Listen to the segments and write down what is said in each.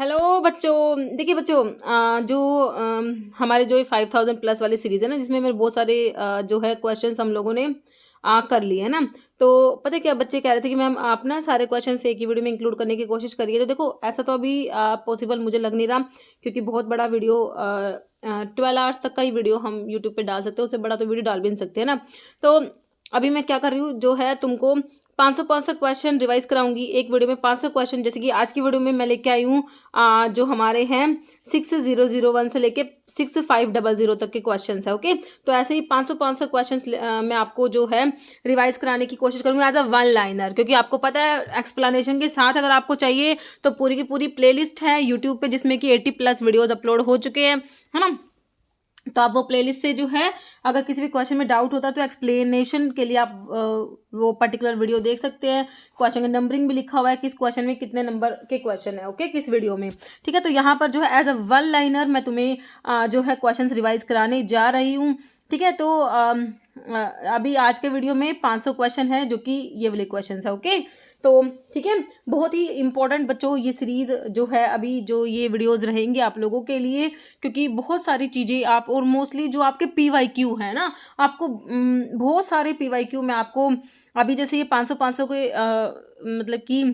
Hello बच्चों। देखिए बच्चों, जो हमारे जो 5000 प्लस वाली सीरीज़ है ना, जिसमें मेरे बहुत सारे जो है क्वेश्चंस हम लोगों ने कर लिए है ना। तो पता है क्या, बच्चे कह रहे थे कि मैम आप ना सारे क्वेश्चंस एक ही वीडियो में इंक्लूड करने की कोशिश करिए। तो देखो, ऐसा तो अभी पॉसिबल मुझे लग नहीं रहा, क्योंकि बहुत बड़ा वीडियो 12 आवर्स तक का ही वीडियो हम यूट्यूब पे डाल सकते हैं, उससे बड़ा तो वीडियो डाल भी नहीं सकते है ना। तो अभी मैं क्या कर रही हूँ, जो है तुमको 500 क्वेश्चन रिवाइज कराऊंगी एक वीडियो में। 500 क्वेश्चन, जैसे कि आज की वीडियो में मैं लेके आई हूँ जो हमारे हैं 6001 से लेके 6500 तक के क्वेश्चन है। ओके, तो ऐसे ही 500 क्वेश्चन मैं आपको जो है रिवाइज कराने की कोशिश करूंगी एज अ वन लाइनर, क्योंकि आपको पता है एक्सप्लेनेशन के साथ अगर आपको चाहिए तो पूरी की पूरी प्लेलिस्ट है यूट्यूब पे, जिसमें कि 80 प्लस वीडियोज अपलोड हो चुके हैं, है ना। तो आप वो प्लेलिस्ट से जो है, अगर किसी भी क्वेश्चन में डाउट होता है तो एक्सप्लेनेशन के लिए आप वो पर्टिकुलर वीडियो देख सकते हैं। क्वेश्चन का नंबरिंग भी लिखा हुआ है, किस क्वेश्चन में कितने नंबर के क्वेश्चन है, ओके, किस वीडियो में। ठीक है, तो यहाँ पर जो है एज अ वन लाइनर मैं तुम्हें जो है क्वेश्चन रिवाइज कराने जा रही हूँ। ठीक है, तो अभी आज के वीडियो में 500 क्वेश्चन है, जो कि ये वाले क्वेश्चन है। ओके, तो ठीक है, बहुत ही इंपॉर्टेंट बच्चों ये सीरीज़ जो है, अभी जो ये वीडियोज़ रहेंगे आप लोगों के लिए, क्योंकि बहुत सारी चीज़ें आप, और मोस्टली जो आपके PYQ है ना, आपको बहुत सारे PYQ में आपको अभी जैसे ये 500 के मतलब कि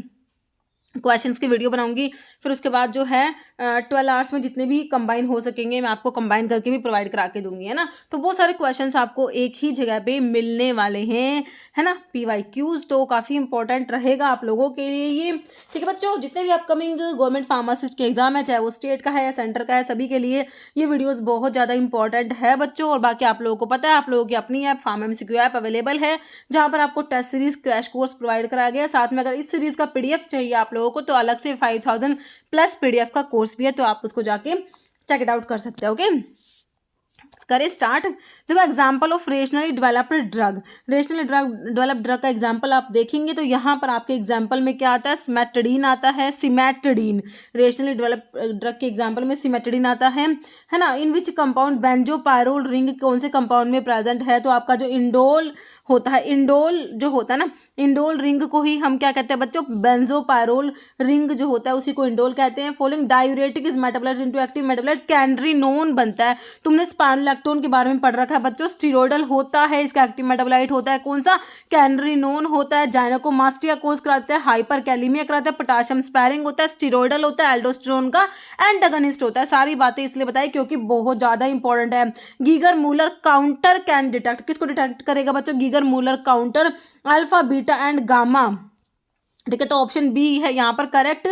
क्वेश्चंस की वीडियो बनाऊंगी। फिर उसके बाद जो है 12 आवर्स में जितने भी कंबाइन हो सकेंगे मैं आपको कंबाइन करके भी प्रोवाइड करा के दूंगी, है ना। तो बहुत सारे क्वेश्चंस आपको एक ही जगह पे मिलने वाले हैं, है ना। PYQs तो काफ़ी इंपॉर्टेंट रहेगा आप लोगों के लिए ये। ठीक है बच्चों, जितने भी अपकमिंग गवर्नमेंट फार्मासिस्ट के एग्जाम है, चाहे वो स्टेट का है या सेंटर का है, सभी के लिए ये वीडियोज़ बहुत ज़्यादा इंपॉर्टेंट है बच्चों। और बाकी आप लोगों को पता है, आप लोगों की अपनी app pharm MCQ app available है, जहाँ पर आपको test series crash course provide कराया गया है। साथ में अगर इस सीरीज का PDF चाहिए आप लोगों को, तो अलग से 5000 प्लस PDF का कोर्स भी है, तो आप उसको जाके चेक इट आउट कर सकते हैं। ओके, करें स्टार्ट। देखो, example of rationally developed drug, rationally developed drug का एग्जाम्पल आप देखेंगे तो यहाँ पर आपके एग्जाम्पल में क्या आता है, सिमेटडीन आता है, सिमेटडीन। रेशनली डेवलप्ड ड्रग के एग्जाम्पल में सिमेटडीन आता है ना। इन विच कंपाउंड बेंजोपायरोल रिंग कौन से कंपाउंड में प्रेजेंट है, तो आपका जो इंडोल होता है, इंडोल जो होता है ना, इंडोल रिंग को ही हम क्या कहते हैं बच्चों, बेंजोपायरोल रिंग जो होता है उसी को इंडोल कहते हैं। Following diuretic is metabolised into active metabolite canrenone बनता है। तुमने स्पाइरोलैक्टोन के बारे में पढ़ रखा है बच्चों, स्टीरोइडल होता है, इसका एक्टिव मेटाबोलाइट होता है कौन सा, कैनड्रिनोन होता है। जाइनेकोमास्टिया कोज कराता है, हाइपरकैलेमिया कराता है, पोटाशियम स्पैरिंग होता है, स्टीरोइडल होता है, एल्डोस्टेरोन का एंटागनिस्ट होता है। सारी बातें इसलिए बताई क्योंकि बहुत ज्यादा इंपॉर्टेंट है। Geiger Muller counter can detect, किसको डिटेक्ट करेगा बच्चों, Geiger Muller counter alpha beta and gamma. ठीक है, तो ऑप्शन बी है यहाँ पर correct.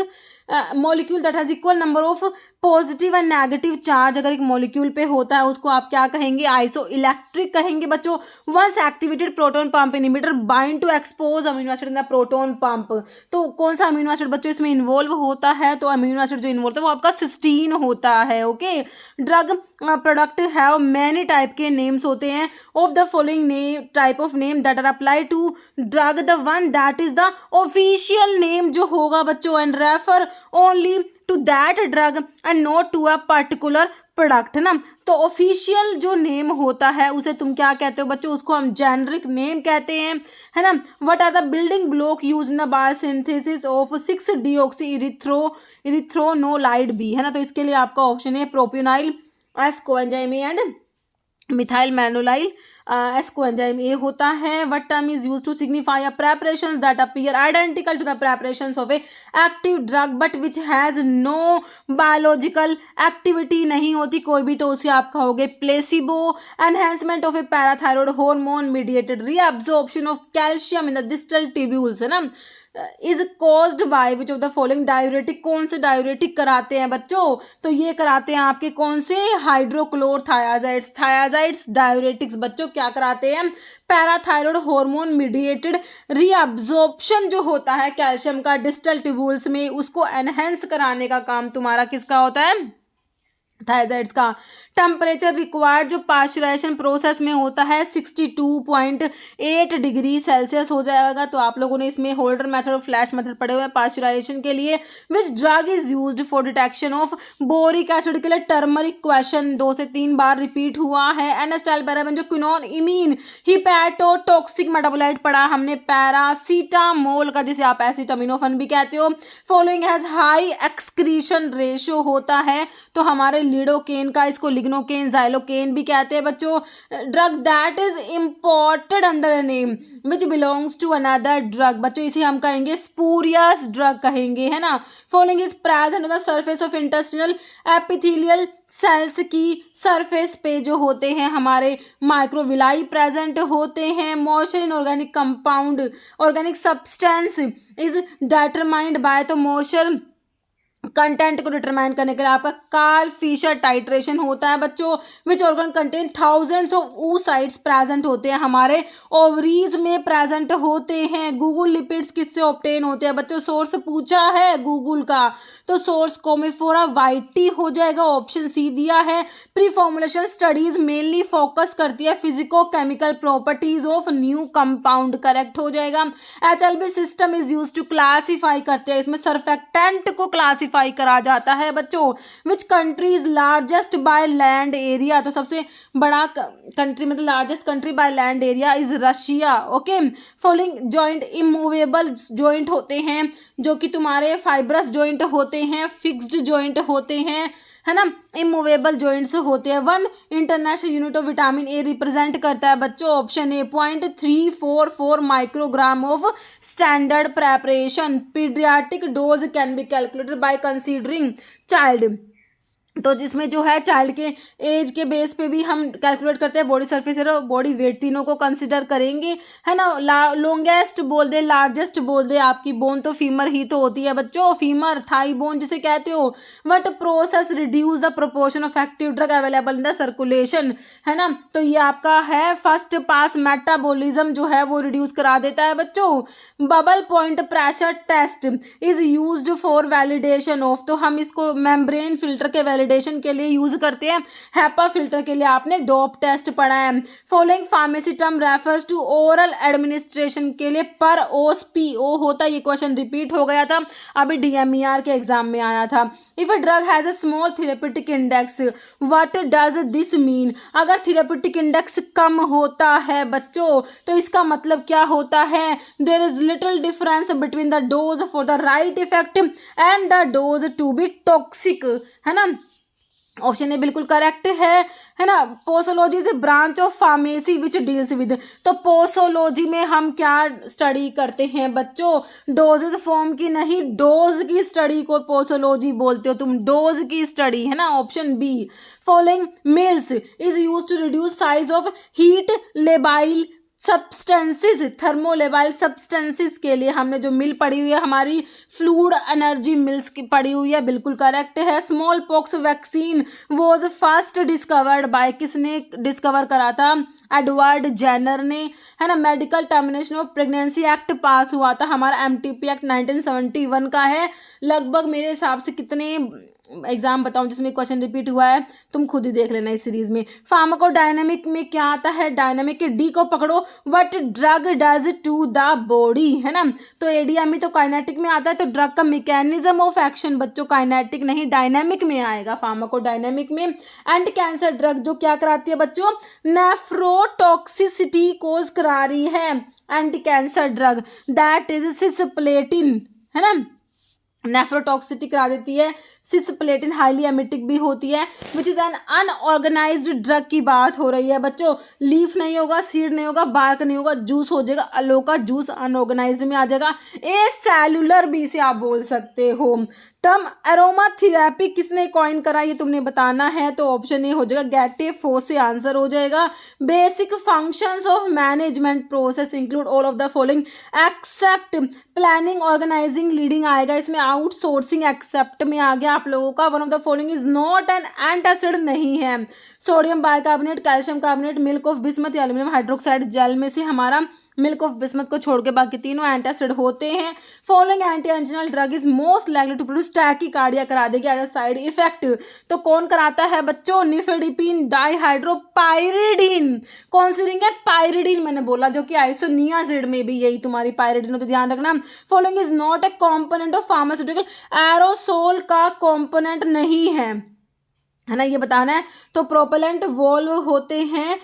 Molecule that has equal number of positive and negative charge, अगर एक मॉलिक्यूल पे होता है उसको आप क्या कहेंगे, आइसो इलेक्ट्रिक कहेंगे बच्चों। Once activated proton pump inhibitor bind to expose amino acid in the proton pump, तो कौन सा अमीनो एसिड बच्चों इसमें इन्वॉल्व होता है, तो अमीनो एसिड जो इन्वॉल्व है वो आपका सिस्टीन होता है। Okay, drug product have many type के नेम्स होते हैं। Of the following name type of name that are apply to drug, the one that is the official name जो होगा बच्चों, and refer only to that drug and not to a particular product, है ना। तो official जो name होता है उसे तुम क्या कहते हो बच्चों, उसको हम जेनरिक नेम कहते हैं, है ना। What are the building block use in the biosynthesis of 6-डीऑक्सी इरिथ्रोनोलाइड बी, है ना। तो इसके लिए आपका ऑप्शन है propionyl, S coenzyme A and methyl malonyl, S coenzyme A होता है। What term is use to signify a preparation that appear identical to the preparations of a active drug but which has no biological activity, नहीं होती कोई भी, तो उसे आप कहोगे placebo. Enhancement of A parathyroid hormone mediated reabsorption of calcium in the distal tubules, है ना, is caused by which of the following diuretic, कौन से डायूरेटिक कराते हैं बच्चों, तो ये कराते हैं आपके कौन से, हाइड्रोक्लोरथायाजाइड्स, थायाजाइड्स डायूरेटिक्स बच्चों क्या कराते हैं, पैराथायरॉयड हार्मोन मीडिएटेड रीअब्जॉर्प्शन जो होता है कैल्शियम का डिस्टल ट्यूब्यूल्स में, उसको एनहेंस कराने का काम तुम्हारा किसका होता है, थायराइड्स का टेम्परेचर रिक्वायर्ड जो पास्चुराइजेशन प्रोसेस में होता है 62.8 डिग्री सेल्सियस हो जाएगा। तो आप लोगों ने इसमें होल्डर मेथड और फ्लैश मेथड पढ़े हुए हैं पास्चुराइजेशन के लिए। Which drug is used for detection of boric acid के लिए टर्मरिक, क्वेश्चन 2 से 3 बार रिपीट हुआ है। एनास्टाइलपेराबिन जो क्विनोन इमीन हिपैटोटॉक्सिक मेटाबोलाइट पढ़ा हमने। पैरासीटामोल का जिसे आप एसिटामिनोफेन भी कहते हो। Following has high excretion ratio होता है तो हमारे लिडोकेन का, इसको लिग्नोकेन, जाइलोकेन भी कहते हैं बच्चों। Drug that is imported under a name which belongs to another drug, बच्चों इसे हम कहेंगे स्पूरियस ड्रग कहेंगे, है ना। Following is present on the surface of intestinal epithelial cells की सरफेस पे जो होते हैं हमारे माइक्रोविलाई प्रेजेंट होते हैं। Moisture in organic compound, organic substance is determined by, तो मॉइस्चर कंटेंट को डिटरमाइन करने के लिए आपका कार्ल फिशर टाइट्रेशन होता है बच्चों। Which organ contain thousands of oocytes present होते हैं हमारे ओवरीज में प्रेजेंट होते हैं। गूगल लिपिड्स किससे ऑब्टेन होते हैं बच्चों, सोर्स पूछा है गूगल का, तो सोर्स कोमिफोरा वाइटी हो जाएगा, ऑप्शन सी दिया है। Pre formulation studies mainly focus करती है physico chemical properties of new compound, correct हो जाएगा। HLB system is use to classify करते हैं, इसमें सर्फेक्टेंट को क्लासीफाई करा जाता है बच्चों। Which country is largest by land area, तो सबसे बड़ा कंट्री मतलब largest country by land area is Russia. Okay, following joint immovable joint होते हैं जो कि तुम्हारे फाइब्रस जॉइंट होते हैं, फिक्स्ड जॉइंट होते हैं, है ना, इमूवेबल जॉइंट्स होते हैं। 1 international unit of vitamin A represent करता है बच्चों, option A 0.344 microgram of standard preparation. Paediatric dose can be calculated by considering child, तो जिसमें जो है चाइल्ड के एज के बेस पे भी हम कैलकुलेट करते हैं, body surface area, body weight, तीनों को कंसिडर करेंगे, है ना। लॉन्गेस्ट बोल दे, लार्जेस्ट बोल दे, आपकी बोन तो फीमर ही तो होती है बच्चों, फीमर थाई बोन जिसे कहते हो। What process reduce the proportion of active drug available in the circulation, है ना, तो ये आपका है फर्स्ट पास मेटाबॉलिज्म जो है वो रिड्यूस करा देता है बच्चों। Bubble point pressure test is used for validation of, तो हम इसको मेम्ब्रेन फिल्टर के वैलिडेशन के लिए यूज करते हैं। हैपा फिल्टर के लिए आपने डोप टेस्ट पढ़ा है। Following pharmacy term refers to oral administration के लिए पर ओस PO होता है, ये क्वेश्चन रिपीट हो गया था अभी DMER के एग्जाम में आया था। If a drug has a small therapeutic index what does this mean, अगर थेरेप्यूटिक इंडेक्स कम होता है बच्चों तो इसका मतलब क्या होता है, there is little difference between the dose for the right effect and the dose to be toxic, है ना। ऑप्शन ए बिल्कुल करेक्ट है ना। Posology is a branch of pharmacy which deals with, तो पोसोलॉजी में हम क्या स्टडी करते हैं बच्चों, डोजेज फॉर्म की नहीं, डोज की स्टडी को पोसोलॉजी बोलते हो तुम, डोज की स्टडी, है ना, option B. Following mills is use to reduce size of heat labile substances, thermolabile substances के लिए हमने जो मिल पड़ी हुई है हमारी फ्लूइड एनर्जी मिल्स की पड़ी हुई है, बिल्कुल करेक्ट है। Small pox vaccine was first discovered by, किसने डिस्कवर करा था, एडवर्ड जेनर ने, है ना। Medical termination of pregnancy act पास हुआ था हमारा MTP एक्ट 1971 का है। लगभग मेरे हिसाब से कितने एग्जाम बताऊं जिसमें क्वेश्चन रिपीट हुआ है, तुम खुद ही देख लेना इस सीरीज में। फार्माकोडायनामिक में क्या आता है, डायनामिक के D को पकड़ो, what drug does to the body, है ना, तो ADME तो काइनेटिक में आता है, तो ड्रग का मैकेनिज्म ऑफ एक्शन बच्चों काइनेटिक नहीं डायनामिक में आएगा, फार्माकोडायनामिक में। एंटी कैंसर ड्रग जो क्या कराती है बच्चों, नेफ्रोटॉक्सिसिटी कोज करा रही है, anti cancer drug that is cisplatin, है ना, नेफ्रोटॉक्सिटी करा देती है। सिस्प्लेटिन हाईली एमिटिक भी होती है, which is an unorganised drug की बात हो रही है बच्चों। लीफ नहीं होगा, सीड नहीं होगा, बार्क नहीं होगा, जूस हो जाएगा, अलो का जूस अनऑर्गेनाइज्ड में आ जाएगा। ए सेलुलर भी से आप बोल सकते हो। टर्म एरोमा थेरेपी किसने कॉइन करा ये तुमने बताना है, तो ऑप्शन ए हो जाएगा गैटे फो से आंसर हो जाएगा। Basic functions of management process include all of the following except planning, organising, leading आएगा इसमें, आउटसोर्सिंग एक्सेप्ट में आ गया आप लोगों का। One of the following is not N antacid नहीं है। Sodium bicarbonate, calcium carbonate, milk of bismuth, aluminium hydroxide gel में से हमारा मिल्क ऑफ बिस्मथ को छोड़ के बाकी तीनों एंटासिड होते हैं। Following anti anginal drug is most likely to produce tachycardia करा देगी एज अ साइड इफेक्ट। तो कौन कराता है बच्चों? निफेडिपिन डाइहाइड्रोपाइरिडीन। कौन सी रिंग है? पाइरिडीन मैंने बोला, जो कि आइसोनियाजिड में भी यही तुम्हारी पाइरिडीन हो, तो ध्यान रखना। Following is not A component of pharmaceutical, aerosol का कॉम्पोनेंट नहीं है ना, ये बताना है। तो प्रोपेलेंट वॉल्व होते हैं,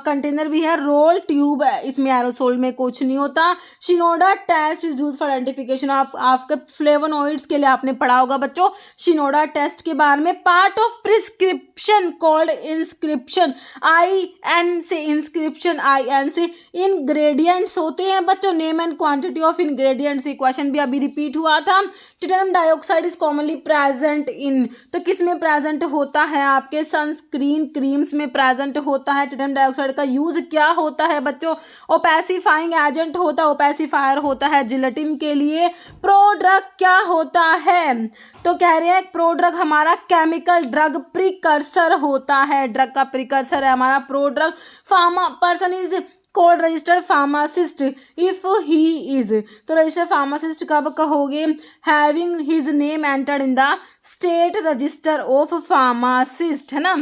कंटेनर भी है, रोल ट्यूब है, इसमें एरोसोल में कुछ नहीं होता। Shinoda test is use for identification, आपके फ्लेवोनोइड्स के लिए आपने पढ़ा होगा बच्चों शिनोडा टेस्ट के बारे में। Part of prescription called inscription, IN से इंस्क्रिप्शन, IN से इंग्रेडिएंट्स होते हैं बच्चों। Name and quantity of ingredients, ये क्वेश्चन भी अभी रिपीट हुआ था। Titanium dioxide is commonly present in, तो किस में प्रेजेंट होता है? आपके सनस्क्रीन क्रीम्स में प्रेजेंट होता है। टिटेनियम डाइऑक्साइड का यूज क्या होता है बच्चों? ओपेसिफाइंग एजेंट होता है, ओपेसिफायर होता है जिलेटिन के लिए। प्रोड्रग क्या होता है? तो कह रहे हैं प्रोड्रग हमारा केमिकल ड्रग प्रिकर्सर होता है, ड्रग का प्रिकर्सर है हमारा prodrug. Pharma person is called registered pharmacist if he is, तो रजिस्टर्ड फार्मासिस्ट कब कहोगे? Having his name entered in the state register of pharmacist, है ना।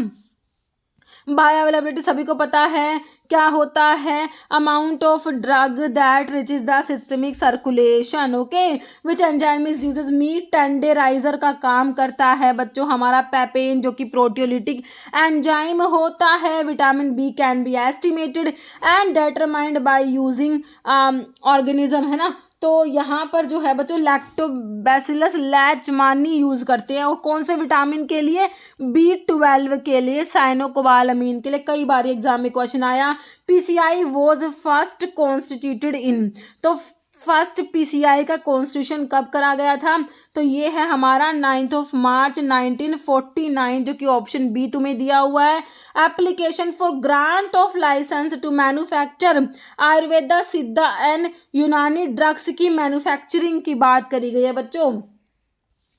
बायो अवेलेबिलिटी सभी को पता है क्या होता है? Amount of drug that reaches the systemic circulation, okay. Which enzyme is uses? Meat tenderiser का काम करता है बच्चों हमारा पैपेन, जो कि प्रोटियोलिटिक एंजाइम होता है। Vitamin B can be estimated and determined by using organism, है ना। तो यहाँ पर जो है बच्चों लैक्टोबैसिलस लेचमानी यूज करते हैं, और कौन से विटामिन के लिए? B12 के लिए, साइनोकोबालामीन के लिए। कई बार एग्जाम में क्वेश्चन आया। PCI वॉज फर्स्ट कॉन्स्टिट्यूटेड इन, तो फर्स्ट PCI का कॉन्स्टिट्यूशन कब करा गया था? तो ये है हमारा 9 मार्च 1949, जो कि ऑप्शन बी तुम्हें दिया हुआ है। Application for grant of licence to manufacture Ayurveda, Siddha and यूनानी ड्रग्स की मैन्युफैक्चरिंग की बात करी गई है बच्चों।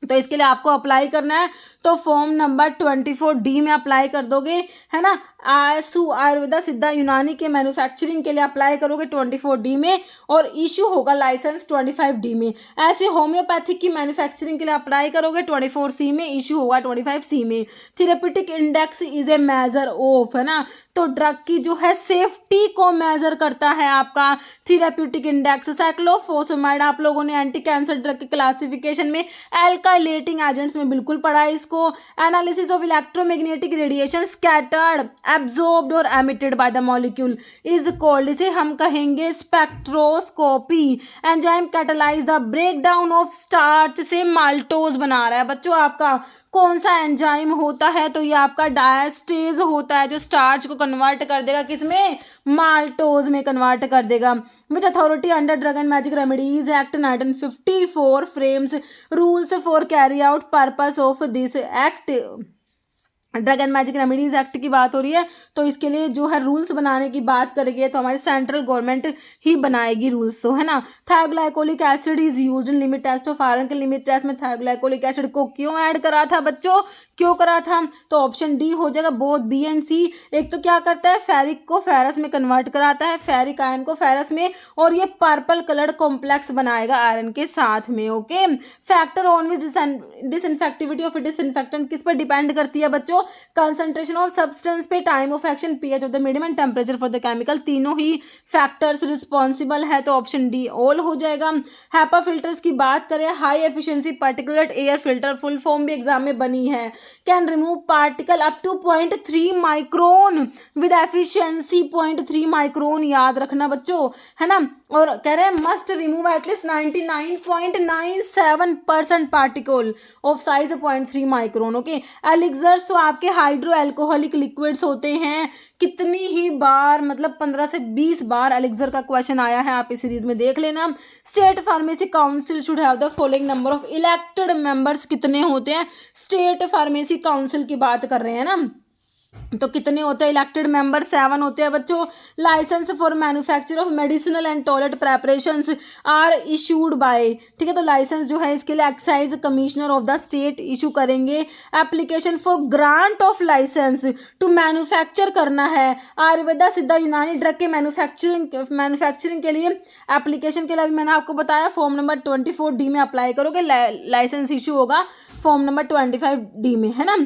तो इसके लिए आपको अप्लाई करना है, तो फॉर्म नंबर 24D में अप्लाई कर दोगे, है ना। आयुर्वेदा, सिद्धा, यूनानी के मैन्युफैक्चरिंग के लिए अप्लाई करोगे 24D में, और इशू होगा लाइसेंस 25D में। ऐसे होम्योपैथिक की मैन्युफैक्चरिंग के लिए अप्लाई करोगे 24C में, इशू होगा 25C में। Therapeutic index is a measure of, है ना, तो ड्रग की जो है सेफ्टी को मेजर करता है आपका थेरेप्यूटिक इंडेक्स। साइक्लोफोसमाइड आप लोगों ने एंटी कैंसर ड्रग के क्लासिफिकेशन में एल्काइलेटिंग एजेंट्स में बिल्कुल पढ़ा है इसको। Analysis of electromagnetic radiation scattered, absorbed और emitted by the molecule is called, इसे हम कहेंगे spectroscopy. Enzyme catalyse the breakdown of starch से माल्टोज बना रहा है बच्चों आपका। कौन सा एंजाइम होता है? तो ये आपका डायस्टेज होता है, जो स्टार्च को कन्वर्ट कर देगा किसमें? माल्टोज में कन्वर्ट कर देगा। Which authority under drug and magic remedies act 1954 frames rules for carry out purpose of this act? Drug and magic remedies act की बात हो रही है, तो इसके लिए जो है रूल्स बनाने की बात करेंगे तो हमारी सेंट्रल गवर्नमेंट ही बनाएगी रूल्स, तो है ना। Thioglycolic acid is used in limit test of iron के लिमिट टेस्ट में थायोग्लाइकोलिक एसिड को क्यों ऐड करा था बच्चों? क्यों करा था? तो ऑप्शन डी हो जाएगा, बोथ बी एंड सी। एक तो क्या करता है, फेरिक को फेरस में कन्वर्ट कराता है, फेरिक आयन को फेरस में, और ये पर्पल कलर्ड कॉम्प्लेक्स बनाएगा आयरन के साथ में, okay. Factor on which disinfectivity of disinfectant किस पर डिपेंड करती है बच्चों? कंसंट्रेशन ऑफ सब्सटेंस पे, time of action, pH of the medium and temperature for the chemical, तीनों ही फैक्टर्स रिस्पॉन्सिबल है, तो ऑप्शन डी ऑल हो जाएगा। हैपा फिल्टर्स की बात करें, high efficiency particulate air filter, full form भी एग्जाम में बनी है। Can remove particle up to 0.3 micron with efficiency 0.3 micron, याद रखना बच्चों, है ना। और कह रहे हैं must remove at least 99.97% particle of size 0.3 micron, okay. Elixirs तो आपके हाइड्रो एल्कोहलिक लिक्विड्स होते हैं, कितनी ही बार, मतलब 15 से 20 बार एलिक्सर का क्वेश्चन आया है, आप इस सीरीज में देख लेना। State pharmacy council should have the following number of elected members, कितने होते हैं? स्टेट फार्मेसी काउंसिल की बात कर रहे हैं ना। तो कितने होते हैं इलेक्टेड मेंबर? 7 होते हैं बच्चों। Licence for manufacture of medicinal and toilet preparations are issued by, ठीक है, तो लाइसेंस जो है इसके लिए excise commissioner of the state issue करेंगे। Application for grant of licence to manufacture करना है आयुर्वेदा सिद्धा यूनानी ड्रग के मैन्युफैक्चरिंग के लिए एप्लीकेशन के लिए अभी मैंने आपको बताया फॉर्म नंबर 24D में अप्लाई करोगे, लाइसेंस इशू होगा फॉर्म नंबर 25D में, है ना।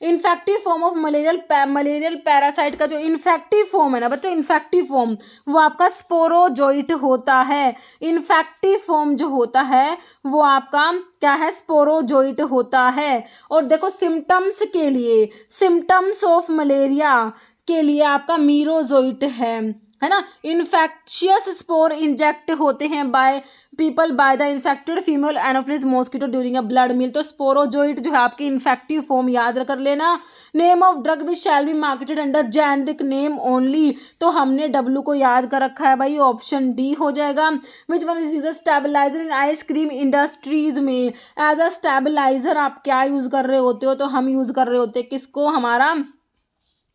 Infective form of malarial parasite का जो इन्फेक्टिव फॉर्म है ना बच्चों, इन्फेक्टिव फॉर्म वो आपका स्पोरोजोइट होता है। इन्फेक्टिव फॉर्म जो होता है वो आपका क्या है? स्पोरोजोइट होता है। और देखो सिम्टम्स के लिए, सिम्टम्स ऑफ मलेरिया के लिए आपका मीरोजोइट है ना। इन्फेक्शियस स्पोर इंजेक्ट होते हैं by people by the infected female anopheles mosquito during a blood meal. तो स्पोरोजोइट जो है आपकी इन्फेक्टिव फॉर्म याद कर लेना। Name of drug which shall be marketed under generic name only, तो हमने W को याद कर रखा है भाई, ऑप्शन D हो जाएगा। Which one is use stabiliser in ice cream industries में? एज अ स्टेबलाइजर आप क्या यूज कर रहे होते हो? तो हम यूज कर रहे होते किसको? हमारा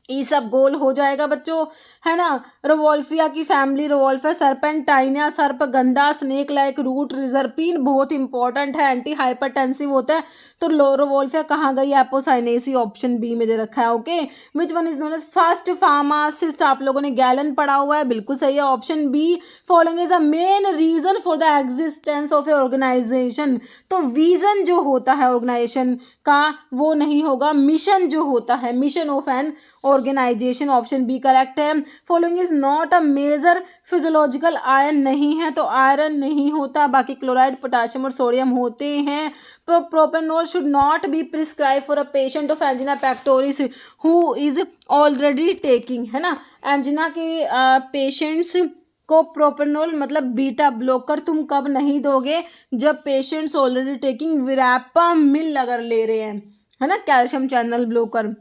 ये सब गोल हो जाएगा बच्चों, है ना। रोवोल्फिया की फैमिली, रोवोल्फिया सर्पेंटाइनिया, सर्प गंदा, स्नेक लाइक रूट, रिजर्पिन बहुत इंपॉर्टेंट है, एंटी हाइपरटेंसिव होता है। तो रोवोल्फिया कहाँ गई? एपोसाइनेसी, ऑप्शन बी में दे रखा है। Okay, which one is known as first pharmacist? आप लोगों ने गैलन पढ़ा हुआ है, बिल्कुल सही है, option B. Following is a main reason for the existence of a organisation, तो विजन जो होता है ऑर्गेनाइजेशन का वो नहीं होगा, मिशन जो होता है, mission of an organisation, option B correct है। Following is not a major physiological, iron नहीं है, तो आयरन नहीं होता, बाकी क्लोराइड, पोटाशियम और सोडियम होते हैं। Propanol should not be prescribe for a patient of angina pectoris who is already taking, है ना। एंजिना के पेशेंट्स को प्रोपेनोल मतलब बीटा ब्लॉकर तुम कब नहीं दोगे? जब पेशेंट्स ऑलरेडी टेकिंग विरापामिल अगर ले रहे हैं, है ना, calcium channel blocker,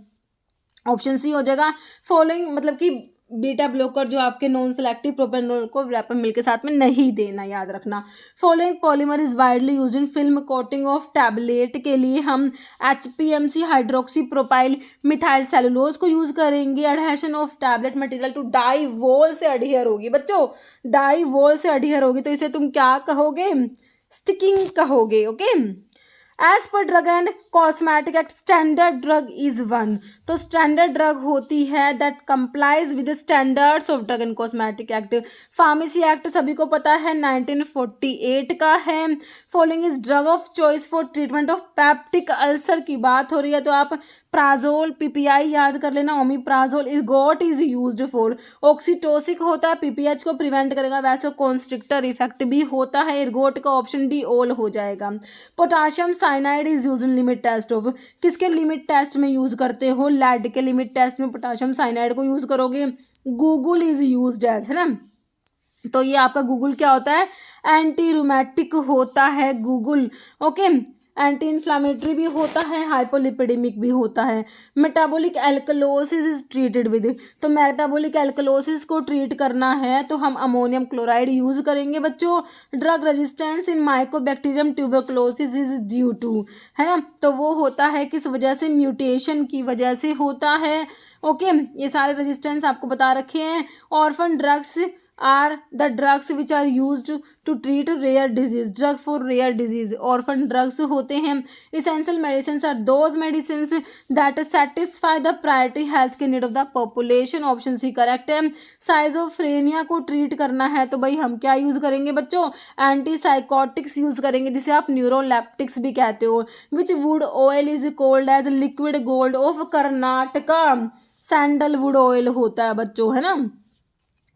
option C हो जाएगा। फॉलोइंग मतलब कि बीटा ब्लॉकर जो आपके नॉन सेलेक्टिव प्रोपेनोल को विरापामिल के साथ में नहीं देना, याद रखना। Following polymer is widely used in film coating of tablet के लिए हम HPMC hydroxy propyl methyl cellulose को यूज करेंगे। Adhesion of tablet material to die wall से अडहियर होगी बच्चों, डाई वॉल से अडहियर होगी, तो इसे तुम क्या कहोगे? स्टिकिंग कहोगे। Okay, as per drug and cosmetic act standard drug is one, तो स्टैंडर्ड ड्रग होती है that complies with standards of drug and cosmetic act. Pharmacy act सभी को पता है 1948 का है। Following is drug of choice for treatment of peptic ulcer की बात हो रही है तो आप प्राजोल, PPI याद कर लेना, omeprazole. इर्गोट is used for oxytocic होता है, PPH को प्रिवेंट करेगा, वैसे कॉन्स्ट्रिक्टर इफेक्ट भी होता है। इर्गोट का ऑप्शन D ऑल हो जाएगा। Potassium cyanide is use in limit test of, किसके लिमिट टेस्ट में यूज करते हो? लेड के लिमिट टेस्ट में पोटाशियम साइनाइड को यूज करोगे। गूगल इज यूज्ड एज, है ना, तो ये आपका गूगल क्या होता है? एंटी रूमेटिक होता है गूगल। ओके, एंटी इन्फ्लामेटरी भी होता है, हाइपोलिपिडेमिक भी होता है। Metabolic alkalosis is treated with, तो मेटाबॉलिक एल्कलोसिस को ट्रीट करना है तो हम अमोनियम क्लोराइड यूज करेंगे बच्चों। Drug resistance in mycobacterium tuberculosis is due to, है ना, तो वो होता है किस वजह से? म्यूटेशन की वजह से होता है। ओके, ये सारे रेजिस्टेंस आपको बता रखे हैं। Orphan drugs are the drugs which are used to treat rare disease, drug for rare disease, orphan drugs होते हैं। Essential medicine are those medicine that satisfy the priority health care need of the population, option C correct है। Schizophrenia को treat करना है तो भाई हम क्या यूज करेंगे बच्चों? एंटी साइकोटिक्स यूज करेंगे, जिसे आप न्यूरोलेप्टिक्स भी कहते हो। Which wood oil is called as liquid gold of Karnataka? Sandalwood oil होता है बच्चों, है ना,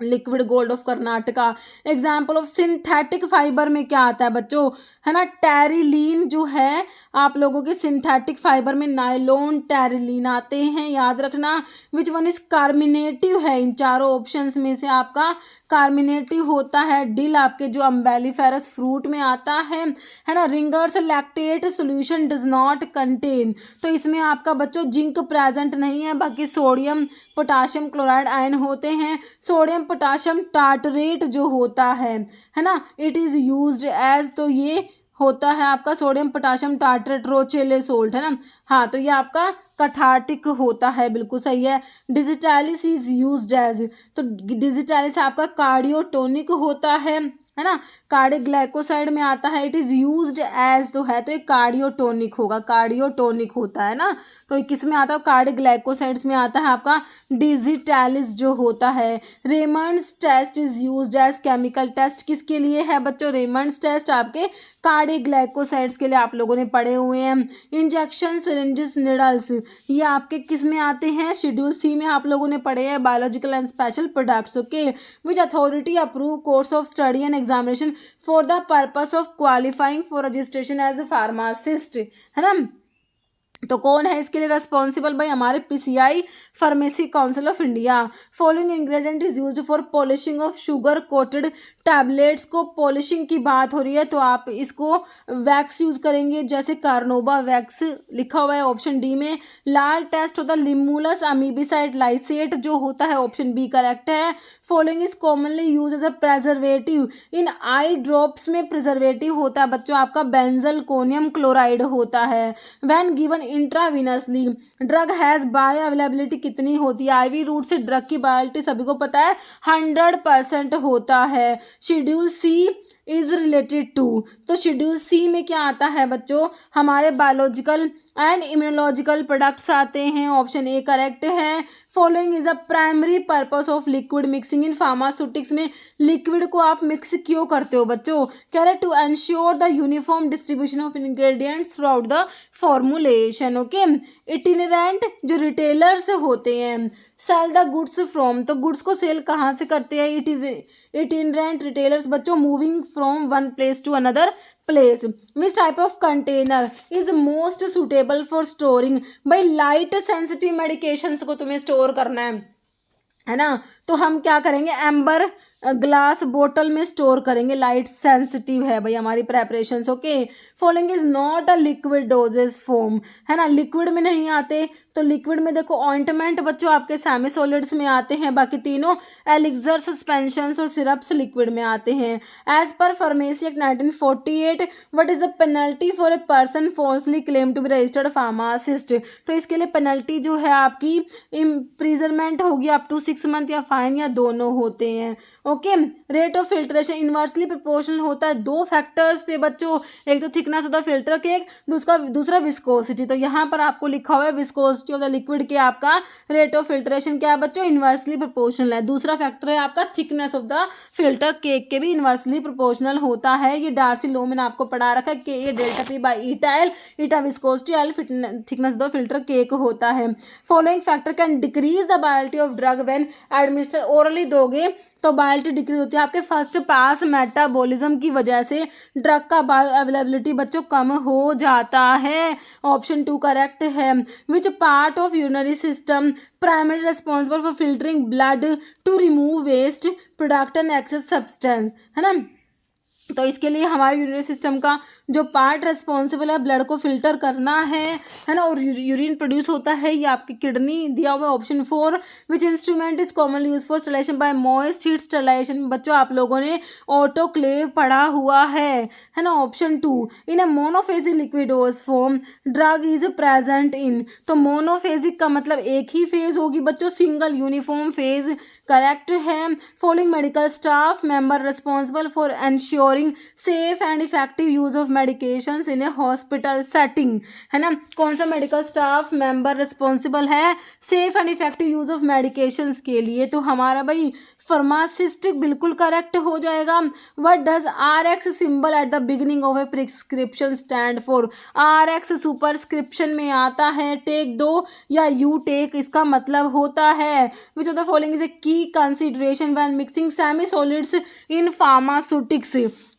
liquid gold of Karnataka. Example of synthetic fibre में क्या आता है बच्चों? है ना, टेरिलीन जो है आप लोगों के सिंथेटिक फाइबर में नायलॉन, टेरिलीन आते हैं, याद रखना। विच वन इज कार्मिनेटिव है? इन चारों ऑप्शंस में से आपका कार्मिनेटिव होता है डिल, आपके जो अम्बेलिफेरस फ्रूट में आता है ना। Ringers lactate solution does not contain, तो इसमें आपका बच्चों जिंक प्रेजेंट नहीं है, बाकी सोडियम, पोटाशियम क्लोराइड आयन होते हैं। सोडियम पोटाशियम टार्टरेट जो होता है ना, इट इज़ यूज्ड एज, तो ये होता है आपका सोडियम पोटाशियम टार्ट्रेट रोचेले सोल्ट, है ना। हाँ, तो ये आपका कथार्टिक होता है, बिल्कुल सही है। डिजिटालिस इज यूज्ड एज, तो डिजिटालिस आपका कार्डियोटोनिक होता है ना। कार्डियोग्लाइकोसाइड में आता है, इट इज यूज्ड एज, तो है तो ये कार्डियोटोनिक होगा, कार्डियोटोनिक होता है ना। तो ये किस में आता है, कार्डियोग्लाइकोसाइड्स में आता है आपका डिजिटालिस जो होता है। Raymond's test is used as chemical test, किसके लिए है बच्चों, रेमंड्स टेस्ट आपके कार्डियोग्लाइकोसाइड्स के लिए आप लोगों ने पढ़े हुए हैं। इंजेक्शन सिरिंजेस निडल्स, ये आपके किस में आते हैं, शेड्यूल सी में आप लोगों ने पढ़े हैं, biological and special products, okay. Which authority approve course of study and examination for the purpose of qualifying for registration as a pharmacist, है ना। तो कौन है इसके लिए रेस्पॉन्सिबल, भाई हमारे PCI, pharmacy council of India. Following ingredient is used for polishing of sugar coated tablets, को पॉलिशिंग की बात हो रही है तो आप इसको वैक्स यूज करेंगे, जैसे कार्नोबा वैक्स लिखा हुआ है ऑप्शन डी में। लाल टेस्ट होता है लिमुलस अमीबिसाइड लाइसेट जो होता है, ऑप्शन बी करेक्ट है। Following is commonly use as a preservative, in eye drops में प्रिजर्वेटिव होता है बच्चों आपका बेंजलकोनियम क्लोराइड होता है। When given intravenously drug has bioavailability कितनी होती है, आईवी रूट से ड्रग की बायोलिटी सभी को पता है 100% होता है। Schedule C is related to, तो शेड्यूल सी में क्या आता है बच्चों, हमारे बायोलॉजिकल एंड इम्यूनोलॉजिकल प्रोडक्ट्स आते हैं, ऑप्शन ए करेक्ट है। Following is a primary purpose of liquid mixing in pharmaceutics, में लिक्विड को आप मिक्स क्यों करते हो बच्चों, कह रहे to ensure the uniform distribution of ingredients throughout the formulation, okay. Itinerant जो रिटेलर्स होते हैं, सेल द गुड्स फ्रॉम, तो गुड्स को सेल कहाँ से करते हैं इटिनरेंट रिटेलर्स बच्चों, moving from one place to another place. Which type of container is most suitable for storing, भाई लाइट सेंसिटिव मेडिकेशंस को तुम्हें स्टोर करना है ना, तो हम क्या करेंगे, एम्बर ग्लास बोतल में स्टोर करेंगे, लाइट सेंसिटिव है भाई हमारी preparations, okay. Following is not a liquid dosage form, है ना, लिक्विड में नहीं आते, तो लिक्विड में देखो ऑइंटमेंट बच्चों आपके सेमी सॉलिड्स में आते हैं, बाकी तीनों एलिक्सर सस्पेंशंस और सिरप्स लिक्विड में आते हैं। As per pharmacy act 1948 what is the penalty for a person falsely claim to be registered pharmacist, तो इसके लिए पेनल्टी जो है आपकी इम्प्रिजनमेंट होगी अप टू 6 मंथ या फाइन या दोनों होते हैं, ओके। Rate of filtration inversely proportional होता है दो फैक्टर्स पे बच्चों, एक तो थिकनेस होता है फिल्टर केक, दूसरा विस्कोसिटी, तो यहाँ पर आपको लिखा हुआ है विस्कोसिटी ऑफ द लिक्विड के आपका रेट ऑफ फिल्ट्रेशन क्या है बच्चों, इनवर्सली प्रोपोर्शनल है। दूसरा फैक्टर है आपका thickness of the filter cake के भी इनवर्सली प्रोपोर्शनल होता है, ये डार्सी लॉ मैंने आपको पढ़ा रखा है, K A delta P by eta L, eta viscosity L thickness of the filter cake होता है। Following factor can decrease the bioavailability of drug when administer orally दोगे तो बायोलिटी डिक्रीज होती है आपके फर्स्ट पास मेटाबॉलिज्म की वजह से ड्रग का बायो अवेलेबिलिटी बच्चों कम हो जाता है, ऑप्शन 2 करेक्ट है। Which part of urinary system primary responsible for filtering blood to remove waste product and excess substance, है ना, तो इसके लिए हमारे यूरिनरी सिस्टम का जो पार्ट रिस्पॉन्सिबल है ब्लड को फिल्टर करना है ना, और यूरिन प्रोड्यूस होता है, ये आपकी किडनी दिया हुआ है option 4। Which instrument is commonly use for sterilisation by moist heat sterilisation, बच्चों आप लोगों ने ऑटोक्लेव पढ़ा हुआ है ना, option 2। In a monophasic liquid dosage form drug is present in, तो मोनोफेजिक का मतलब एक ही फेज होगी बच्चों, सिंगल यूनिफॉर्म फेज करेक्ट है। Following medical staff member responsible for ensuring safe and effective use of medications in a hospital setting, है ना, कौन सा मेडिकल स्टाफ मेंबर रिस्पॉन्सिबल है safe and effective use of medications के लिए, तो हमारा भाई फार्मासिस्ट बिल्कुल करेक्ट हो जाएगा। What does RX symbol at the beginning of A prescription stand for, RX superscription में आता है टेक दो या यू टेक, इसका मतलब होता है which of the following is a key consideration when mixing semi solids in pharmaceutics,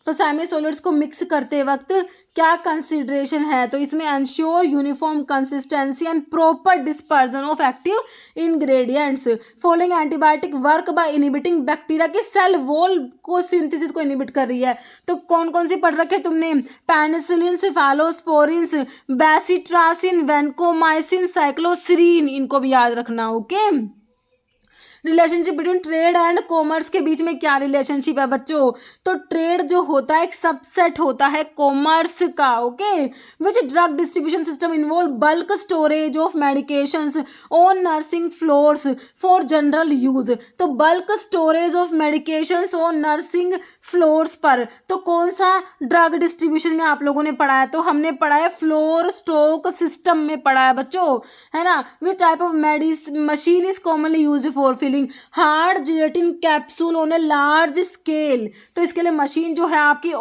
तो सेमी सॉलिड्स को मिक्स करते वक्त क्या कंसिडरेशन है, तो इसमें ensure uniform consistency and proper dispersion of active ingredients. Following antibiotic work by inhibiting bacteria के cell wall को सिंथेसिस को इनहिबिट कर रही है, तो कौन कौन सी पढ़ रखे तुमने, पेनिसिलिन, सेफालोस्पोरिन, बेसिट्रासिन, वैनकोमाइसिन, साइक्लोसिरीन, इनको भी याद रखना, okay. Relationship between trade and commerce के बीच में क्या रिलेशनशिप है बच्चों? तो ट्रेड जो होता है एक सबसेट होता है कॉमर्स का, okay. Which drug distribution system involve bulk storage of medications on nursing floors for general use. तो bulk storage of medications on nursing floors पर तो कौन सा ड्रग डिस्ट्रीब्यूशन में आप लोगों ने पढ़ा है? तो हमने पढ़ा है फ्लोर स्टॉक सिस्टम में पढ़ा है बच्चों, है ना। Which type of machine is commonly used for filling hard gelatin capsule on a large scale. तो इसके लिए मशीन जो है आपकी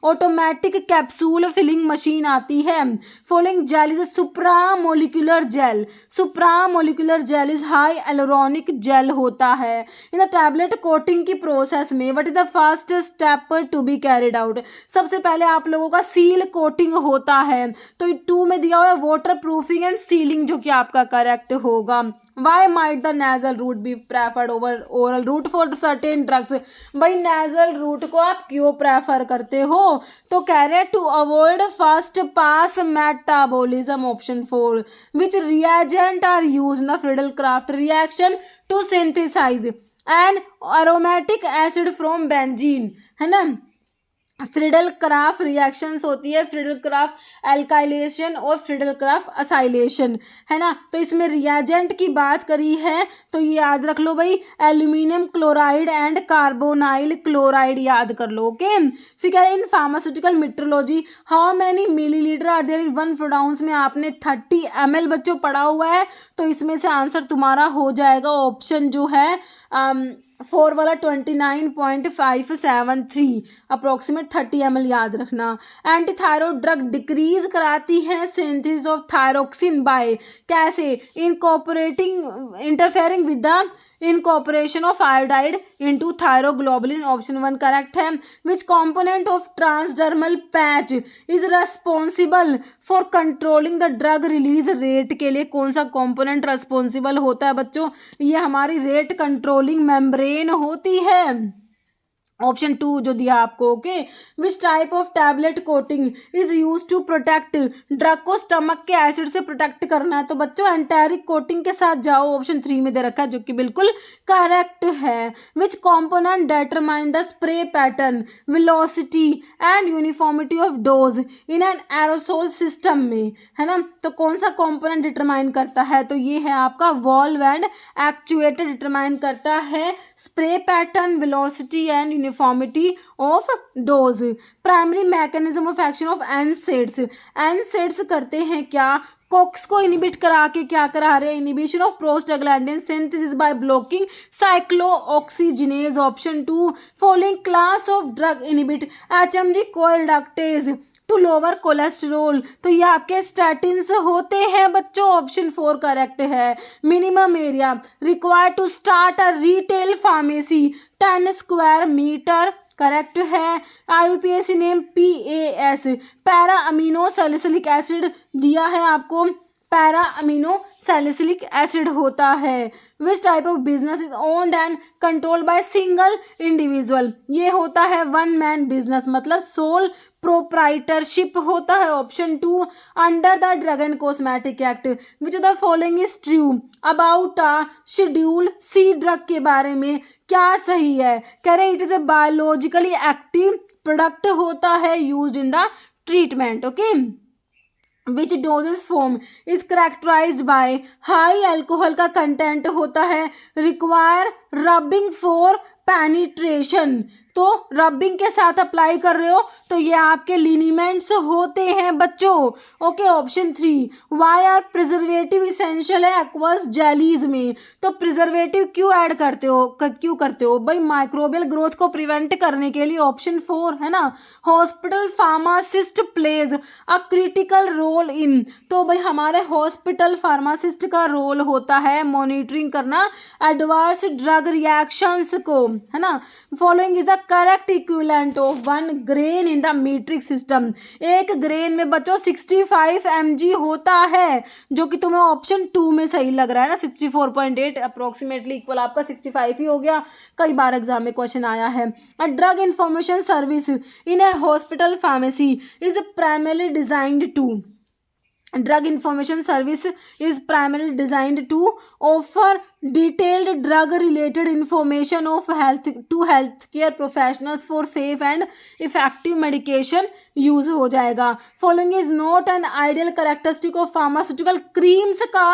ऑटोमेटिक कैप्सूल फिलिंग मशीन आती है। Following gel is supramolecular gel. Supramolecular gel is hyaluronic gel होता है। इन द टैबलेट कोटिंग की प्रोसेस में what is the first step to be carried out? सबसे पहले आप लोगों का सील कोटिंग होता है। तो 2 में दिया हुआ है वाटर प्रूफिंग एंड सीलिंग, जो कि आपका करेक्ट होगा। Why might the nasal route be preferred over oral route for certain drugs? भाई nasal route को आप क्यों प्रेफर करते हो? तो कह रहे to avoid first pass metabolism, option 4। Which reagent are use in the Friedel Crafts reaction to synthesise an aromatic acid from benzene, है ना। फ्रीडल क्राफ्ट रिएक्शंस होती है, फ्रीडल क्राफ्ट एल्काइलेशन और फ्रीडल क्राफ्ट असाइलेशन, है ना। तो इसमें reagent की बात करी है तो ये याद रख लो भाई, aluminium chloride and carbonyl chloride याद कर लो, ओके। फिर in pharmaceutical metrology how many millilitre are there in 1 fluid ounce में आपने 30 ml बच्चों पढ़ा हुआ है। तो इसमें से आंसर तुम्हारा हो जाएगा ऑप्शन जो है 4 वाला 29.573 अप्रोक्सीमेट 30 ml याद रखना। एंटीथायरॉइड ड्रग डिक्रीज कराती है सिंथेसिस ऑफ थायरोक्सिन बाय कैसे? Incorporating interfering with the incorporation of iodide into thyroglobulin, option 1 correct है। Which component of transdermal patch is responsible for controlling the drug release rate? के लिए कौन सा component responsible होता है बच्चों? ये हमारी रेट कंट्रोलिंग मेम्ब्रेन होती है, ऑप्शन 2 जो दिया आपको, okay. Which type of tablet coating is use to protect? Drug को स्टमक के एसिड से प्रोटेक्ट करना है तो बच्चों एंटेरिक कोटिंग के साथ जाओ, ऑप्शन 3 में दे रखा है जो कि बिल्कुल करेक्ट है। Which component determine the spray pattern velocity and uniformity of dose in an aerosol system में, है ना। तो कौन सा कॉम्पोनेंट डिटरमाइन करता है? तो ये है आपका वॉल्व एंड एक्चुएटर डिटरमाइन करता है spray pattern, velocity and uniformity of dose. Primary mechanism of action of NSAIDs, NSAIDs करते हैं क्या? कोक्स को इनिबिट करा के क्या करा रहे हैं? Inhibition of prostaglandin synthesis by blocking cyclooxygenase, option 2। Following class of drug inhibit HMG CoA reductase to lower cholesterol, तो ये आपके स्टैटिन्स होते हैं बच्चों, ऑप्शन 4 करेक्ट है। Minimum area required to start a retail pharmacy 10 square meter, correct है। IUPAC name PAS para amino salicylic acid दिया है आपको, पैरा अमीनो सैलिसिलिक एसिड होता है। Which type of business is owned and control by single individual? ये होता है 1 man business, मतलब सोल प्रोप्राइटरशिप होता है, option 2। Under the drug and cosmetic act which of the following is true about a schedule C drug के बारे में क्या सही है? कह रहे it is a biologically active product होता है used in the treatment, okay. Which doses form is characterised by high alcohol का कंटेंट होता है, रिक्वायर रबिंग फॉर पेनिट्रेशन, तो रबिंग के साथ अप्लाई कर रहे हो तो ये आपके लिनीमेंट्स होते हैं बच्चों, okay, option 3। Why are preservative essential है एक्वस जेलीज में? तो प्रिजर्वेटिव क्यों ऐड करते हो भाई? माइक्रोबियल ग्रोथ को प्रिवेंट करने के लिए, ऑप्शन 4 है ना। Hospital pharmacist plays a critical role in, तो भाई हमारे हॉस्पिटल फार्मासिस्ट का रोल होता है मॉनिटरिंग करना एडवर्स ड्रग रिएक्शंस को, है ना। Following is the correct equivalent of 1 grain in the metric system? एक ग्रेन में बच्चों 65 mg होता है, जो कि तुम्हें ऑप्शन 2 में सही लग रहा है ना। 64.8 अप्रोक्सीमेटली इक्वल आपका 65 ही हो गया, कई बार एग्जाम में क्वेश्चन आया है। A drug information service in a hospital pharmacy is primarily designed to, drug information service is primarily designed to offer detailed drug related information of health to health care professionals for safe and effective medication use हो जाएगा। Following is not an ideal characteristic of pharmaceutical creams का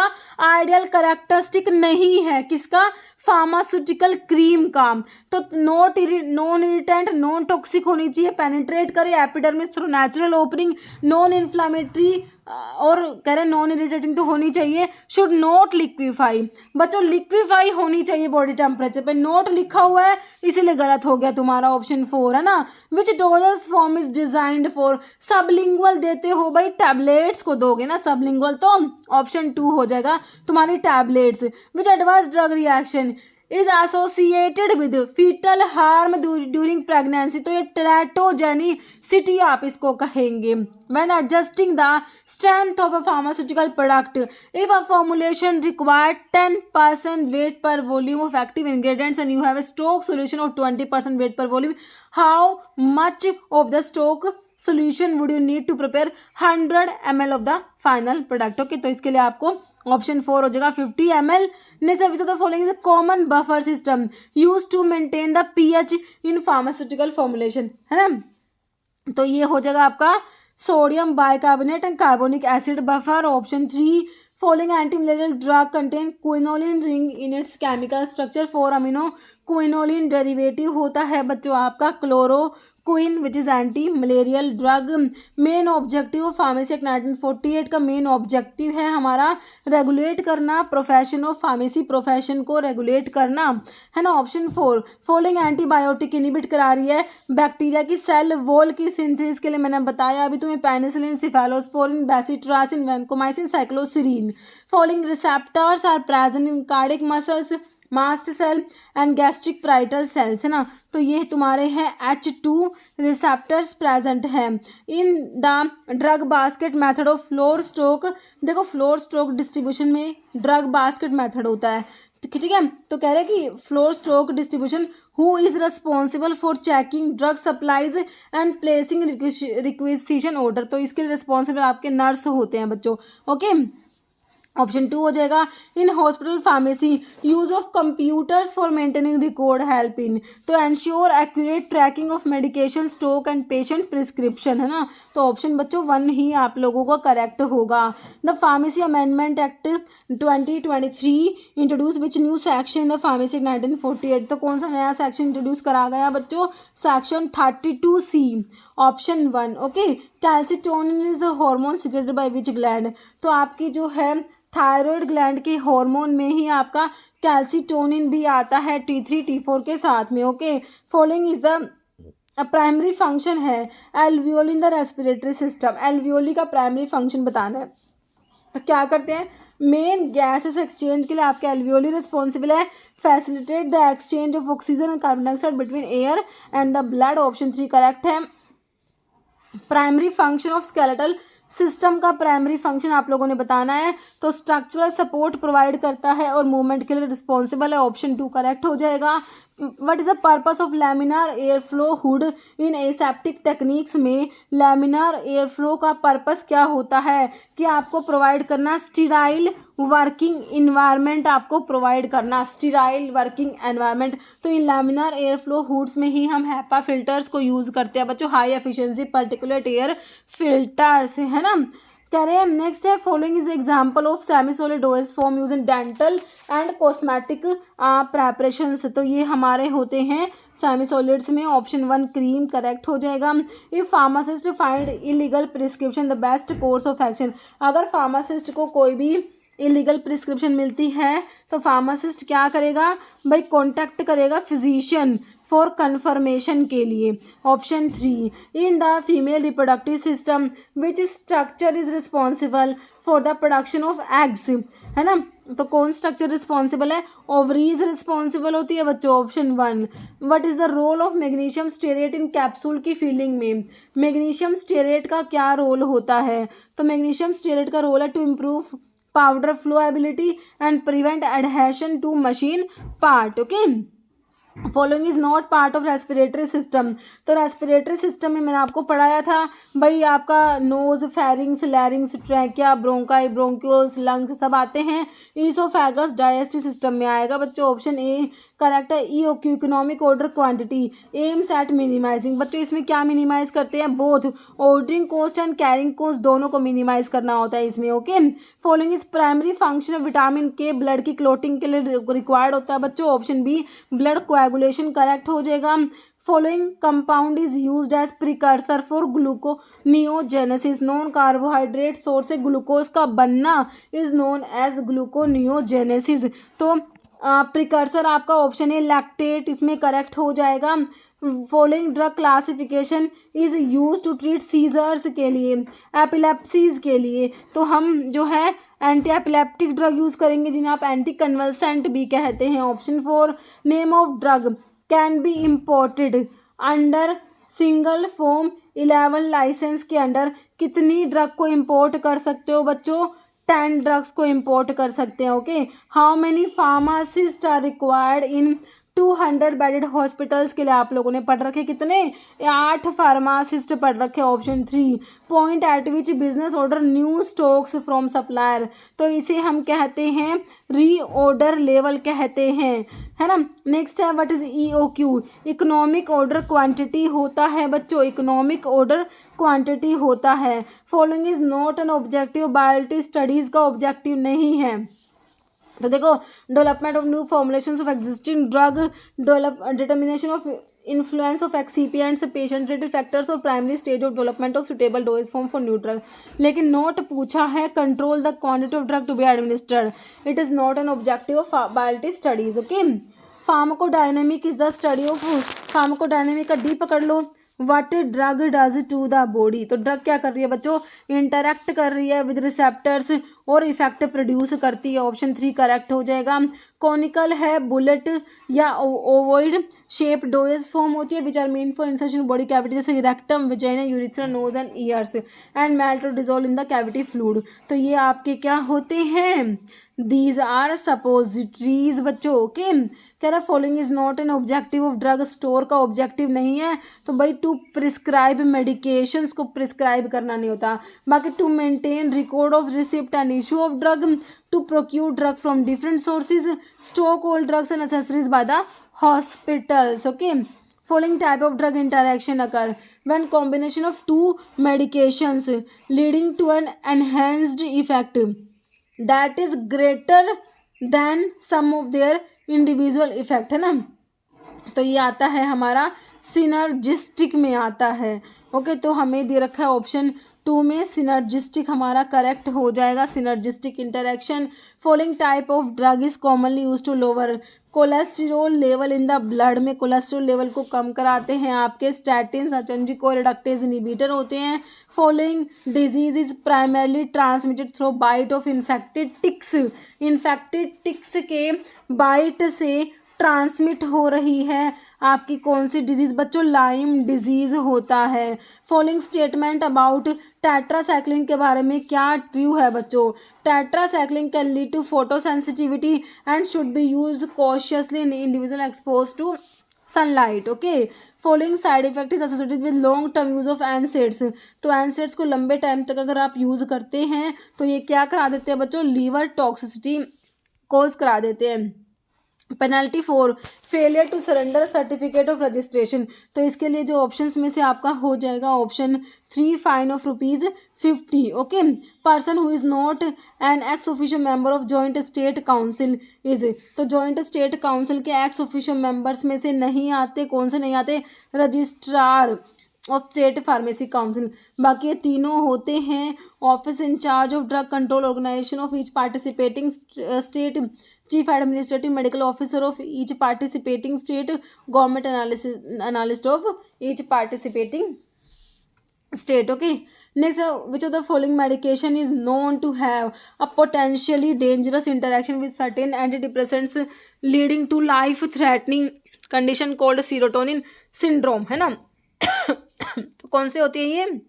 ideal characteristic नहीं है, किसका, pharmaceutical cream का। तो non irritant, non toxic होनी चाहिए, पेनिट्रेट करे epidermis through natural opening, non inflammatory और कह रहे नॉन इरिटेटिंग तो होनी चाहिए, शुड नॉट लिक्विफाई। बच्चों लिक्विफाई होनी चाहिए बॉडी टेम्परेचर पे, नॉट लिखा हुआ है इसीलिए गलत हो गया तुम्हारा ऑप्शन 4 है ना। Which doses form is designed for, sublingual देते हो भाई, टैबलेट्स को दोगे ना सबलिंगुअल, तो ऑप्शन 2 हो जाएगा तुम्हारी tablets. Which adverse drug reaction is associated with fetal harm during pregnancy, तो ये टेराटोजेनिसिटी आप इसको कहेंगे। When adjusting the strength of a pharmaceutical product, if a formulation required 10% weight per volume of active ingredients and you have a stock solution of 20% weight per volume, how much of the stock solution would you need to prepare 100 ml of the final product। Okay तो इसके लिए आपको option 4 हो जाएगा 50 ml। Next which of the following is a common buffer system use to maintain the pH in pharmaceutical formulation, है ना। तो ये हो जाएगा आपका sodium bicarbonate and carbonic acid buffer. Option 3 following anti malarial drug contain quinoline ring in its chemical structure 4 amino quinoline derivative होता है बच्चों आपका chloroquine which is anti malarial drug. Main objective of pharmacy act 1948 का main objective है हमारा regulate करना profession of pharmacy, profession को regulate करना, है ना। ऑप्शन 4 फॉलोइंग एंटीबायोटिक इनिबिट करा रही है बैक्टीरिया की सेल वॉल की सिंथेसिस के लिए, मैंने बताया अभी तुम्हें, penicillin, cephalosporin, bacitracin, vancomycin, cycloserine. Following receptors are present in cardiac muscles, mast cell and gastric parietal cells, है ना। तो ये तुम्हारे हैं H2 रिसेप्टर्स प्रेजेंट हैं in the drug basket method of floor stock. देखो फ्लोर स्टॉक डिस्ट्रीब्यूशन में drug basket method होता है, ठीक है। तो कह रहे हैं कि floor stock distribution who is responsible for checking drug supplies and placing requisition order, तो इसके लिए रिस्पॉन्सिबल आपके नर्स होते हैं बच्चों। ओके ऑप्शन 2 हो जाएगा in hospital pharmacy use of computers for maintaining record help in, तो ensure accurate tracking of medication stock and patient prescription, है ना। तो ऑप्शन बच्चों 1 ही आप लोगों का करेक्ट होगा। The pharmacy amendment act 2023 introduce which new section in the pharmacy act 1948, तो कौन सा नया सेक्शन इंट्रोड्यूस करा गया बच्चों, section 32C option 1। Okay calcitonin is the hormone secreted by which gland, तो आपकी जो है थायराइड ग्लैंड के हार्मोन में ही आपका कैल्सिटोनिन भी आता है T3 T4 के साथ में। Okay following is the primary function है alveoli in the respiratory system, alveoli का प्राइमरी फंक्शन बताना है। तो क्या करते हैं, मेन गैसेस एक्सचेंज के लिए आपके एल्वियोली रिस्पॉन्सिबल है, facilitate the exchange of oxygen and carbon dioxide between air and the blood, option 3 correct है। Primary function of skeletal system का प्राइमरी फंक्शन आप लोगों ने बताना है, तो स्ट्रक्चरल सपोर्ट प्रोवाइड करता है और मूवमेंट के लिए रिस्पॉन्सिबल है, ऑप्शन 2 करेक्ट हो जाएगा। What is the purpose of laminar air flow hood in aseptic techniques में, लैमिनार एयर फ्लो का पर्पस क्या होता है कि आपको प्रोवाइड करना स्टीराइल वर्किंग इन्वायरमेंट, आपको प्रोवाइड करना स्टीराइल वर्किंग एनवायरमेंट। तो इन लैमिनार एयर फ्लो हुड्स में ही हम हैपा फिल्टर्स को यूज़ करते हैं बच्चों, high efficiency particulate air filters, है ना। कह रहे हैं नेक्स्ट है following is example of semi solid OS form use in dental and cosmetic preparations, तो ये हमारे होते हैं सेमी सॉलिड्स में, ऑप्शन 1 क्रीम करेक्ट हो जाएगा। If pharmacist find illegal prescription the best course of action, अगर फार्मासिस्ट को कोई भी इलीगल प्रिस्क्रिप्शन मिलती है तो फार्मासिस्ट क्या करेगा भाई, कॉन्टैक्ट करेगा फिजिशियन फॉर कन्फर्मेशन के लिए, option 3। In the female reproductive system which structure is responsible for the production of eggs, है ना। तो कौन स्ट्रक्चर रिस्पॉन्सिबल है, ओवरीज रिस्पॉन्सिबल होती है बच्चों, option 1। What is the role of magnesium stearate in capsule की फीलिंग में, मैग्नीशियम स्टेरेट का क्या रोल होता है, तो मैग्नीशियम स्टेरेट का रोल है to improve powder flowability and prevent adhesion to machine part. Okay following is not part of respiratory system. तो रेस्पिरेटरी सिस्टम में मैंने आपको पढ़ाया था भाई, आपका nose, pharynx, larynx, trachea, bronchi, bronchioles, lungs सब आते हैं। ईसोफेगस डाइजेस्टिव सिस्टम में आएगा बच्चों। ऑप्शन ए करेक्ट है। EOQ economic order quantity aims at minimising. बच्चों इसमें क्या मिनिमाइज करते हैं? Both ordering cost and carrying cost दोनों को मिनिमाइज करना होता है इसमें। Okay, following is primary function of vitamin के ब्लड की क्लोटिंग के लिए रिक्वायर्ड होता है बच्चों। Option B blood coagulation correct हो जाएगा। Following compound is used as precursor for gluconeogenesis. Non carbohydrate source से ग्लूकोज का बनना इज नोन एज ग्लूकोनियोजेनेसिस। तो प्रिकर्सर आपका ऑप्शन है लैक्टेट, इसमें करेक्ट हो जाएगा। Following drug classification is use to treat seizures के लिए, एपिलेप्सीज के लिए। तो हम जो है एंटी एपिलेप्टिक ड्रग यूज करेंगे जिन्हें आप एंटी कन्वल्सेंट भी कहते हैं। Option 4 name of drug can be imported under single form 11 licence के अंडर कितनी ड्रग को इम्पोर्ट कर सकते हो बच्चों? 10 ड्रग्स को इम्पोर्ट कर सकते हैं। Okay, how many pharmacist are required in 200 bedded hospitals के लिए आप लोगों ने पढ़ रखे कितने? 8 फार्मासिस्ट पढ़ रखे। Option 3 point at which business order new stocks from supplier. तो इसे हम कहते हैं री ऑर्डर लेवल कहते हैं, है ना। नेक्स्ट है what is EOQ economic order quantity होता है बच्चों। इकोनॉमिक ऑर्डर क्वांटिटी होता है। Following is not an objective, biology studies का ऑब्जेक्टिव नहीं है। तो देखो, development of new formulations of existing drug, determination of influence of excipients, patient related factors और primary stage of development of suitable dose form for new drug. लेकिन not पूछा है control the quantity of drug to be administered, it is not an objective of biology studies. Okay, pharmacodynamic is the study of, pharmacodynamic का D पकड़ लो। What drug does to the body. तो drug क्या कर रही है बच्चों? Interact कर रही है विद रिसेप्टर्स और इफेक्ट प्रोड्यूस करती है। ऑप्शन 3 करेक्ट हो जाएगा। कॉनिकल है, बुलेट या ओवॉइड शेप डोजेस फॉर्म होती है which are mean for insertion body cavity, जैसे rectum, vagina, urethra, nose and ears and melt और dissolve in the cavity fluid. तो ये आपके क्या होते हैं? दीज आर सपोजिटरीज बच्चों। ओके, कह रहा following is not an objective of drug, store का ऑब्जेक्टिव नहीं है। तो भाई टू प्रिस्क्राइब मेडिकेशंस को प्रिस्क्राइब करना नहीं होता। बाकी to maintain record of receipt and issue of drug, to procure drug from different sources, stock all drugs and accessories by the hospitals. Okay, following type of drug interaction occur when combination of two medications leading to an enhanced effect that is greater than sum of their individual effect, है ना। तो ये आता है हमारा synergistic में आता है। ओके, तो हमें दे रखा है ऑप्शन 2 में सिनर्जिस्टिक हमारा करेक्ट हो जाएगा। Synergistic interaction. Following type of drug is commonly use to lower cholesterol level in the blood, में कोलेस्ट्रॉल लेवल को कम कराते हैं आपके स्टैटिन, अचंजिको रिडक्टेज इनहिबिटर होते हैं। Following disease is primarily transmitted through bite of infected ticks. Infected ticks के bite से ट्रांसमिट हो रही है आपकी कौन सी डिजीज बच्चों? लाइम डिजीज होता है। फॉलोइंग स्टेटमेंट अबाउट टेट्रासाइक्लिन के बारे में क्या ट्रू है बच्चों? Tetracycline can lead to photosensitivity and should be use cautiously in individual expose to sunlight. Okay, following side effect is associated with long term use of NSAIDs. तो NSAIDs को लंबे time तक अगर आप यूज करते हैं तो ये क्या करा देते हैं बच्चों? लीवर टॉक्सिसिटी कॉज करा देते हैं। Penalty 4 failure to surrender certificate of registration. तो इसके लिए जो ऑप्शंस में से आपका हो जाएगा option 3 fine of ₹50। Okay, person who is not an ex officio member of joint state council is. तो जॉइंट स्टेट काउंसिल के एक्स ऑफिशियल मेंबर्स में से नहीं आते, कौन से नहीं आते? Registrar of state pharmacy council. बाकी ये तीनों होते हैं office in-charge of drug control organisation of each participating state, chief administrative medical officer of each participating state, government analyst of each participating state. Okay, next which of the following medication is known to have a potentially dangerous interaction with certain antidepressants leading to life threatening condition called serotonin syndrome, है ना। तो कौन से होती है ये?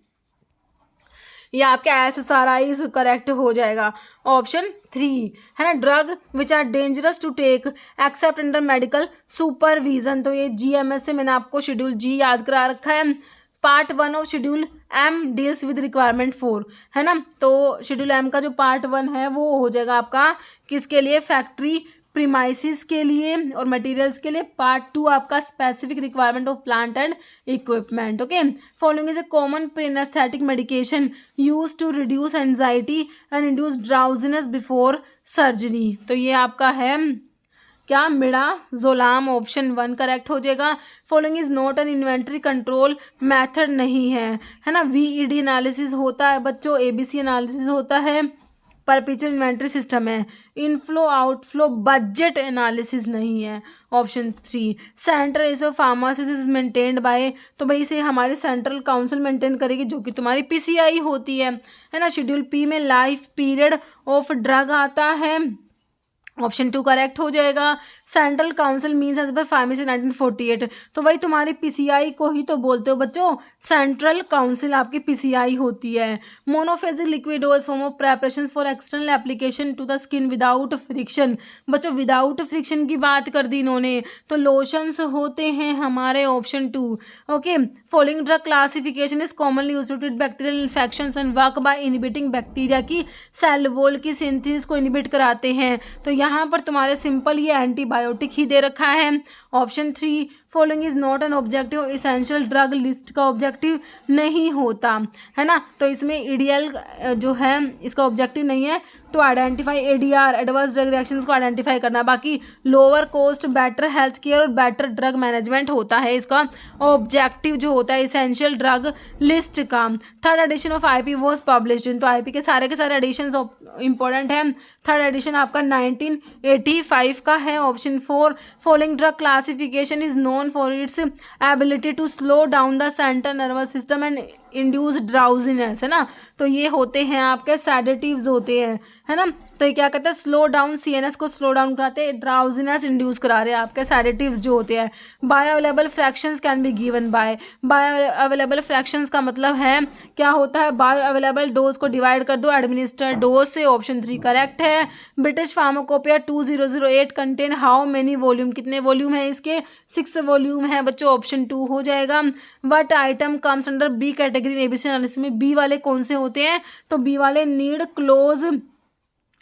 ये आपका SSRI करेक्ट हो जाएगा, ऑप्शन 3 है ना। Drug which are dangerous to take except under medical supervision, तो ये GMS से मैंने आपको शेड्यूल G याद करा रखा है। Part 1 of schedule M deals with requirement 4, है ना। तो शेड्यूल M का जो पार्ट 1 है वो हो जाएगा आपका किसके लिए, फैक्ट्री प्रीमाइसिस के लिए और मटेरियल्स के लिए। पार्ट 2 आपका specific requirement of plant and equipment. Okay, following is a common preanesthetic medication use to reduce anxiety and induce drowsiness before surgery, तो ये आपका है क्या, मिडाजोलाम, ऑप्शन 1 करेक्ट हो जाएगा। Following is not N inventory control method नहीं है ना। VED एनालिसिस होता है बच्चों, ABC एनालिसिस होता है, परपेचुअल इन्वेंटरी सिस्टम है। इनफ्लो आउटफ्लो बजट एनालिसिस नहीं है, option 3। Central ratio of pharmacies is maintained by, तो भाई इसे हमारी सेंट्रल काउंसिल मेंटेन करेगी जो कि तुम्हारी PCI होती है ना। शेड्यूल P में लाइफ पीरियड ऑफ ड्रग आता है, ऑप्शन 2 करेक्ट हो जाएगा। Central council means as per pharmacy 1948, तो भाई तुम्हारी PCI को ही तो बोलते हो बच्चों, सेंट्रल काउंसिल आपकी PCI होती है। Monophasic liquid dose form of preparation for external application to the skin without friction, बच्चों विदाउट फ्रिक्शन की बात कर दी इन्होंने, तो लोशंस होते हैं हमारे, option 2। Okay, following drug classification is commonly used to treat bacterial infections and work by inhibiting bacteria की सेल वॉल की सिंथेसिस को इनहिबिट कराते हैं, तो यहाँ पर तुम्हारे सिंपल ये एंटीबायोटिक ही दे रखा है, option 3। Following is not an objective essential drug list का ऑब्जेक्टिव नहीं होता, है ना। तो इसमें EDL जो है इसका ऑब्जेक्टिव नहीं है to identify ADR adverse drug reactions को आइडेंटिफाई करना, बाकी lower cost better health care और बेटर ड्रग मैनेजमेंट होता है इसका ऑब्जेक्टिव जो होता है इसेंशियल ड्रग लिस्ट का। Third edition of IP was published in, तो IP के सारे एडिशन इंपॉर्टेंट है। थर्ड एडिशन आपका 1985 का है, option 4। Following drug classification is known for its ability to slow down the central nervous system and induce drowsiness, है ना। तो ये होते हैं आपके सैडेटिव्स होते हैं, है ना। तो ये क्या कहते हैं, स्लो डाउन, CNS को स्लो डाउन कराते हैं, ड्राउजीनेस इंड्यूस करा रहे हैं आपके सैडेटिव्स जो होते हैं। Bio available fractions can be given by, bio available fractions का मतलब है क्या होता है, बायो अवेलेबल डोज को डिवाइड कर दो एडमिनिस्टर्ड डोज से, ऑप्शन 3 करेक्ट है। British pharmacopoeia 2008 contain how many volume, कितने वॉल्यूम है इसके, 6 वॉल्यूम है बच्चों, ऑप्शन 2 हो जाएगा। What item comes under B category ABC analysis में, B वाले कौन से होते हैं, तो B वाले नीड क्लोज,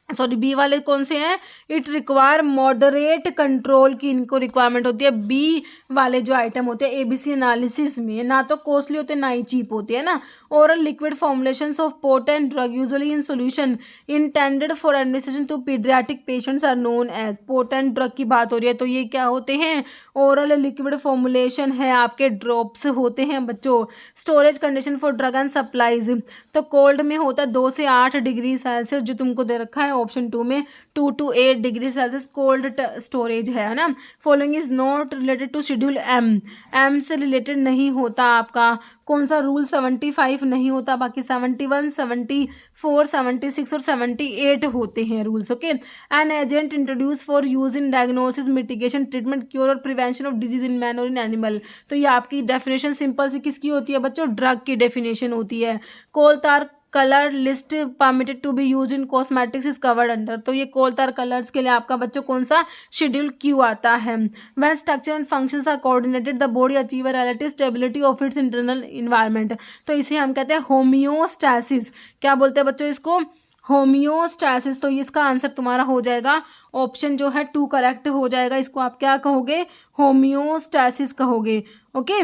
सॉरी B वाले कौन से हैं, इट रिक्वायर मॉडरेट कंट्रोल की इनको रिक्वायरमेंट होती है। B वाले जो आइटम होते हैं ABC एनालिसिस में ना तो कॉस्टली होते ना ही चीप होती है ना। Oral liquid formulations of potent drug usually in solution intended for administration to pediatric patients are known as, potent drug की बात हो रही है तो ये क्या होते हैं, ओरल लिक्विड फॉर्मुलेशन है आपके, ड्रॉप्स होते हैं बच्चों। Storage condition for drug and supplies, तो कोल्ड में होता है 2 से 8 डिग्री सेल्सियस जो तुमको दे रखा है, ऑप्शन 2 में 2 to 8 degree Celsius cold storage है ना। Following is not related to schedule M से रिलेटेड नहीं होता आपका कौन सा, रूल 75 नहीं होता, बाकी 71, 74, 76 और 78 होते हैं rules. Okay, an agent introduce for use in diagnosis mitigation treatment cure और prevention of disease in man और इन एनिमल, तो ये आपकी डेफिनेशन सिंपल सी किसकी होती है बच्चों, ड्रग की डेफिनेशन होती है। Coal tar colour list permitted to be use in cosmetics is covered under, तो ये कोलतार कलर्स के लिए आपका बच्चों कौन सा शेड्यूल Q आता है। When structure and functions are coordinated the body achieve a relative stability of its internal environment, तो इसे हम कहते हैं होम्योस्टैसिस, क्या बोलते हैं बच्चों इसको, होम्योस्टैसिस। तो इसका आंसर तुम्हारा हो जाएगा ऑप्शन जो है 2 करेक्ट हो जाएगा, इसको आप क्या कहोगे, होम्योस्टैसिस कहोगे। ओके,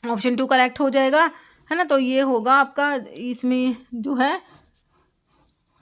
ऑप्शन 2 करेक्ट हो जाएगा, है ना। तो ये होगा आपका, इसमें जो है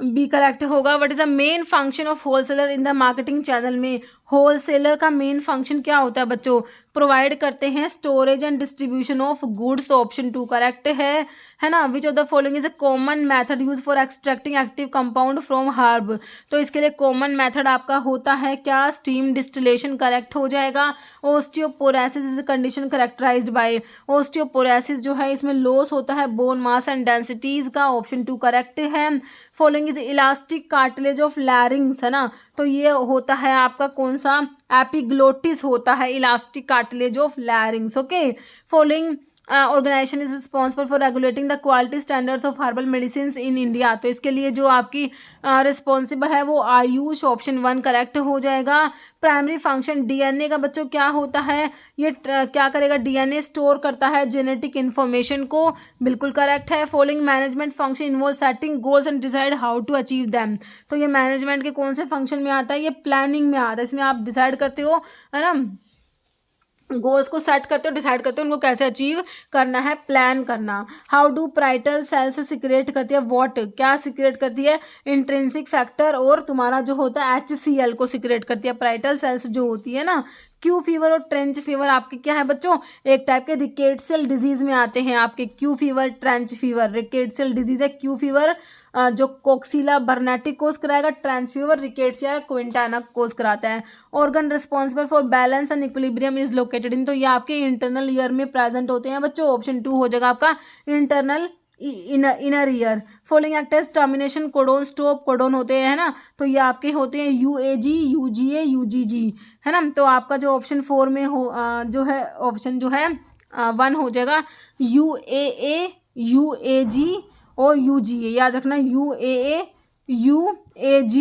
B करेक्ट होगा। What is the main function of wholesaler in the marketing channel में, होलसेलर का मेन फंक्शन क्या होता है बच्चों, प्रोवाइड करते हैं storage and distribution of goods, तो ऑप्शन 2 करेक्ट है ना। विच of the following is a common method use for extracting active compound from herb, तो इसके लिए कॉमन मेथड आपका होता है क्या, स्टीम डिस्टिलेशन करेक्ट हो जाएगा। Osteoporosis is condition characterised by, osteoporosis जो है इसमें लॉस होता है बोन मास एंड डेंसिटीज का, ऑप्शन 2 करेक्ट है। Following is elastic cartilage of larynx, है ना, तो ये होता है आपका कौन सा, एपिग्लोटिस होता है elastic cartilage of larynx. Okay, following organisation is responsible for regulating the quality standards of herbal medicine in India. तो इसके लिए जो आपकी रिस्पॉन्सिबल है वो आयुष, ऑप्शन 1 करेक्ट हो जाएगा। प्राइमरी फंक्शन डीएनए का बच्चों क्या होता है, ये क्या करेगा, डीएनए स्टोर करता है जेनेटिक इन्फॉर्मेशन को, बिल्कुल करेक्ट है। Following management function involve setting goals and decide how to achieve them. तो ये मैनेजमेंट के कौन से फंक्शन में आता है, ये प्लानिंग में आता है। इसमें आप डिसाइड करते हो, है ना, गोल्स को सेट करते हो, डिसाइड करते हो उनको कैसे अचीव करना है, प्लान करना। हाउ डू पार्ietal सेल्स सिक्रेट करती है, वॉट, क्या सिक्रेट करती है, इंट्रिंसिक फैक्टर और तुम्हारा जो होता है HCl को सिक्रेट करती है पार्ietal सेल्स जो होती है ना। क्यू फीवर और ट्रेंच फीवर आपके क्या है बच्चों, एक टाइप के रिकेट्सियल डिजीज में आते हैं आपके। Q fever, trench fever, rickettsial disease है। क्यू फीवर जो कोक्सीला बर्नेटिक कोज कराएगा, ट्रेंच फीवर रिकेट्सिया क्विंटाना कोज कराता है। Organ responsible for balance and equilibrium is located in, तो ये आपके इंटरनल ईयर में प्रेजेंट होते हैं बच्चों। ऑप्शन 2 हो जाएगा आपका internal inner ear. Following act as termination codon, stop codon होते हैं, है ना, तो ये आपके होते हैं UAG, UGA, UGG, है ना। तो आपका जो ऑप्शन 4 में हो जो है ऑप्शन जो है 1 हो जाएगा UAA, UAG और UGA। याद रखना UAA, UAG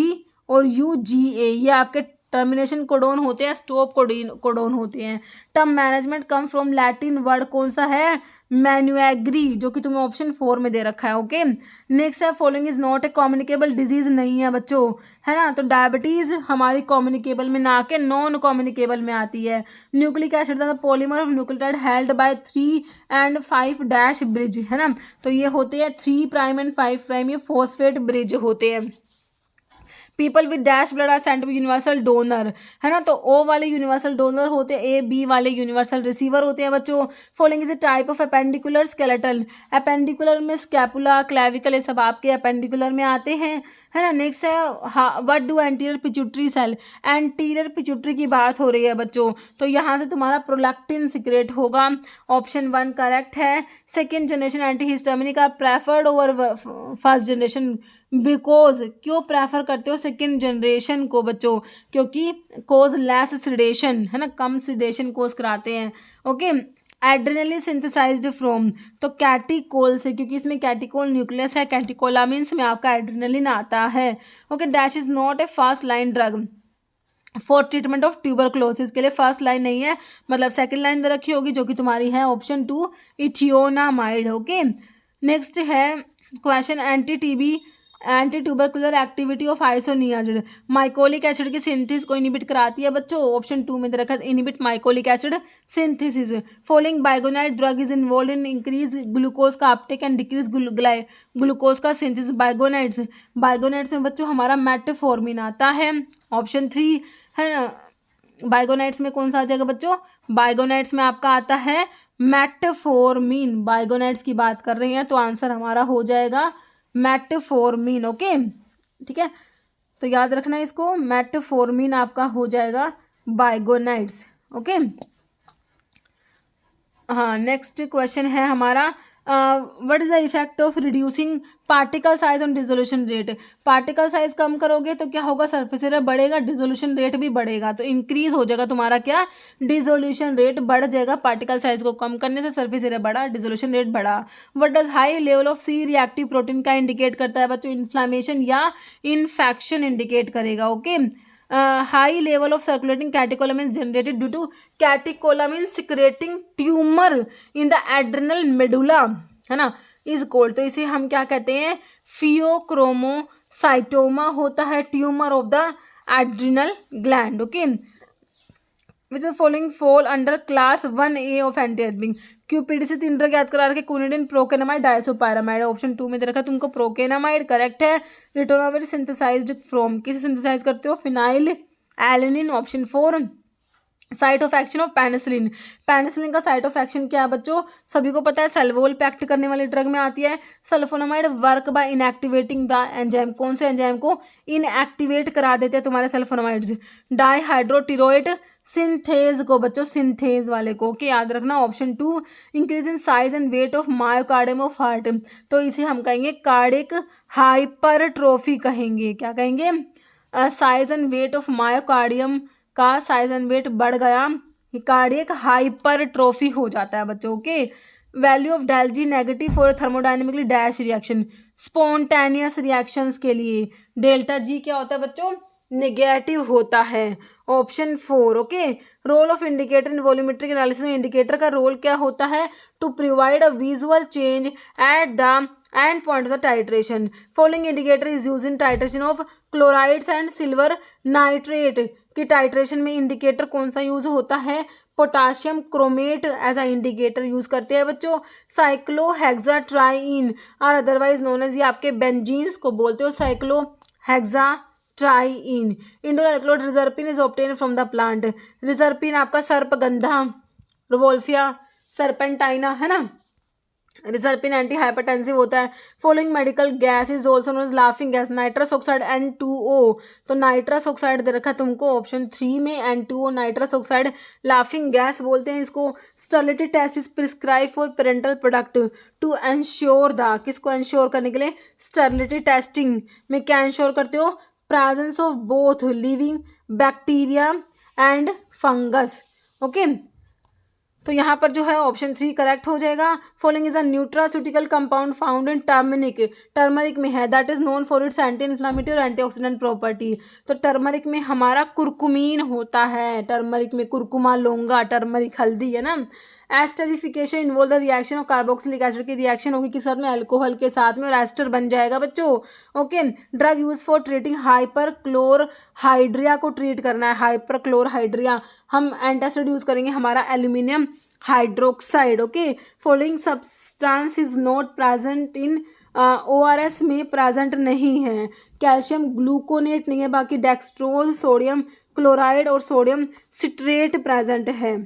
और UGA ये आपके टर्मिनेशन कोडोन होते हैं, स्टॉप कोडोन होते हैं। Term management come from Latin word कौन सा है, मैन्युएग्री, जो कि तुम्हें ऑप्शन 4 में दे रखा है। ओके, नेक्स्ट है following is not A communicable disease, नहीं है बच्चों, है ना। तो डायबिटीज हमारी कम्युनिकेबल में ना के नॉन कम्युनिकेबल में आती है। Nucleic acid the polymer of nucleotide held by 3 and 5 dash bridge, है ना। तो ये होते हैं 3' and 5', ये फॉस्फेट ब्रिज होते हैं। People with dash blood are sent to universal donor, है ना। तो O वाले यूनिवर्सल डोनर होते हैं, AB वाले यूनिवर्सल रिसीवर होते हैं बच्चों। Following is a type of appendicular skeletal, appendicular में स्कैपुला, क्लैविकल, ये सब आपके अपेंडिकुलर में आते हैं, है ना। नेक्स्ट है what do anterior pituitary cell, anterior pituitary की बात हो रही है बच्चों, तो यहाँ से तुम्हारा प्रोलैक्टिन सिक्रेट होगा, ऑप्शन 1 करेक्ट है। सेकेंड जनरेशन एंटीहिस्टामिनिक का preferred over first generation, because क्यों प्रेफर करते हो सेकेंड जनरेशन को बच्चों, क्योंकि कोज लेस सिडेशन, है ना, कम सिडेशन कोज कराते हैं। ओके, एड्रेनली सिंथेसाइज्ड फ्रॉम, तो कैटिकोल से, क्योंकि इसमें कैटिकोल न्यूक्लियस है, कैटिकोलामिन्स में आपका एड्रेनलिन आता है। Okay, dash is not A first line drug for treatment of tuberculosis, के लिए फर्स्ट लाइन नहीं है, मतलब सेकंड लाइन दे रखी होगी जो कि तुम्हारी है ऑप्शन 2 इथियोनामाइड। ओके, नेक्स्ट है question anti tubercular activity of isoniazid, mycolic acid की सिंथेसिस को इनिबिट कराती है बच्चों, ऑप्शन 2 में दे रखा है inhibit mycolic acid synthesis. Following biguanide drug is involve in increase glucose का अपटेक एंड डिक्रीज ग्लूकोज का सिंथेसिस। बाइगोनाइड्स में बच्चों हमारा मेटफॉर्मिन आता है, ऑप्शन 3, है ना। बाइगोनाइड्स में कौन सा आ जाएगा बच्चों, बाइगोनाइड्स में आपका आता है मेटफॉर्मिन, बाइगोनाइड्स की बात कर रहे हैं तो आंसर हमारा हो जाएगा मेटफॉर्मिन। ओके, ठीक है, तो याद रखना इसको, मेटफॉर्मिन आपका हो जाएगा बाइगोनाइड्स। ओके, हाँ, नेक्स्ट क्वेश्चन है हमारा what is the effect of reducing particle size on dissolution rate. Particle size कम करोगे तो क्या होगा, सरफेस एरिया बढ़ेगा, डिसोल्यूशन रेट भी बढ़ेगा, तो इंक्रीज हो जाएगा तुम्हारा क्या, डिसोल्यूशन रेट बढ़ जाएगा। पार्टिकल साइज को कम करने से सरफेस एरिया बढ़ा, डिसोल्यूशन रेट बढ़ा। What does high level of C reactive protein का इंडिकेट करता है बच्चों, इन्फ्लामेशन या इन्फेक्शन इंडिकेट करेगा। Okay, high level of circulating catecholamine generated due to catecholamine secreting tumour in the adrenal medulla, है ना, इज कोल्ड, तो इसे हम क्या कहते हैं, फियोक्रोमोसाइटोमा होता है, tumour of the adrenal gland. Okay, which the following fall under class 1A of antiarrhythmic. क्यूपिड से 3 ड्रग याद करा रखे, क्विनिडिन, प्रोकेनामाइड, डायसोपायरामाइड, ऑप्शन 2 में दे रखा तुमको प्रोकेनामाइड करेक्ट है। रिटोनाविर सिंथेसाइज्ड फ्रॉम, किसे सिंथेसाइज करते हो, phenyl alanine, option 4। Site of action of penicillin, penicillin का साइट ऑफ एक्शन क्या है बच्चों, सभी को पता है, सल्वोल पे एक्ट करने वाली ड्रग में आती है। Sulfonamide work by inactivating the enzyme, कौन से एंजाइम को इनएक्टिवेट करा देते हैं तुम्हारे सल्फोनामाइड्स, डाईहाइड्रोटिरोइड सिंथेज को बच्चों, सिंथेज वाले को, ओके, याद रखना, option 2। Increase in size and weight of myocardium of heart, तो इसे हम कहेंगे कार्डिक हाइपरट्रोफी कहेंगे, क्या कहेंगे, size and weight of myocardium का साइज एंड वेट बढ़ गया, कार्डियक हाइपरट्रोफी हो जाता है बच्चों। Okay, value of del G negative for thermodynamically dash reaction, spontaneous reactions के लिए डेल्टा जी क्या होता है बच्चों, नेगेटिव होता है। Option 4 okay. Role of indicator in volumetric analysis में इंडिकेटर का रोल क्या होता है, to provide a visual change at the end point of the titration. Following indicator is use in titration of chlorides and silver nitrate की titration में indicator कौन सा use होता है, potassium chromate as a indicator use करते हैं बच्चों। साइक्लोहेक्साट्राइन और अदरवाइज नोन एज, ये आपके बेंजीन्स को बोलते हो cyclohexatriene. Indole alkaloid reserpine is obtain from the plant. Reserpine आपका सर्पगंधा, रिवोल्फिया सर्पेंटाइना है ना। रिजर्पिन एंटी हाइपरटेंसिव होता है। Following medical gas is also known as laughing gas, nitrous oxide N2O। तो नाइट्रस ऑक्साइड दे रखा है तुमको ऑप्शन 3 में, N2O nitrous oxide laughing gas बोलते हैं इसको। Sterility test is prescribe for parental product to ensure the, किसको एंश्योर करने के लिए, स्टर्लिटी टेस्टिंग में क्या एंश्योर करते हो, presence of both living bacteria and fungus okay. तो यहाँ पर जो है ऑप्शन 3 करेक्ट हो जाएगा। Following is a nutraceutical compound found in turmeric, turmeric में है, that is known for it's anti inflammatory और एंटीऑक्सीडेंट प्रॉपर्टी। तो टर्मरिक में हमारा कुरकुमीन होता है, टर्मरिक में कुरकुमा लौंगा, टर्मरिक हल्दी है ना। Esterification involve the reaction of carboxylic acid की रिएक्शन होगी किस साथ में, अल्कोहल के साथ में, और एस्टर बन जाएगा बच्चों okay. Drug use for treating hyperchlorhydria को ट्रीट करना है, हाइपर क्लोरहाइड्रिया हम एंटासिड यूज करेंगे, हमारा aluminium hydroxide okay. Following substance is not present in ORS में प्रेजेंट नहीं है, कैल्शियम ग्लूकोनेट नहीं है, बाकी डेक्सट्रोज, सोडियम क्लोराइड और सोडियम सिट्रेट प्रेजेंट है।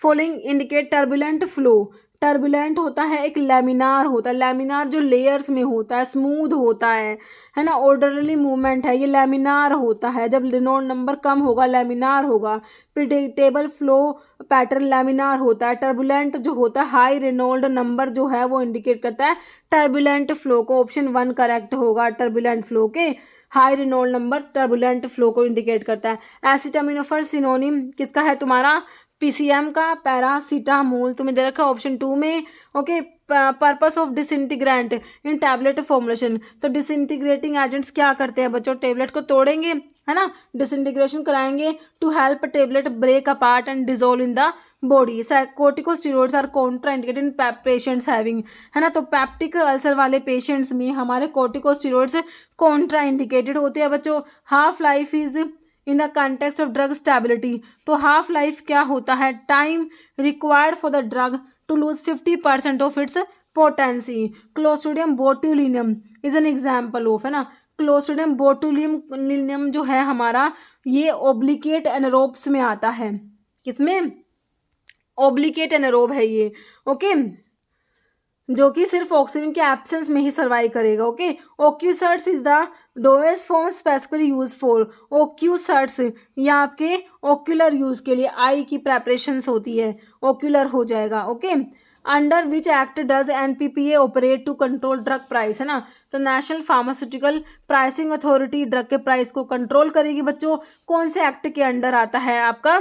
Following indicate turbulent flow, turbulent होता है एक लैमिनार होता है, लैमिनार जो लेयर्स में होता है, स्मूथ होता है ना, ऑर्डरली मूवमेंट है, ये लैमिनार होता है। जब रेनॉल्ड नंबर कम होगा लैमिनार होगा। प्रिडिक्टेबल फ्लो पैटर्न लैमिनार होता है। टर्बुलेंट जो होता है हाई रेनॉल्ड नंबर जो है वो इंडिकेट करता है टर्बुलेंट फ्लो को, ऑप्शन 1 करेक्ट होगा टर्बुलेंट फ्लो के। High Reynold number turbulent flow को इंडिकेट करता है। एसिटामिनोफर सिनोनिम किसका है तुम्हारा, PCM का, पैरासीटामोल तुम्हें दे रखा है ऑप्शन 2 में okay. Purpose of disintegrant in tablet formulation, तो डिसइंटीग्रेटिंग एजेंट्स क्या करते हैं बच्चों, टेबलेट को तोड़ेंगे है ना, डिसइंटीग्रेशन कराएंगे to help tablet break apart and dissolve in the body. Corticosteroids are contraindicated in patients having, है ना, तो पैप्टिक अल्सर वाले पेशेंट्स में हमारे कोर्टिकोस्टेरॉइड्स कॉन्ट्रा इंडिकेटेड होते हैं बच्चों। Half life is in the context of drug stability, तो हाफ लाइफ क्या होता है, time required for the drug to lose 50% of its potency. Clostridium botulinum is an example of, है ना, क्लोस्ट्रिडियम बोटुलिनम जो है हमारा ये ओब्लिकेट एनारोब्स में आता है, किसमें, ओब्लिकेट एनारोब है ये ओके, जो कि सिर्फ ऑक्सीजन के एब्सेंस में ही सर्वाइव करेगा okay. Ocuserts is the dosage form specifically use for, ocuserts ये आपके ओक्यूलर यूज के लिए, आई की प्रेपरेशंस होती है, ओक्यूलर हो जाएगा okay. Under which act does NPPA operate to control drug price, है ना, तो National Pharmaceutical Pricing Authority drug के प्राइस को कंट्रोल करेगी बच्चों। कौन से एक्ट के अंडर आता है आपका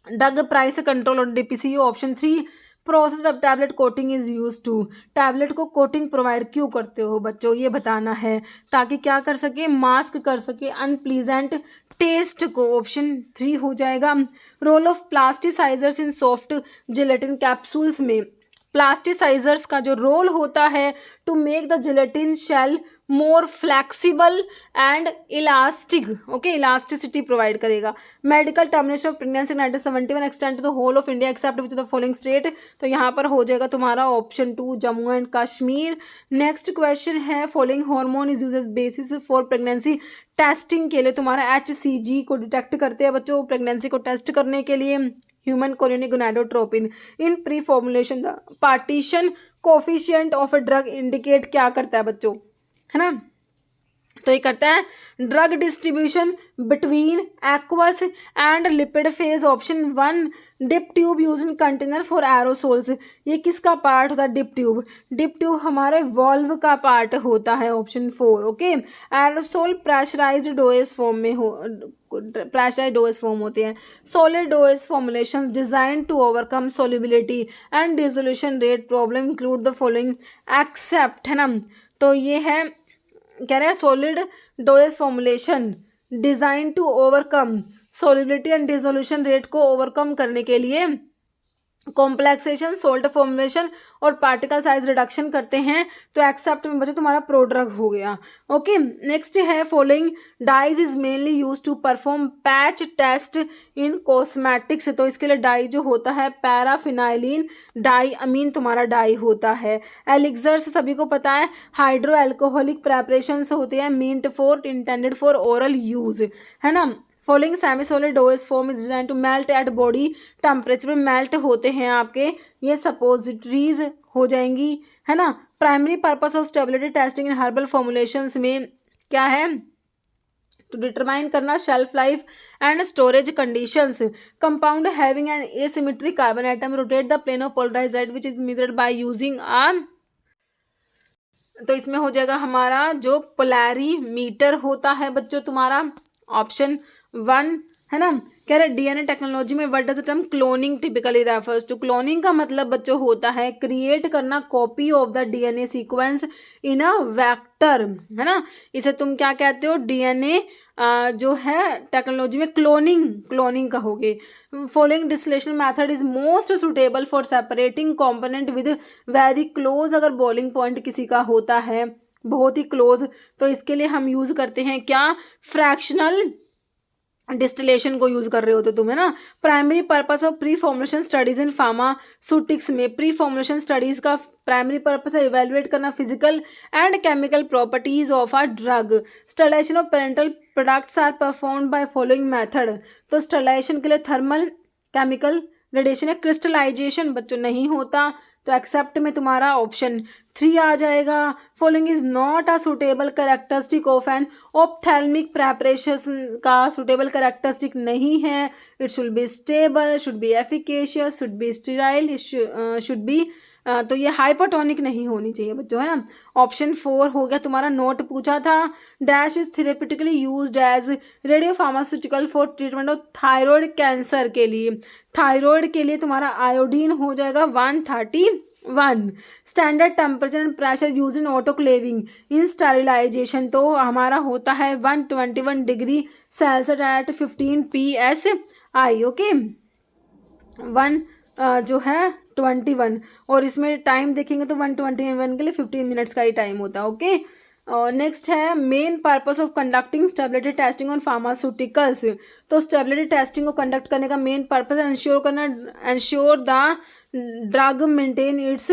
ड्रग प्राइस कंट्रोल और DPCO, option 3। Process of tablet coating is use to, tablet को कोटिंग प्रोवाइड क्यों करते हो बच्चों, ये बताना है, ताकि क्या कर सके, मास्क कर सके अनप्लीजेंट टेस्ट को, ऑप्शन 3 हो जाएगा। Role of plasticizers in soft gelatin capsules में, प्लास्टिसाइजर्स का जो रोल होता है to make the gelatin shell more flexible and elastic okay, elasticity provide करेगा। Medical termination of pregnancy 1971 extend to the whole of India except which the following state, तो यहाँ पर हो जाएगा तुम्हारा option 2 Jammu and Kashmir. Next question है following hormone is use as basis for pregnancy testing के लिए, तुम्हारा HCG को डिटेक्ट करते हैं बच्चों प्रेगनेंसी को टेस्ट करने के लिए, human chorionic gonadotropin. In pre formulation the partition coefficient of a drug indicate क्या करता है बच्चों, है ना, तो ये करता है drug distribution between aqueous and lipid phase. Option 1 dip tube use in container for aerosols. ये किसका पार्ट होता है? Dip tube. डिप ट्यूब हमारे वॉल्व का पार्ट होता है। Option 4 okay. Aerosol pressurised dosage form में हो, प्रेशराइज्ड डोएज फॉर्म होते हैं। Solid dosage formulation design to overcome solubility and dissolution rate problem include the following except, है ना। तो ये है कह रहे हैं solid dosage formulation design to overcome solubility and dissolution rate को ओवरकम करने के लिए कॉम्प्लेक्सेशन, सोल्ट फॉर्मुलेशन और पार्टिकल साइज रिडक्शन करते हैं। तो एक्सेप्ट में बच्चों तुम्हारा प्रोड्रग हो गया। ओके नेक्स्ट है following dyes is mainly use to perform patch test in cosmetics. तो इसके लिए डाई जो होता है पैराफिनाइलिन डाई अमीन तुम्हारा डाई होता है। एलिक्सर्स सभी को पता है हाइड्रो एल्कोहलिक प्रेपरेशंस होते हैं meant for intended for oral use, है ना। Following semi solid dosage form is design to melt at body temperature. Melt होते हैं आपके ये सपोजिटरीज हो जाएंगी, है ना। Primary purpose of stability testing in herbal formulations में क्या है? टू डिटरमाइन करना shelf life and storage conditions. Compound having an asymmetric carbon atom rotate the plane of polarised which is measured by using आ। तो इसमें हो जाएगा हमारा जो पोलैरीमीटर होता है बच्चों तुम्हारा ऑप्शन 1, है ना। कह रहे डीएनए टेक्नोलॉजी में what does the term cloning typically refers to. Cloning का मतलब बच्चों होता है क्रिएट करना copy of the DNA sequence in a vector, है ना। इसे तुम क्या कहते हो? डीएनए जो है टेक्नोलॉजी में क्लोनिंग कहोगे। Following distillation method is most suitable for separating component with very close. अगर बॉइलिंग पॉइंट किसी का होता है बहुत ही क्लोज तो इसके लिए हम यूज करते हैं क्या? फ्रैक्शनल डिस्टिलेशन को यूज कर रहे होते तुम, है ना। Primary purpose of pre formulation studies in pharmaceutics में प्री फॉर्मुलेशन स्टडीज का प्राइमरी पर्पस है इवेलुएट करना physical and chemical properties of a drug. Sterilisation of parental products are performed by following method. तो स्टरलाइजेशन के लिए thermal chemical radiation है। Crystallisation बच्चों नहीं होता तो एक्सेप्ट में तुम्हारा ऑप्शन 3 आ जाएगा। Following is not a suitable characteristic of an ophthalmic preparation का सुटेबल कैरेक्टरिस्टिक नहीं है। It should be stable, should be efficacious, should be sterile, should be तो ये हाइपोटोनिक नहीं होनी चाहिए बच्चों, है ना। ऑप्शन 4 हो गया तुम्हारा। नोट पूछा था dash is therapeutically used as radiopharmaceutical for treatment of thyroid cancer के लिए। थायराइड के लिए तुम्हारा आयोडीन हो जाएगा 131। Standard temperature and pressure use in autoclaving in sterilisation तो हमारा होता है 121 degree Celsius at 15 PSI। Okay 1 जो है 21 और इसमें टाइम देखेंगे तो 121 के लिए 15 मिनट्स का ही टाइम होता है। ओके और नेक्स्ट है main purpose of conducting stability testing on pharmaceuticals. तो स्टेबिलिटी टेस्टिंग को कंडक्ट करने का main purpose ensure the drug maintain its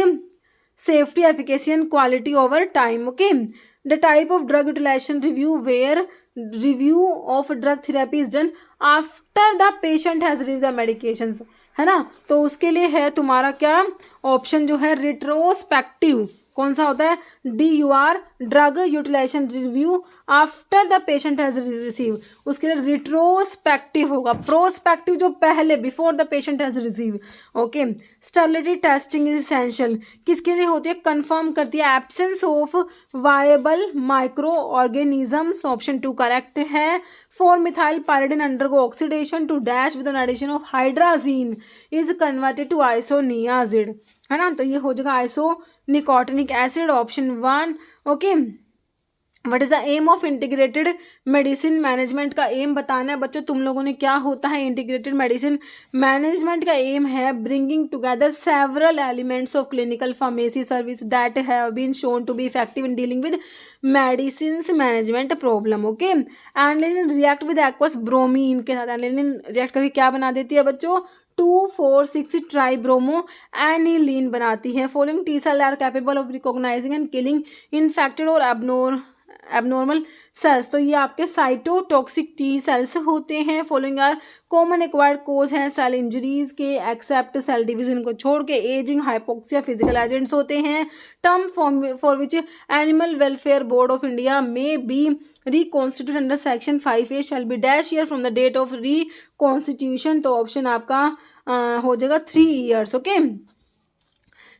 safety efficacy and quality over time. Okay the type of drug utilisation review where review of drug therapy is done after the patient has received the medications, है ना। तो उसके लिए है तुम्हारा क्या option जो है रिट्रोस्पेक्टिव। कौन सा होता है? DUR drug utilisation review after the patient has receive. उसके लिए रिट्रोस्पेक्टिव होगा। प्रोस्पेक्टिव जो पहले before the patient has receive. Okay sterility testing is essential किसके लिए होती है? कंफर्म करती है absence of viable microorganisms. Option 2 correct है। 4 methyl pyridine undergo oxidation to dash with an addition of hydrazine is converted to isoniazid, है ना। तो ये हो जाएगा isonicotinic acid option 1। Okay what is the aim of integrated medicine management का aim बताना है बच्चों तुम लोगों ने। क्या होता है इंटीग्रेटेड मेडिसिन मैनेजमेंट का एम है bringing together several elements of clinical pharmacy service that have been shown to be effective in dealing with medicine management problem. Okay aniline react with aqueous bromine के साथ aniline react करके क्या बना देती है बच्चों? 2,4,6 ट्राइब्रोमो एनिलीन बनाती है। Following T cell are capable of recognizing and killing infected और एबनॉर्मल सेल्स, तो ये आपके साइटोटॉक्सिक टी सेल्स होते हैं। Following are common acquired cause हैं सेल इंजरीज के, एक्सेप्ट सेल डिवीजन को छोड़ के। एजिंग, हाइपोक्सिया फिजिकल एजेंट्स होते हैं। Term for which animal welfare board of India में be reconstitute under section 5A shall be dash year from the date of reconstitution, तो option आपका हो जाएगा 3 years. Okay,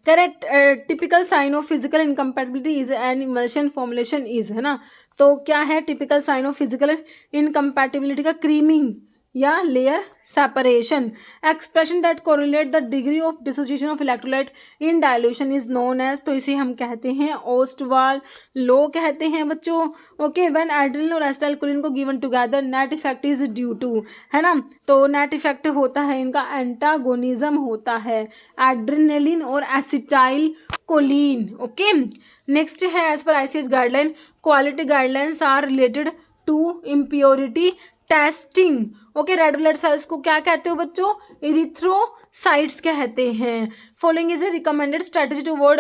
correct. Typical sign of physical incompatibility is an emulsion formulation is, है ना, तो क्या है typical sign of physical incompatibility का? क्रीमिंग या layer separation. Expression that correlate the degree of dissociation of electrolyte in dilution is known as, तो इसे हम कहते हैं ओस्टवाल लॉ कहते हैं बच्चों। ओके, व्हेन एड्रेनलिन और एसिटाइलकोलिन को given together net effect is due to, है ना, तो नेट इफेक्ट होता है इनका एंटागोनिज्म होता है एड्रेनलिन और एसिटाइलकोलिन। ओके, नेक्स्ट है as per ICS guideline quality guidelines are related to impurity testing. Okay, red blood cells को क्या कहते हो बच्चों? इरिथ्रोसाइट्स कहते हैं। Following is a recommended strategy to avoid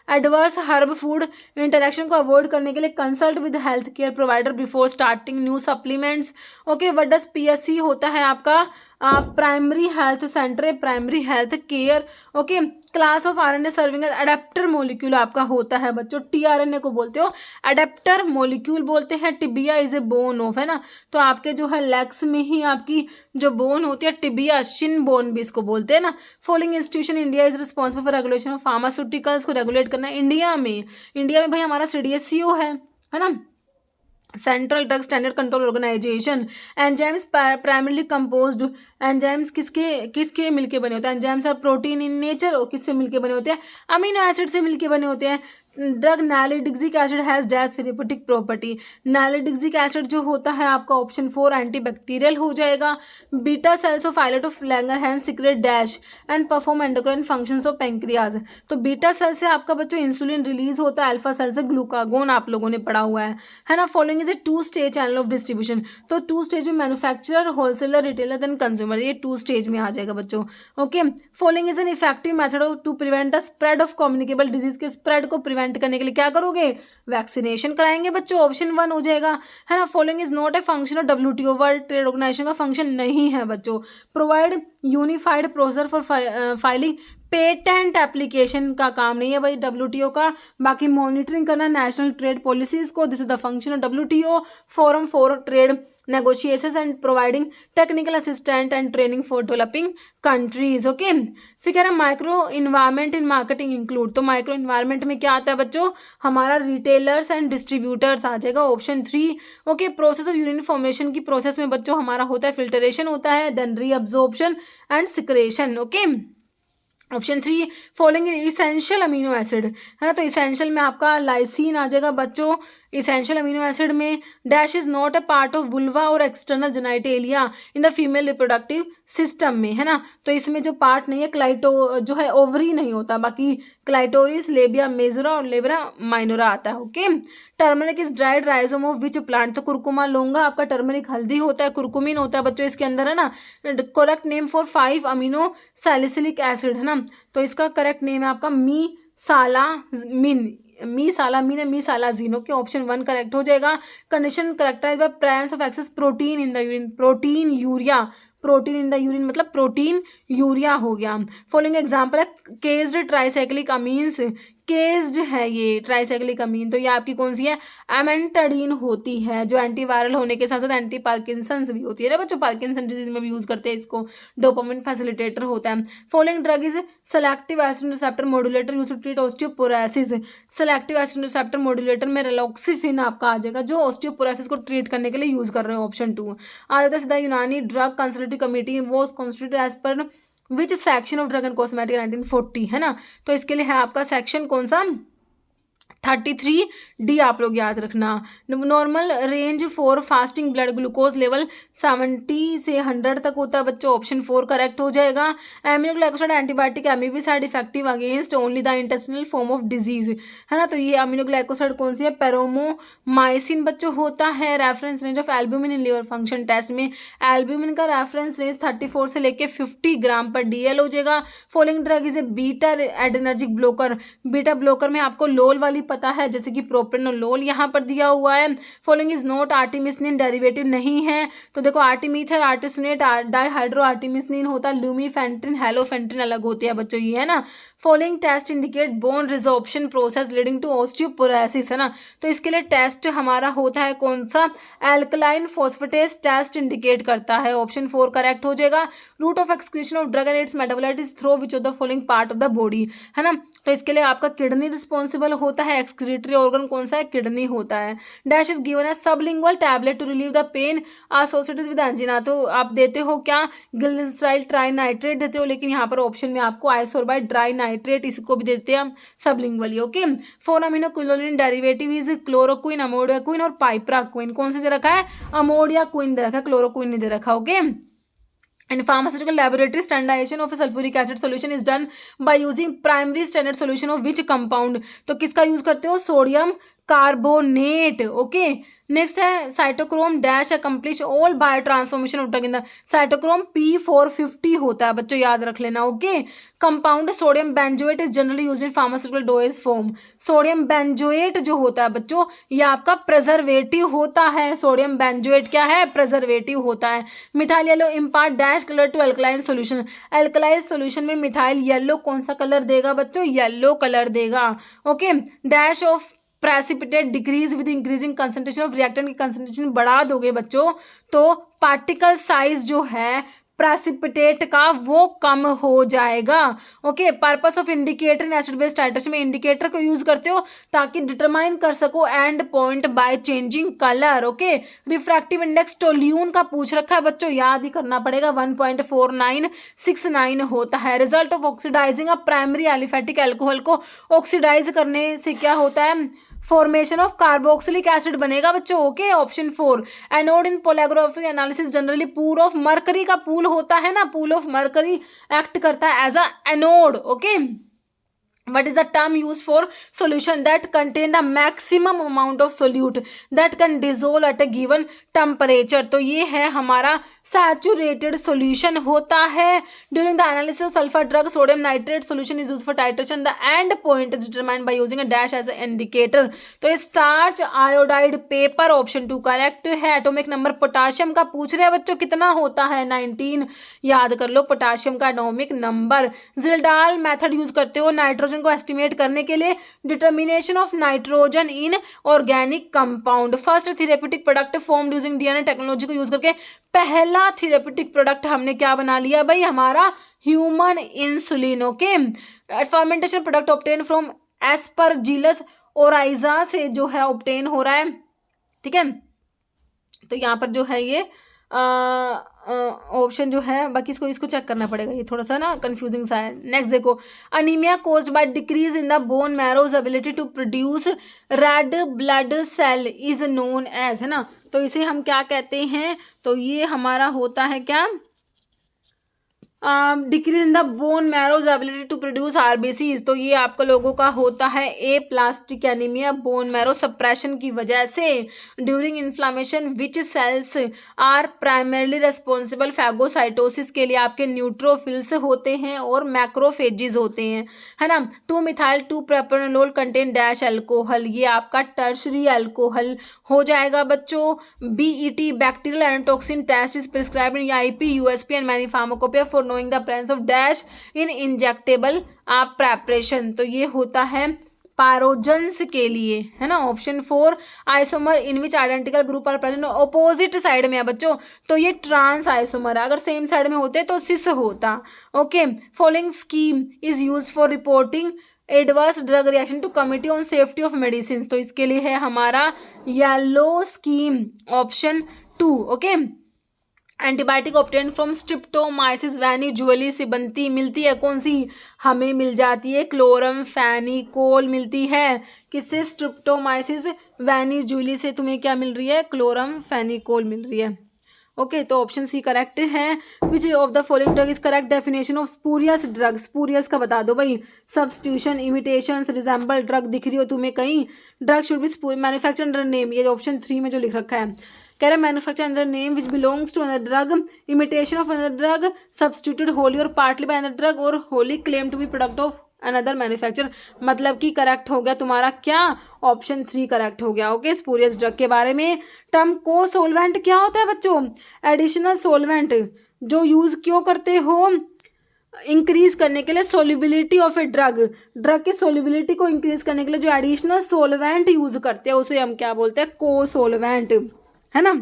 adverse herb food interaction को अवॉइड करने के लिए consult with health care provider before starting new supplements. Okay, what does PSC होता है आपका? प्राइमरी हेल्थ सेंटर है, primary health care. Okay, class of RNA serving as adaptor molecule आपका होता है बच्चों। टीआरएनए को बोलते हो अडेप्टर मोलिक्यूल बोलते हैं। Tibia is a bone of, है ना, तो आपके जो है लेग्स में ही आपकी जो बोन होती है टिबिया, शिन बोन भी इसको बोलते हैं ना। Following institution India is responsible for regulation of pharmaceuticals, को रेगुलेट करना इंडिया में। इंडिया में भाई हमारा सीडीएससीओ है ना, Central drug standard control Organisation. Enzymes primarily composed, enzymes किसके मिलके बने होते हैं? Enzymes are protein in nature, और किससे मिलके बने होते हैं? अमीनो एसिड से मिलके बने होते हैं। Drug nalidixic acid has dash therapeutic property. Nalidixic acid जो होता है आपका ऑप्शन 4 एंटीबैक्टीरियल हो जाएगा। Beta cells of islet of Langerhans secrete dash and perform endocrine functions of pancreas, तो बीटा सेल से आपका बच्चों इंसुलिन रिलीज होता है, अल्फा सेल से ग्लूकागोन आप लोगों ने पढ़ा हुआ है ना। Following is a 2 stage channel of distribution, तो 2 स्टेज में manufacturer, wholesaler, retailer then consumer, ये 2 स्टेज में आ जाएगा बच्चों। Okay, following is an effective method to prevent the spread of communicable disease, के स्प्रेड को प्रिवेंट करने के लिए क्या करोगे? वैक्सीनेशन कराएंगे बच्चों, ऑप्शन 1 हो जाएगा, है ना। Following is not a function of WTO, world trade organisation का फंक्शन नहीं है बच्चों। Provide unified process for filing patent application का काम नहीं है भाई डब्ल्यूटीओ का। बाकी मॉनिटरिंग करना नेशनल ट्रेड पॉलिसीज को, this is the function of WTO. Forum for trade negotiations and providing technical assistant and training for developing countries. Okay, फिर कह रहा है micro environment in marketing include, तो माइक्रो इन्वायरमेंट में क्या आता है बच्चों? हमारा रिटेलर्स एंड डिस्ट्रीब्यूटर्स आ जाएगा, option 3। Okay, process of urine formation की प्रोसेस में बच्चों हमारा होता है फिल्टरेशन होता है, then reabsorption and secretion. Okay, option 3। Following essential amino acid, है ना, तो इसेंशियल में आपका लाइसिन आ जाएगा बच्चों। इसेंशियल अमीनो एसिड में dash is not a part of vulva और external genitalia in the female reproductive system में, है ना, तो इसमें जो पार्ट नहीं है क्लाइटो जो है ओवरी नहीं होता, बाकी क्लाइटोरिस, लेबिया मेजोरा और लेब्रा माइनोरा आता है। Okay, turmeric is dried rhizome of which plant, तो कुरकुमा लौंगा आपका टर्मरिक हल्दी होता है, कुरकुमिन होता है बच्चों इसके अंदर, है ना। Correct name for 5 amino salicylic acid, है ना, तो इसका करेक्ट नेम है आपका मीसालाजीन। ओके, ऑप्शन 1 करेक्ट हो जाएगा। Condition characterise by presence of excess protein in the urine, proteinuria, protein in the urine मतलब प्रोटीन यूरिया हो गया। फॉलोइंग एग्जांपल है केस्ड ट्राइसाइक्लिक अमीन्स, केस्ड है ये ट्राइसाइक्लिक अमीन, तो ये आपकी कौन सी है? एमेंटाडीन होती है, जो एंटीवायरल होने के साथ साथ एंटी पार्किंसंस भी होती है ना बच्चों, पार्किंसन डिजीज में भी यूज करते हैं इसको। डोपामिन फैसिलिटेटर होता है। Following drug is selective oestrogen receptor modulator used to treat osteoporosis, selective oestrogen receptor modulator में रिलॉक्सिफिन आपका आ जाएगा, जो ऑस्टियोपोरोसिस को ट्रीट करने के लिए यूज कर रहे हो, ऑप्शन 2। आ जाता है सीधा यूनानी ड्रग कंसल्टेटिव कमेटी वो constituted as per which section of drug and cosmetic 1940, है ना, तो इसके लिए है आपका सेक्शन कौन सा? 33D आप लोग याद रखना। Normal range for fasting blood glucose level 70 से 100 तक होता है बच्चों, ऑप्शन 4 करेक्ट हो जाएगा। Aminoglycoside antibiotic amebicide effective against only the intestinal form of disease, है ना, तो ये अमीनोग्लाइकोसाइड कौन सी है? पेरोमोमाइसिन बच्चों होता है। Reference range of albumin in liver function test में एल्ब्यूमिन का रेफरेंस रेंज 34 से लेके 50 ग्राम पर DL हो जाएगा। Following drug is a beta adrenergic blocker, beta blocker में आपको लोल वाली पता है, जैसे कि प्रोप्रेनोलोल यहाँ पर दिया हुआ है। फॉलोइंग इज नॉट आर्टिमिसिनिन डेरिवेटिव नहीं है, तो देखो आर्टिमीथर, आर्टिसनेट, डाईहाइड्रो आर्टिमिसिनिन होता है, लूमीफेंट्रिन, हेलोफेंट्रिन अलग होती है बच्चों, ये है ना। Following test indicate bone resorption process leading to osteoporosis, है ना। तो इसके लिए टेस्ट हमारा होता है कौन सा, एल्कलाइन फॉस्फेटेस टेस्ट इंडिकेट करता है, ऑप्शन 4 करेक्ट हो जाएगा। Root of excretion of drug and its metabolite is through which of the following part of the body, है ना। तो इसके लिए आपका किडनी रिस्पॉन्सिबल होता है, एक्सक्रीटरी ऑर्गन कौन सा है, किडनी होता है। Dash is given as sublingual tablet to relieve the pain associated with angina, तो आप देते हो क्या, ग्लिसराइल ट्राइनाइट्रेट देते हो, लेकिन यहाँ पर ऑप्शन में आपको आइसोरबाइट ड्राई नाइट्रेट, इसको भी देते हैं हम sublingually, okay. 4 aminoquinoline derivative is chloroquine, amodiaquine और पाइप्राक्विन, कौन से दे रखा है, अमोडियाक्विन दे रखा है, क्लोरोक्विन नहीं दे रखा, okay. In pharmaceutical laboratory, standardization of a sulfuric acid solution is done by using primary standard solution of which compound, तो किसका यूज करते हो, सोडियम कार्बोनेट, ओके। नेक्स्ट है cytochrome dash accomplish all bio transformation of drug in the, cytochrome P450 होता है बच्चों, याद रख लेना, okay. Compound sodium benzoate is generally used in pharmaceutical dose form, sodium benzoate जो होता है बच्चों ये आपका प्रिजर्वेटिव होता है, सोडियम बेंजोएट क्या है, प्रिजर्वेटिव होता है। Methyl yellow impart dash colour to alkaline solution, alkaline solution में मिथाइल येलो कौन सा कलर देगा बच्चों, येलो कलर देगा, okay. Dash of precipitate decrease with increasing concentration of reactant की कंसंट्रेशन बढ़ा दोगे बच्चों तो पार्टिकल साइज जो है प्रेसिपिटेट का वो कम हो जाएगा, okay. Purpose of indicator in acid base titration में इंडिकेटर को यूज करते हो ताकि डिटरमाइन कर सको and point by changing colour, okay. Refractive index toluene का पूछ रखा है बच्चों, याद ही करना पड़ेगा, 1.4969 होता है। Result of oxidising a primary aliphatic alcohol को ऑक्सीडाइज करने से क्या होता है, फॉर्मेशन ऑफ कार्बोक्सिलिक एसिड बनेगा बच्चों, okay. Option 4। Anode in polarographic analysis generally pool of mercury का पूल होता है ना, पूल ऑफ मरकरी एक्ट करता है as a anode, okay. What is the term used for solution that contain the maximum amount of solute that can dissolve at a given temperature, तो ये है हमारा saturated solution होता है। During the analysis of sulfur drug, sodium nitrate solution is used for titration. The end point is determined by using a dash as an indicator. तो starch iodide paper option 2 correct है। Atomic number potassium का पूछ रहे हैं बच्चों, कितना होता है, 19, याद कर लो पोटाशियम का एटॉमिक नंबर। जिल्डाल मेथड यूज करते हो नाइट्रोजन को एस्टिमेट करने के लिए, determination of nitrogen in organic compound. First therapeutic product formed using DNA technology को यूज करके, पहला थेरेप्यूटिक प्रोडक्ट हमने क्या बना लिया भाई, हमारा human insulin, okay. Fermentation product obtain from Aspergillus Oryza से जो है ऑब्टेन हो रहा है, ठीक है। तो यहाँ पर जो है ये ऑप्शन जो है, बाकी इसको चेक करना पड़ेगा, ये थोड़ा सा ना कंफ्यूजिंग सा है। नेक्स्ट देखो, anemia caused by decrease in the bone marrow's ability to produce red blood cell is known as, है ना। तो इसे हम क्या कहते हैं, तो ये हमारा होता है क्या, decrease in the bone marrow's ability to produce RBCs, तो ये आपका लोगों का होता है aplastic anemia, bone marrow suppression की वजह से। During inflammation which cells are primarily responsible phagocytosis के लिए आपके न्यूट्रोफिल्स होते हैं और मैक्रोफेजिज होते हैं, है ना। 2 methyl 2 propanolol contain dash alcohol, ये आपका टर्शरी अल्कोहल हो जाएगा बच्चों। BET bacterial endotoxin test is prescribed in IP USP and many pharmacopoeia for knowing the presence of dash in injectable preparation, तो ये होता है पारोजेंस के लिए, है ना। Option 4। Isomer in which identical group are present, opposite side में है बच्चों, तो ये ट्रांस आइसोमर है, अगर सेम साइड में होते तो सिस होता, okay. Following scheme is use for reporting adverse drug reaction to committee on safety of medicine, तो इसके लिए है हमारा yellow scheme, option 2, okay. Antibiotic obtain from streptomyces venezuelae से बनती मिलती है, कौन सी हमें मिल जाती है, क्लोरमफेनिकोल मिलती है, किससे, स्ट्रिप्टोमाइसिस वैनी जुअली से तुम्हें क्या मिल रही है, क्लोरमफेनिकोल मिल रही है, ओके। तो ऑप्शन सी करेक्ट है। Which of the following drug is correct definition of spurious drug, spurious का बता दो भाई, सब्स्टिट्यूशन, इमिटेशन, रिजेंबल ड्रग दिख रही हो तुम्हें कहीं, drug should be manufacture under name, ये ऑप्शन 3 में जो लिख रखा है, कह रहा है manufacture under name which belongs to another drug, imitation of another drug, substituted wholly और पार्टली बाय अनदर ड्रग, और wholly claim to be product of another manufacture, मतलब कि करेक्ट हो गया तुम्हारा क्या, ऑप्शन 3 करेक्ट हो गया। ओके, स्पूरियस ड्रग के बारे में। टर्म को सोलवेंट क्या होता है बच्चों, एडिशनल सोलवेंट जो यूज क्यों करते हो, इंक्रीज करने के लिए solubility of a drug, drug की सोलिबिलिटी को इंक्रीज करने के लिए जो एडिशनल सोलवेंट यूज करते हैं उसे हम क्या बोलते हैं, को सोलवेंट, है ना।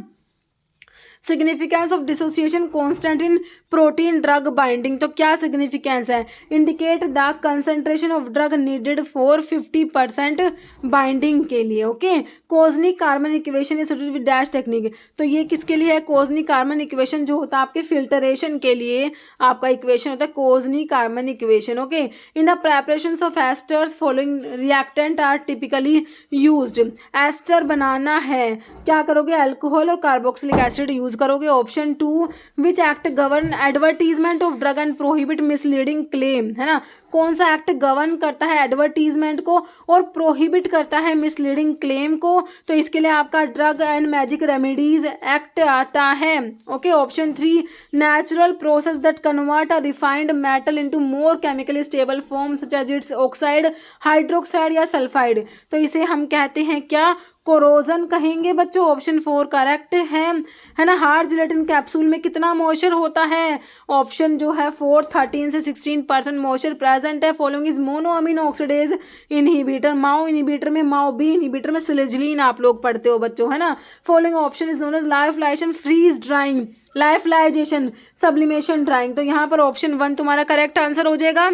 Significance of dissociation constant in protein drug binding, तो क्या सिग्निफिकेंस है, indicate the concentration of drug needed for 50% binding के लिए। Okay, Kozeny Carman equation is with dash technique, तो ये किसके लिए है, कोजनी कार्बन इक्वेशन जो होता है आपके फिल्टरेशन के लिए आपका इक्वेशन होता है Kozeny Carman equation. Okay, in the preparation of esters following reactant are typically used, ester बनाना है क्या करोगे, अल्कोहल और कार्बोक्सिलिक एसिड यूज करोगे। Option 2 which act govern advertisement of drug and prohibit misleading claim, है ना, कौन सा एक्ट गवर्न करता है एडवर्टीजमेंट को और प्रोहिबिट करता है मिसलीडिंग क्लेम को, तो इसके लिए आपका drug and magic remedies act आता है। Okay, option 3 natural process that convert a refined metal into more chemically stable form such as its oxide, hydroxide या सल्फाइड, तो इसे हम कहते हैं क्या, कोरोजन कहेंगे बच्चों। ऑप्शन 4 करेक्ट है ना। हार्ड जिलेटिन कैप्सूल में कितना मॉइस्चर होता है, ऑप्शन जो है 4 13 से 16% मॉइस्चर प्रेजेंट है। Following is mono amino oxidase inhibitor, Mao inhibitor में, माओ बी इनहिबिटर में सिलेजिलिन आप लोग पढ़ते हो बच्चों, है ना। Following option is known as lyophilization, freeze drying, lyophilization, sublimation drying, तो यहाँ पर ऑप्शन 1 तुम्हारा करेक्ट आंसर हो जाएगा।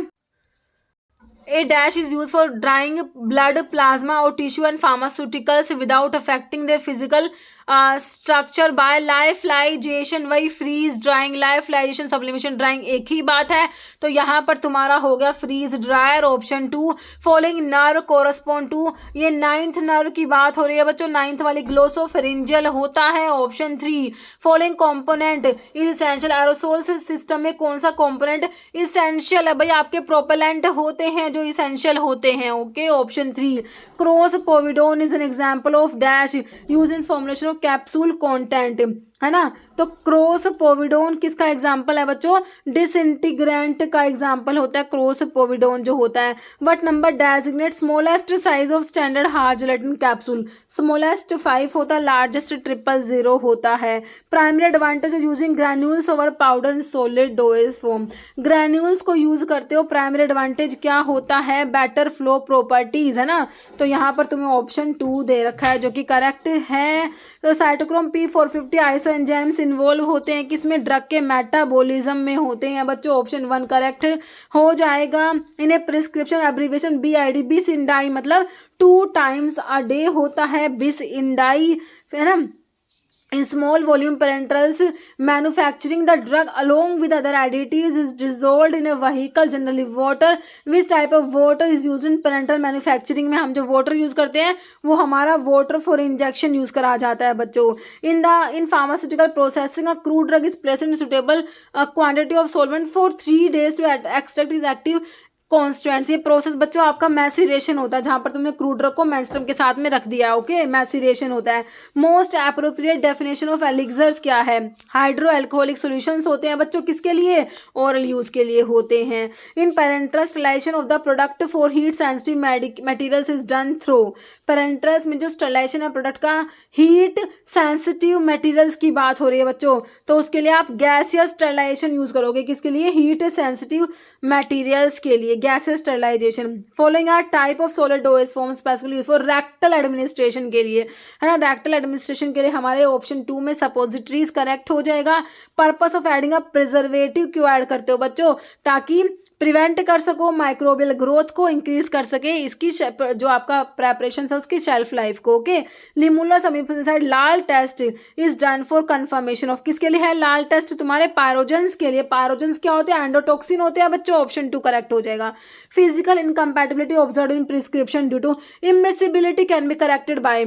A dash is used for drying blood, plasma or tissue and pharmaceuticals without affecting their physical structure by lyophilization, वही freeze drying, lyophilization, sublimation drying एक ही बात है, तो यहाँ पर तुम्हारा हो गया freeze dryer, option 2। Following nerve correspond to, ये 9th नर्व की बात हो रही है बच्चों, 9th वाली ग्लोसोफेरिंजियल होता है, option 3। Following component is essential, aerosol system में कौन सा कॉम्पोनेंट इसेंशियल है, भाई आपके प्रोपेलेंट होते हैं जो इसेंशियल होते हैं। Okay, option 3। Cross povidone is an example of dash use in formulation capsule content, है ना, तो क्रॉस पोविडोन किसका एग्जाम्पल है बच्चों, डिसइंटीग्रेंट का एग्जाम्पल होता है क्रॉस पोविडोन जो होता है। What number designate smallest size of standard hard gelatin capsule, smallest 5 होता है, लार्जेस्ट 000 होता है। Primary advantage using granules over powder in solid dose form, granules को यूज करते हो, प्राइमरी एडवांटेज क्या होता है, बेटर फ्लो प्रॉपर्टीज, है ना, तो यहाँ पर तुम्हें ऑप्शन 2 दे रखा है जो कि करेक्ट है। तो cytochrome P450 iso enzymes involve होते हैं किसमें, ड्रग के मेटाबॉलिज्म में होते हैं बच्चों, ऑप्शन 1 करेक्ट हो जाएगा। इन्हें प्रिस्क्रिप्शन एब्रीविएशन BID, बिस इंडाई, मतलब 2 times a day होता है बिस इंडाई, है ना। In small volume parenterals manufacturing the drug along with other additives is dissolved in a vehicle, generally water. Which type of water is used in parenteral manufacturing में हम जो water use करते हैं वो हमारा water for injection use करा जाता है बच्चों। In pharmaceutical processing a crude drug is placed in suitable quantity of solvent for 3 days to extract its active constants, ये प्रोसेस बच्चों आपका मैसीरेशन होता है, जहां पर तुमने क्रूड ड्रग को मेंस्ट्रुम के साथ में रख दिया। ओके, मैसीरेशन होता है। Most appropriate definition of elixirs क्या है, हाइड्रो अल्कोहलिक सॉल्यूशंस होते हैं बच्चों, किसके लिए, ओरल यूज के लिए होते हैं। In parenteral sterilization of the product for heat sensitive materials is done through, parenterals में जो स्टरलाइजेशन है प्रोडक्ट का हीट सेंसिटिव मटेरियल्स की बात हो रही है बच्चों, तो उसके लिए आप गैसियस स्टरलाइजेशन यूज करोगे, किसके लिए, हीट सेंसिटिव मटेरियल्स के लिए, gases sterilisation. Following are type of solid dose form specifically use for rectal administration के लिए, है ना, रेक्टल एडमिनिस्ट्रेशन के लिए हमारे ऑप्शन 2 में सपोजिटरीज करेक्ट हो जाएगा। Purpose of adding a preservative क्यों ऐड करते हो बच्चों, ताकि प्रिवेंट कर सको माइक्रोबियल ग्रोथ को, इंक्रीज कर सके इसकी जो आपका प्रेपरेशन है उसकी शेल्फ लाइफ को। Okay, limulus amebocyte LAL test is done for confirmation of, किसके लिए है लाल टेस्ट, तुम्हारे पायरोजेंस के लिए। पायरोजेंस क्या होते हैं, एंडोटॉक्सिन होते हैं बच्चों, ऑप्शन 2 करेक्ट हो जाएगा। Physical incompatibility observed in prescription due to immiscibility can be corrected by,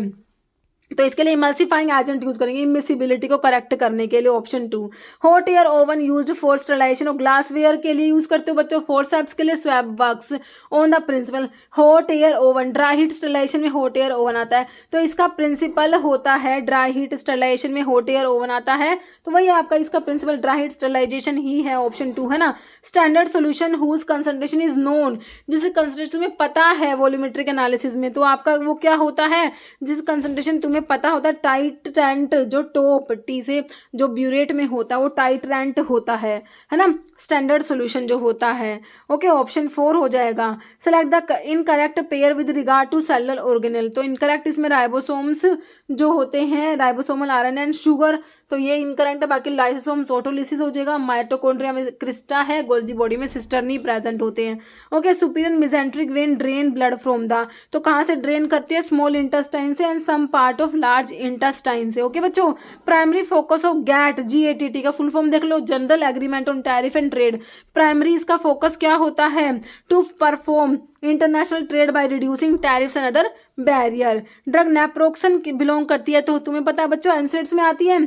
तो इसके लिए इमल्सिफाइंग एजेंट यूज करेंगे इमिसिबिलिटी को करेक्ट करने के लिए, option 2। Hot air oven used for sterilisation, और ग्लासवेयर के लिए यूज करते हो बच्चों, फोर्सेप्स के लिए swab works on the principle hot air oven. Dry heat sterilisation में हॉट एयर ओवन आता है, तो इसका प्रिंसिपल होता है ड्राई हीट स्टरलाइजेशन में हॉट एयर ओवन आता है, तो वही आपका इसका प्रिंसिपल ड्राई हीट स्टरलाइजेशन ही है, ऑप्शन 2 है ना। Standard solution whose concentration is known, जिसे कंसंट्रेशन में पता है वॉल्यूमेट्रिक एनालिसिस में, तो आपका वो क्या होता है, जिस कंसंट्रेशन तुम्हें पता होता है, टाइट्रेंट, जो टॉप टी से जो ब्यूरेट में होता है वो टाइट्रेंट होता है ना, स्टैंडर्ड सॉल्यूशन जो होता है। ओके, ऑप्शन 4 हो जाएगा। Select the incorrect pair with regard to cellular organelle, तो इनकरेक्ट इसमें राइबोसोम्स जो होते हैं, राइबोसोमल आरएनए एंड शुगर, तो ये इनकरेक्ट है। बाकी लाइसोसोम्स ऑटोलिसिस हो जाएगा, माइटोकॉन्ड्रिया में क्रिस्टा है, गोल्जी बॉडी में सिस्टर नहीं प्रेजेंट होते हैं। Okay, superior mesenteric vein drain blood from the, तो कहाँ से ड्रेन करती है, स्मॉल इंटेस्टाइन से and some part of large intestine से। ओके बच्चों, primary focus of GATT, GATT का फुल फॉर्म देख लो, general agreement on tariff and trade. Primary इसका फोकस क्या होता है, to perform international trade by reducing tariffs and other barrier. Drug naproxen belong करती है, तो तुम्हें पता है बच्चों एनसेड्स में आती है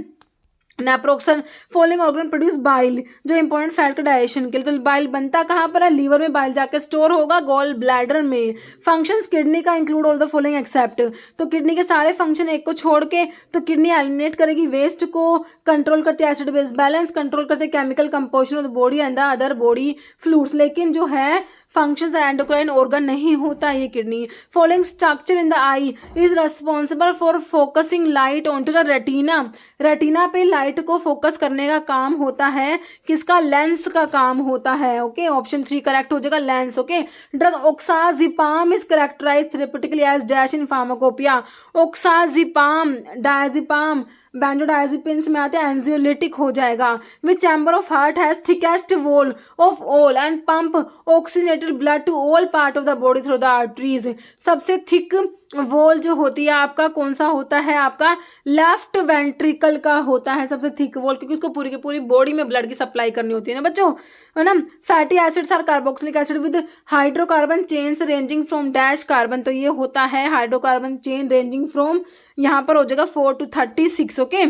naproxen. Following organ produce bile, जो इंपॉर्टेंट फैट का डाइजेशन के लिए, तो बाइल बनता कहाँ पर है, लीवर में बाइल जाकर स्टोर होगा गॉल ब्लैडर में। फंक्शंस किडनी का include all the following accept, तो किडनी के सारे फंक्शन एक को छोड़ के, तो किडनी एलिमिनेट करेगी वेस्ट को, कंट्रोल करती है एसिड बेस बैलेंस, कंट्रोल करते हैं chemical composition of the body and the other body fluids, लेकिन जो है फंक्शंस एंडोक्राइन ऑर्गन नहीं होता ये kidney. Following structure in the I is responsible for focusing light onto the retina, retina पे light को फोकस करने का काम होता है किसका, लेंस का काम होता है। ओके, ऑप्शन 3 करेक्ट हो जाएगा, lens. Okay, drug oxazepam is characterized therapeutically as dash in pharmacopoeia. Oxazepam, diazepam, benzodiazepines में आते हैं, एंजियोलिटिक हो जाएगा। Which chamber of heart has thickest wall of all and pump oxygenated blood to all part of the body through the arteries, सबसे thick wall जो होती है आपका कौन सा होता है, आपका लेफ्ट वेंट्रिकल का होता है सबसे थिक वॉल, क्योंकि उसको पूरी की पूरी बॉडी में ब्लड की सप्लाई करनी होती है ना बच्चों, है ना। Fatty acids are carboxylic acid with hydrocarbon chains ranging from dash carbon, तो ये होता है हाइड्रोकार्बन चेन रेंजिंग फ्रॉम, यहाँ पर हो जाएगा 4 to 36। Okay,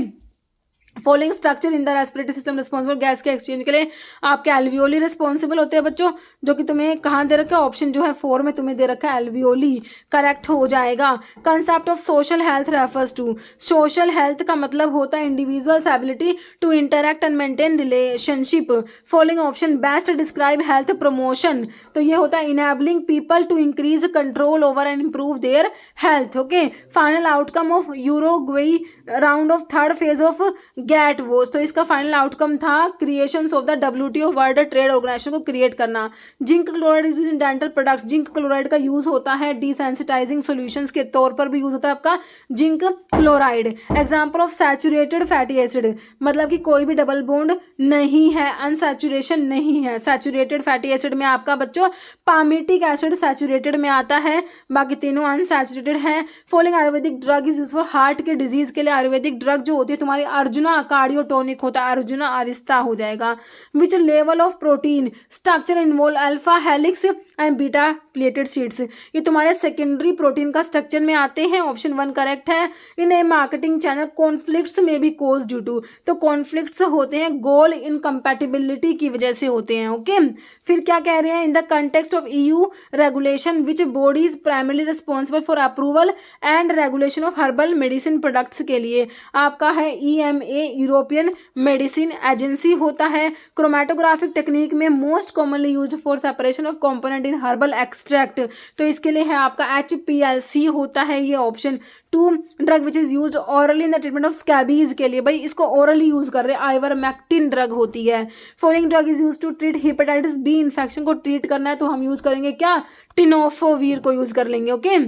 following structure in the respiratory system responsible gas के एक्सचेंज के लिए, आपके एल्वियोली रिस्पॉन्सिबल होते हैं बच्चों, जो कि तुम्हें कहाँ दे रखा है, ऑप्शन जो है 4 में तुम्हें दे रखा है एल्वियोली, करेक्ट हो जाएगा। Concept of social health refers to, social health का मतलब होता है individuals ability to interact and maintain relationship. Following option best describe health promotion, तो ये होता है enabling people to increase control over and improve their health. Okay, final outcome of Uruguay round of third phase of GATT वोस, तो इसका final outcome था creations of the WTO world trade organization को create करना। Zinc chloride is in dental products, zinc chloride का use होता है desensitising solutions के तौर पर भी यूज होता है आपका zinc chloride. Example of saturated fatty acid, मतलब कि कोई भी डबल बॉन्ड नहीं है, अनसैचुरेशन नहीं है। सैचुरेटेड फैटी एसिड में आपका बच्चों पामिटिक एसिड सैचुरेटेड में आता है, बाकी तीनों अनसैचुरेटेड है। Following Ayurvedic drug is use for heart के डिजीज के लिए, आयुर्वेदिक ड्रग जो होती है तुम्हारी अर्जुना कार्डियोटोनिक होता है, अर्जुना आरिस्ता हो जाएगा। Which level of protein structure involve alpha helix and beta pleated sheets, ये तुम्हारे सेकेंडरी प्रोटीन का स्ट्रक्चर में आते हैं, ऑप्शन 1 करेक्ट है। इन ए मार्केटिंग चैनल कॉन्फ्लिक्ट्स में भी कोज ड्यू टू, तो कॉन्फ्लिक्ट्स होते हैं गोल इनकम्पैटिबिलिटी की वजह से होते हैं। ओके, फिर क्या कह रहे हैं, इन the context of EU regulation which body is primarily responsible for approval and regulation of herbal medicine products के लिए आपका है EMA, यूरोपियन मेडिसिन एजेंसी होता है। क्रोमेटोग्राफिक टेक्निक में most commonly used for separation of component in herbal extract, तो इसके लिए है आपका HPLC होता है ये, option 2। Drug which is used hourly in the treatment of scabies के लिए, भाई इसको ओरली यूज कर रहे हैं, आइवरमेक्टिन ड्रग होती है। Following drug is use to treat hepatitis B infection को ट्रीट करना है तो हम यूज करेंगे क्या, टिनोफोवीर को यूज कर लेंगे। ओके,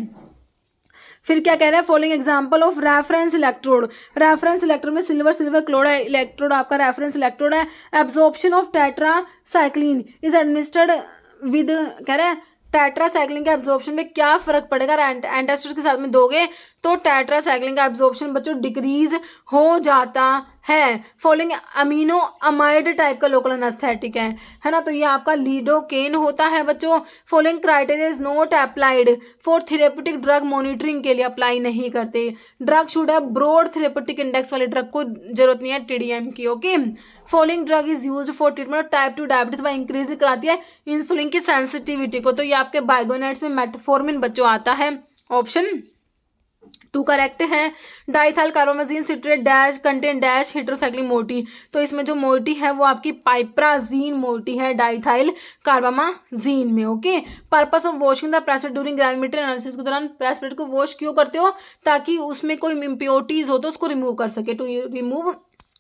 फिर क्या कह रहा है, following example of reference electrode, reference electrode में सिल्वर क्लोराइड इलेक्ट्रोड आपका रेफरेंस इलेक्ट्रोड है। Absorption of tetracycline is administered with, कह रहा है टेट्रासाइक्लिन के एब्जॉर्प्शन में क्या फर्क पड़ेगा, एंटासिड के साथ में दोगे तो टेट्रासाइक्लिन का एब्जॉर्प्शन बच्चों डिक्रीज हो जाता है। फॉलोइंग अमीनो अमाइड टाइप का लोकल एनेस्थेटिक है ना, तो ये आपका लीडोकेन होता है बच्चों। Following criteria is not applied for therapeutic drug monitoring के लिए अप्लाई नहीं करते। Drug should have broad therapeutic index वाले ड्रग को जरूरत नहीं है टीडीएम की। Okay, following drug is used for treatment type 2 diabetes by increase कराती है इंसुलिन की सेंसिटिविटी को। तो ये आपके बाइगोनेट्स में मेटफॉर्मिन बच्चों आता है। ऑप्शन 2 करेक्ट है। Diethyl कार्बामेजिन citrate dash contain dash heterocyclic moiety, तो इसमें जो मोइटी है वो आपकी पाइप्राजीन मोइटी है डाइथाइल कार्बामाजीन में। Okay, purpose of washing the precipitate during gravimetry analysis के दौरान प्रेसप्लेट को वॉश क्यों करते हो? ताकि उसमें कोई इम्प्योरिटीज हो तो उसको रिमूव कर सके, to remove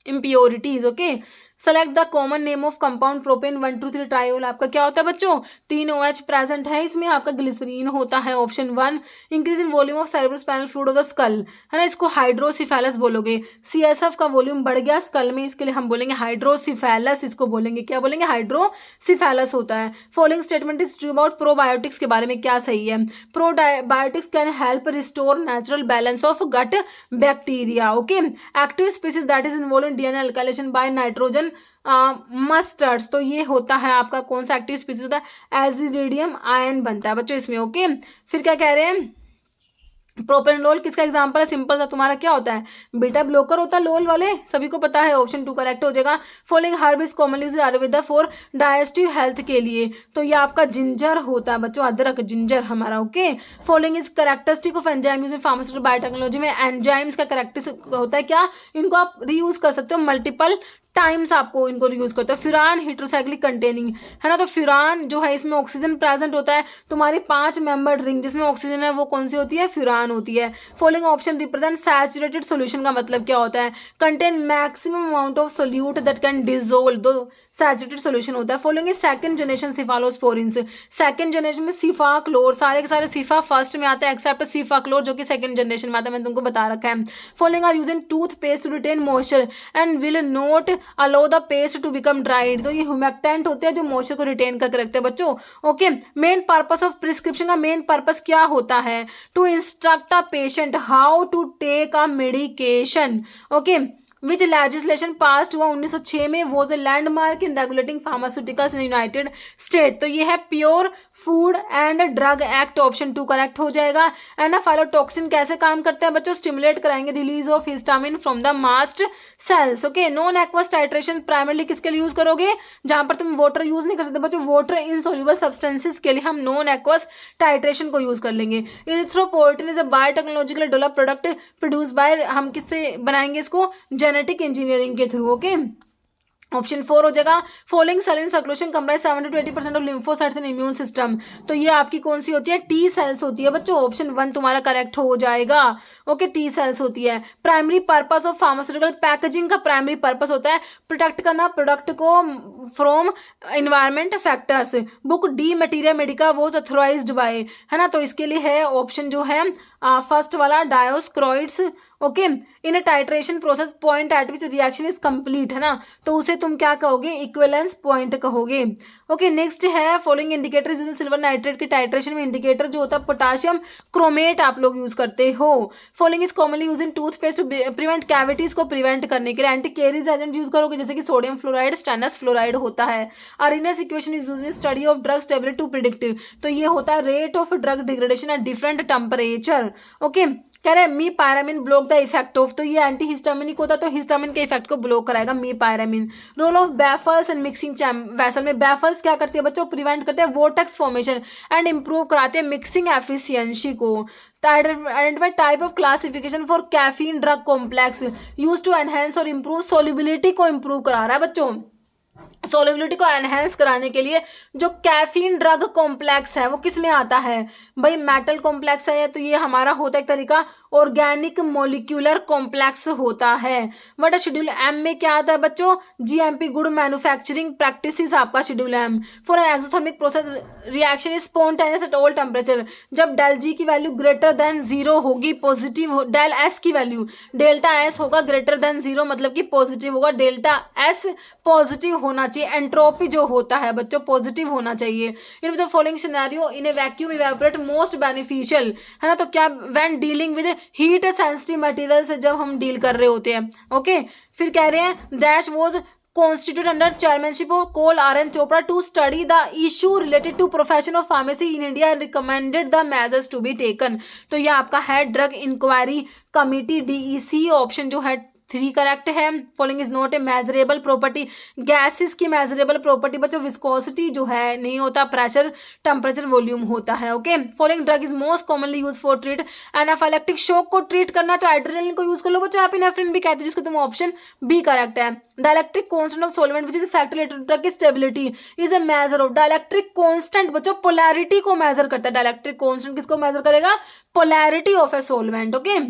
impurities. Okay, select the common name of compound propane 1,2,3 triol, आपका क्या होता है बच्चों? 3 OH प्रेजेंट है इसमें, आपका ग्लिसरीन होता है। Option 1 increase in volume of cerebrospinal fluid of the skull, है ना, इसको हाइड्रोसिफेलस बोलोगे। CSF का वॉल्यूम बढ़ गया स्कल में, इसके लिए हम बोलेंगे हाइड्रोसिफेलस, इसको बोलेंगे क्या बोलेंगे? हाइड्रोसिफेलस होता है। Following statement is true about probiotics के बारे में क्या सही है? Probiotics can help restore natural balance of gut bacteria. Okay, active species that is involve in DNA alkylation by nitrogen mustards, तो ये होता है आपका कौन सा एक्टिव स्पीसीज होता है? एजिडिडियम आयन बनता है बच्चों इसमें। ओके, फिर क्या कह रहे हैं? प्रोपेनोल किसका एग्जांपल है? सिंपल सा, तुम्हारा क्या होता है? बीटा ब्लॉकर होता है लोल वाले, सभी को पता है। ऑप्शन 2 करेक्ट हो जाएगा। Following herb is commonly used Ayurveda for digestive health के लिए, तो ये आपका जिंजर होता है बच्चों, अदरक जिंजर हमारा। Okay, following is characteristic of enzyme use in pharmaceutical biotechnology में एंजाइम्स का कैरेक्टरिस्टिक होता है क्या? इनको आप रीयूज कर सकते हो मल्टीपल टाइम्स, आपको इनको यूज करते हो। फ्यूरान हेट्रोसाइक्लिक कंटेनिंग, है ना, तो फ्यूरान जो है इसमें ऑक्सीजन प्रेजेंट होता है। तुम्हारी 5 मेंबर्ड रिंग जिसमें ऑक्सीजन है वो कौन सी होती है? फ्यूरान होती है। Following option represent saturated solution का मतलब क्या होता है? Contain maximum amount of solute that can dissolve, दो सैचुरेटेड सॉल्यूशन होता है। Following second generation cephalosporins, second generation में सिफाक्लोर, सारे के सारे सिफा फर्स्ट में आता है एक्सेप्ट सिफाक्लोर जो कि सेकंड जनरेशन में आता है, मैंने तुमको बता रखा है। Following are using toothpaste to retain moisture and will not allow the paste to become dried, तो ये ह्यूमेक्टेंट होते हैं जो मॉइस्चर को रिटेन करके रखते हैं बच्चों। Okay, main purpose of prescription का मेन पर्पस क्या होता है? To instruct a patient how to take a medication. Okay, which legislation pass हुआ 1906 में, was a landmark in regulating pharmaceuticals in United State, तो ये है pure food and drug act. Option 2 correct हो जाएगा। एनाफाइलोटॉक्सिन कैसे काम करता है बच्चों? स्टिमुलेट कराएंगे release of histamine from the mast cells. Okay, non aqueous titration primarily किसके लिए यूज करोगे? जहां पर तुम वाटर यूज नहीं कर सकते बच्चों, वाटर इनसोल्युबल सब्सटेंसेस के लिए हम नॉन एक्वस टाइट्रेशन को यूज कर लेंगे। Erythropoietin is a biotechnological develop product produce by, हम किससे बनाएंगे इसको? जेनेटिक इंजीनियरिंग के थ्रू। ओके, ऑप्शन 4 हो जाएगा। Following cell in circulation comprise 70 to 80% of lymphocytes in immune system, तो ये आपकी कौन सी होती है? टी सेल्स होती है बच्चों। ऑप्शन 1 तुम्हारा करेक्ट हो जाएगा। ओके, टी सेल्स होती है। Primary purpose of pharmaceutical packaging का प्राइमरी पर्पस होता है प्रोटेक्ट करना प्रोडक्ट को from environment factors. Book De Materia Medica was authorised by, है ना, तो इसके लिए है ऑप्शन जो है फर्स्ट वाला Dioscorides. Okay, in a titration process point at which reaction is complete, है ना, तो उसे तुम क्या कहोगे? इक्विवेलेंस पॉइंट कहोगे। ओके, नेक्स्ट है following indicator using silver nitrate की टाइट्रेशन में इंडिकेटर जो होता है पोटाशियम क्रोमेट आप लोग यूज करते हो। Following is commonly use in toothpaste to prevent cavities को प्रिवेंट करने के लिए एंटी कैरीज एजेंट यूज करोगे जैसे कि सोडियम फ्लोराइड स्टेनस फ्लोराइड होता है। Arrhenius equation is used in study of drug stability to predict, तो ये होता है rate of drug degradation at different temperature. Okay, कह रहे हैं mepyramine block the effect of, तो ये एंटी हिस्टामिनिक होता है तो हिस्टामिन के इफेक्ट को ब्लॉक कराएगा mepyramine. Role of baffles and mixing vessel में बैफल्स क्या करती है बच्चों? प्रिवेंट करते हैं वोर्टेक्स फॉर्मेशन एंड इंप्रूव कराते हैं मिक्सिंग एफिशिएंसी को। Identify type of classification for caffeine drug complex use to enhance और इंप्रूव सोलिबिलिटी को इंप्रूव करा रहा है बच्चों। सोलिबिलिटी को एनहेंस कराने के लिए जो कैफीन ड्रग कॉम्प्लेक्स है वो किस में आता है भाई? मेटल कॉम्प्लेक्स है, तो ये हमारा होता है एक तरीका ऑर्गेनिक मॉलिक्यूलर कॉम्प्लेक्स होता है। व्हाट शेड्यूल एम में क्या आता है बच्चों? जीएमपी गुड मैन्युफैक्चरिंग प्रैक्टिसेस आपका schedule M. For an exothermic process reaction is spontaneous at all temperature, जब डेल जी की वैल्यू ग्रेटर देन 0 होगी पॉजिटिव, डेल एस की वैल्यू डेल्टा एस होगा ग्रेटर देन 0 मतलब कि पॉजिटिव होगा, डेल्टा एस पॉजिटिव होना चाहिए, एंट्रोपी जो होता है बच्चों पॉजिटिव होना चाहिए। In the following scenario in A vacuum evaporate most beneficial, है ना। तो क्या when dealing with heat sensitive material से जब हम डील कर रहे होते हैं, ओके। फिर कह रहे हैं dash was constituted under chairmanship of Col R.N. Chopra to study the issue related to profession of pharmacy in India and recommended the measures to be taken। तो ये आपका है drug inquiry committee DEC, option जो है 3 correct है। Following is not a measurable property, gases की measurable property बच्चों viscosity जो है नहीं होता, प्रेशर टेम्परेचर वॉल्यूम होता है, okay. Following drug is most commonly use for treat anaphylactic shock को ट्रीट करना है तो एड्रेनलिन को यूज कर लो बच्चों, एपिनेफ्रिन भी कहते हैं जिसको तुम ऑप्शन बी करेक्ट है। Dielectric constant of solvent which is factor related to drug की stability is a measure of dielectric constant बच्चों पोलैरिटी को मेजर करता है। डाइलेक्ट्रिक कांस्टेंट किसको मेजर करेगा? Polarity of a solvent, okay.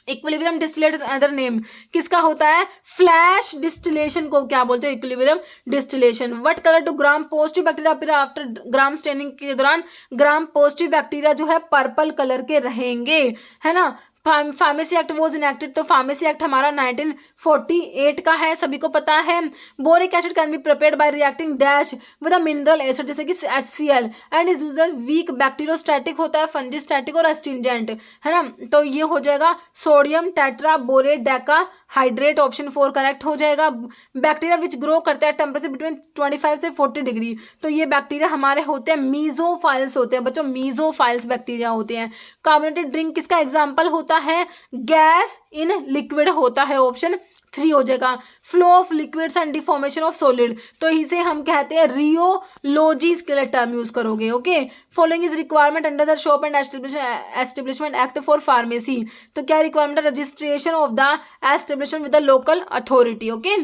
Equilibrium distillate other name किसका होता है? फ्लैश डिस्टिलेशन को क्या बोलते हैं? Equilibrium distillation. What colour to gram positive bacteria after gram staining के दौरान ग्राम पॉजिटिव बैक्टीरिया जो है पर्पल कलर के रहेंगे, है ना। फार्मेसी एक्ट वॉज इनेक्टेड, तो फार्मेसी एक्ट हमारा 1948 का है, सभी को पता है। Boric acid can be prepared by reacting dash with a mineral acid जैसे कि HCl and is usual weak bacteriostatic होता है, फंजिस्टैटिक और एस्टिंजेंट, है ना। तो ये हो जाएगा sodium tetra borate Deka hydrate, option 4 correct हो जाएगा। बैक्टीरिया विच ग्रो करता है टेम्परेचर बिटवीन 25 से 40 डिग्री, तो ये बैक्टीरिया हमारे होते हैं मीजोफाइल्स होते हैं बच्चों, मीजोफाइल्स बैक्टीरिया होते हैं। कार्बोनेटेड ड्रिंक किसका एग्जाम्पल होता है? गैस इन लिक्विड होता है, ऑप्शन 3 हो जाएगा। Flow of liquids and deformation of solid, तो इसे हम कहते हैं रियोलॉजी, इसके लिए टर्म यूज करोगे, okay. Following is requirement under the shop and establishment act for pharmacy, तो क्या रिक्वायरमेंट है? Registration of the establishment with the local authority, okay.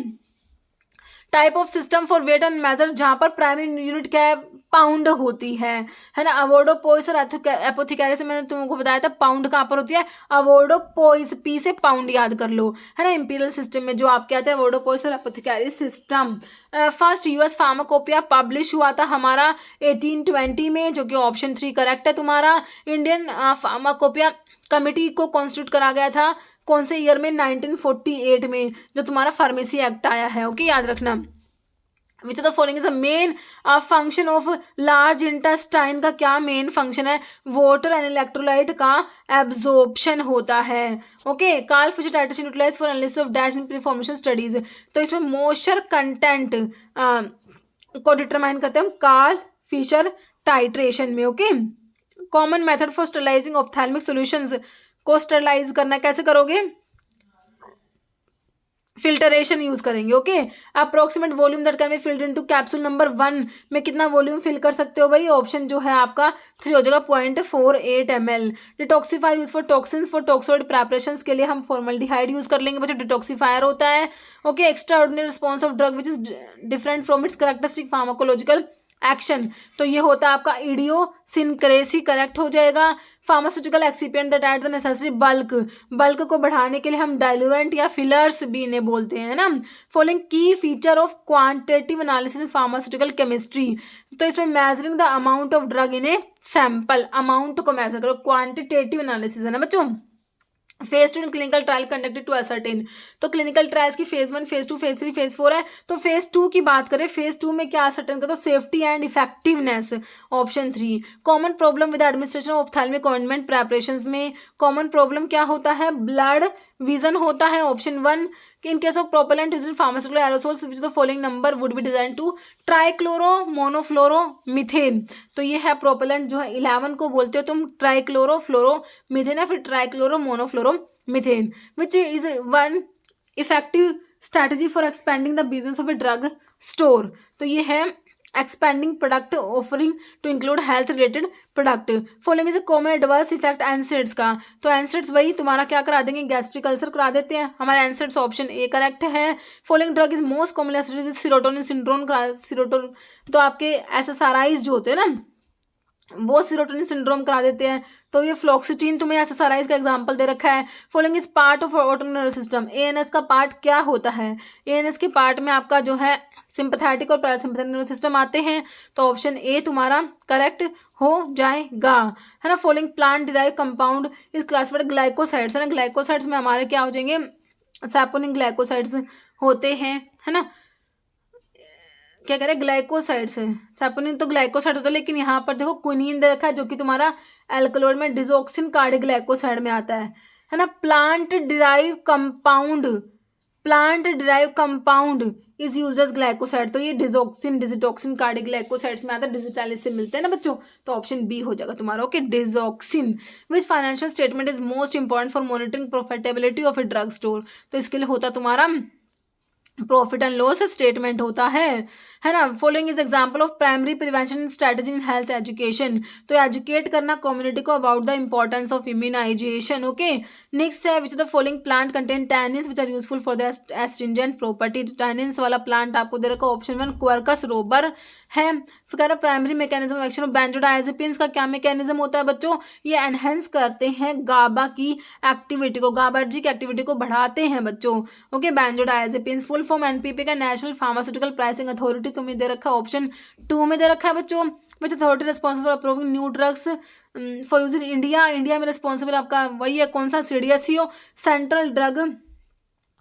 Type of system for weight and measure, जहां पर primary unit क्या है? Pound होती है ना। अवोर्डोपोइस और एपोथिकेरिस से मैंने तुमको बताया था पाउंड कहाँ पर होती है? अवोर्डोपोइस, पी से पाउंड याद कर लो, है ना। इंपीरियल सिस्टम में जो आपके आते हैं अवोर्डोपोइस और apothecaries system. First US pharmacopoeia publish हुआ था हमारा 1820 में, जो कि ऑप्शन 3 करेक्ट है तुम्हारा। इंडियन फार्माकोपिया कमिटी को कॉन्स्टिट्यूट करा गया था कौन से ईयर में? 1948 में, जो तुम्हारा फार्मेसी एक्ट आया है, ओके, याद रखना। Which of the following is a main function of large intestine, का क्या मेन फंक्शन है? वाटर एंड इलेक्ट्रोलाइट का एब्जॉर्प्शन होता है, okay. Karl Fischer titration utilize for analysis of dash in preformulation studies, तो इसमें मॉइस्चर कंटेंट को determine करते हैं कार्ल फिशर टाइट्रेशन में, okay. Common method for sterilizing ophthalmic solutions को स्टरलाइज करना कैसे करोगे? फिल्टरेशन यूज करेंगे, okay. Approximate volume that can be filled into capsule number 1 में कितना वॉल्यूम फिल कर सकते हो भाई? ऑप्शन जो है आपका 3 हो जाएगा 0.48 ml। Detoxifier use for toxins, for toxoid preparation के लिए हम फॉर्मल्डिहाइड यूज कर लेंगे बच्चों, डिटॉक्सीफायर होता है, okay. Extra ordinary response of drug which is different from its characteristic pharmacological action, तो ये होता है आपका इडियोसिनक्रेसी, करेक्ट हो जाएगा। Pharmaceutical excipient that at the necessary bulk, bulk को बढ़ाने के लिए हम डाइल्यूएंट या फिलर्स भी इन्हें बोलते हैं ना। Following key feature of quantitative analysis in pharmaceutical chemistry, तो इसमें measuring the amount of drug in a sample, amount को मेजर करो, क्वांटिटेटिव एनालिसिस है ना बच्चों। Phase 2 clinical trial conducted to ascertain, तो क्लिनिकल ट्रायल्स की फेज 1, फेज 2, फेज 3, फेज 4 है। तो फेज 2 की बात करें, फेज 2 में क्या असर्टेन करते हो? Safety and effectiveness, option 3। Common problem with administration of ophthalmic ointment preparations में कॉमन प्रॉब्लम क्या होता है? ब्लड विजन होता है, option 1। In case of propellant used in pharmaceutical aerosols which the following number would be design to trichloro monofluoro methane, तो ये है propellant जो है 11 को बोलते हो तुम ट्राइक्लोरो फ्लोरो मीथेन या फिर trichloro monofluoro methane, which is one effective strategy for expanding the business of a drug store, तो ये है expanding product offering to include health related product. Following is a common adverse effect NSAIDs का, तो NSAIDs वही तुम्हारा क्या करा देंगे? गैस्ट्रिक अल्सर करा देते हैं, हमारे एनसेड्स ऑप्शन ए करेक्ट है। Following drug is most commonly associated with serotonin syndrome, serotonin तो आपके एसएसआरआईज जो होते हैं ना वो सीरोटोनिन सिंड्रोम करा देते हैं, तो ये फ्लॉक्सिटीन तुम्हें एसएसआरआईज का एग्जांपल दे रखा है। Following is part of autonomic nervous system, ANS का पार्ट क्या होता है? एएनएस के पार्ट में आपका जो है सिंपैथेटिक और पैरासिम्पैथेटिक नर्वस सिस्टम आते हैं, तो ऑप्शन ए तुम्हारा करेक्ट हो जाएगा, है ना। Following plant derive compound is classified glycosides, है ना। ग्लाइकोसाइड्स में हमारे क्या हो जाएंगे? सैपोनिन ग्लाइकोसाइड्स होते हैं, है ना। क्या कह रहे हैं, ग्लाइकोसाइड से। सैपोनिन तो ग्लाइकोसाइड होता है, लेकिन यहाँ पर देखो क्विनीन दे रखा है जो कि तुम्हारा एल्कलॉइड में डिसॉक्सिन कार्डिग्लाइकोसाइड में आता है ना। Plant derive compound is used as glycoside, तो ये डिजिटॉक्सिन कार्डिग्लाइकोसाइड्स में आता है, डिजिटालिस से मिलते हैं ना बच्चों, तो ऑप्शन बी हो जाएगा तुम्हारा। Okay, digoxin. Which financial statement is most important for monitoring profitability of a drug store, तो इसके लिए होता तुम्हारा प्रॉफिट एंड लॉस स्टेटमेंट होता है ना। Following is example of primary prevention strategy in health education, तो एजुकेट करना कम्युनिटी को about the importance of immunization. Okay, next है which the following plant contain tannins which are useful for the astringent property, tannins वाला plant आपको दे रखा option 1 quirks Rober है। फिर कह रहा primary mechanism of action of benzodiazepines का क्या मैकेनिज्म होता है बच्चों, ये एनहेंस करते हैं गाबा की एक्टिविटी को, गाबार्जी की एक्टिविटी को बढ़ाते हैं बच्चों। Okay, benzodiazepines full form NPP का नेशनल फार्मास्यूटिकल प्राइसिंग अथॉरिटी तुम्हें दे रखा है ऑप्शन 2 में दे रखा है बच्चों। Which authority responsible for approving new drugs for use in India, India में रिस्पॉन्सिबल आपका वही है कौन सा, CDSCO, central drug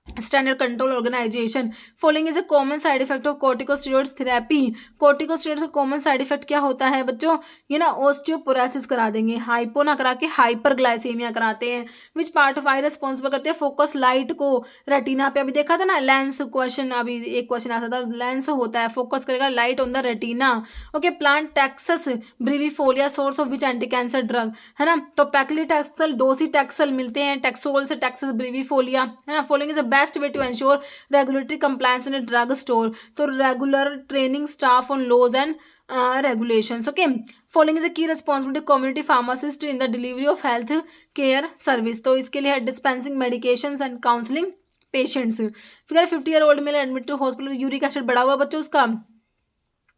standard control organization. Following is a common side effect of corticosteroids therapy, corticosteroids का कॉमन साइड इफेक्ट क्या होता है बच्चों, ये ना ऑस्टियोपोरोसिस करा देंगे, हाइपो ना करा के हाइपरग्लाइसेमिया कराते हैं। विच पार्ट ऑफ आई रिस्पॉन्सिबल करते हैं फोकस लाइट को, रेटिना पे अभी देखा था ना लेंस क्वेश्चन, अभी एक क्वेश्चन आता था, लेंस होता है, फोकस करेगा light on the retina. Okay, plant taxus brevifolia source of which anti cancer drug, है ना, तो पैक्लीटैक्सल डोसीटैक्सल मिलते हैं टैक्सोल से, टैक्सस ब्रीविफोलिया, है ना। Following is best way to ensure regulatory compliance in a drug store, तो regular training staff on laws and regulations. Okay, following is a key responsibility of community pharmacist in the delivery of health care service, तो इसके लिए है dispensing medications and counseling patients। फिर 50-year-old male admit to hospital, uric acid बढ़ा हुआ बच्चों, उसका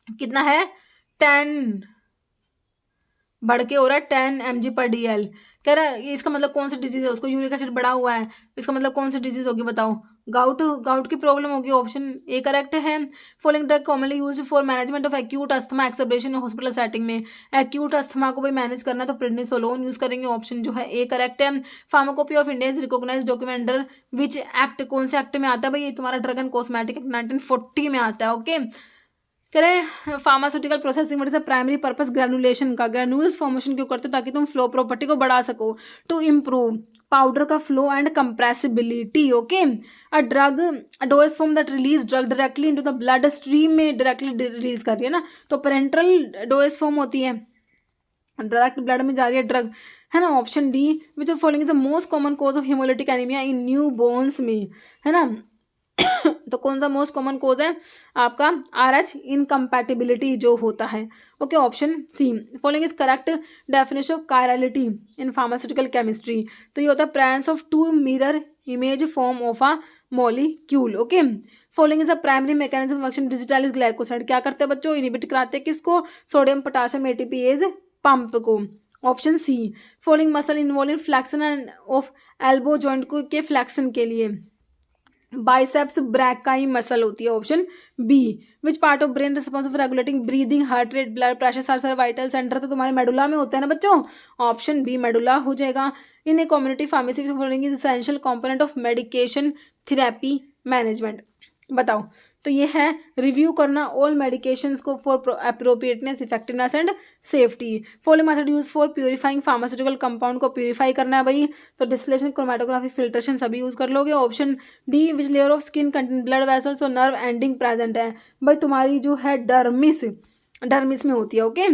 कितना है 10 बढ़ के हो रहा है 10 mg/dl। कह रहा है इसका मतलब कौन सी डिजीज है, उसको यूरिक एसिड बढ़ा हुआ है, इसका मतलब कौन सी डिजीज होगी बताओ, गाउट की प्रॉब्लम होगी, ऑप्शन ए करेक्ट है। Following drug commonly used for management of acute asthma exacerbation hospital setting में, एक्यूट अस्थमा को भी मैनेज करना तो प्रेडनिसोलोन यूज करेंगे, ऑप्शन जो है ए करेक्ट है। Pharmacopoeia of India is recognized document under which act, कौन से एक्ट में आता है भाई, ये तुम्हारा ड्रग एंड कॉस्मेटिक एक्ट 1940 में आता है। ओके, कह रहे pharmaceutical processing what is the primary purpose granulation का, ग्रैनुल्स फॉर्मेशन क्यों करते हो, ताकि तुम फ्लो प्रॉपर्टी को बढ़ा सको, टू इम्प्रूव पाउडर का flow and compressibility. Okay, a drug dose form that release drug directly into the blood stream में डायरेक्टली रिलीज कर रही है ना, तो पेरेंट्रल डोज फॉर्म होती है, डायरेक्ट ब्लड में जा रही है ड्रग, है ना। Option D which of following is the most common cause of hemolytic anemia in newborns में, है ना। तो कौन सा मोस्ट कॉमन कोज है आपका, RH इनकम्पैटिबिलिटी जो होता है। Okay, option C. Following is correct definition of chirality in pharmaceutical chemistry, तो ये होता है presence of 2 mirror image form of a molecule. Okay, following is a primary mechanism of action digitalis glycoside, क्या करते हैं बच्चों, इनहिबिट कराते हैं किसको, सोडियम पोटेशियम ATPase पंप को, option C. Following muscle involve in flexion and of elbow joint को के फ्लेक्शन के लिए बाइसेप्स ब्रैक का ही मसल होती है, option B. Which part of brain responsible for regulating breathing heart rate blood pressure सारे vital centre तो तुम्हारे मेडुला में होता है ना बच्चों, ऑप्शन बी मेडुला हो जाएगा। In a community pharmacy following is essential component of medication therapy management, बताओ। तो ये है रिव्यू करना ऑल मेडिकेशंस को for appropriateness effectiveness and safety. Following method use for purifying pharmaceutical compound को प्यूरिफाई करना है भाई, तो डिस्टिलेशन क्रोमेटोग्राफी फिल्ट्रेशन सभी यूज कर लोगे। Option D which layer of skin contain blood vessels और नर्व एंडिंग प्रेजेंट है भाई, तुम्हारी जो है डर्मिस में होती है। ओके,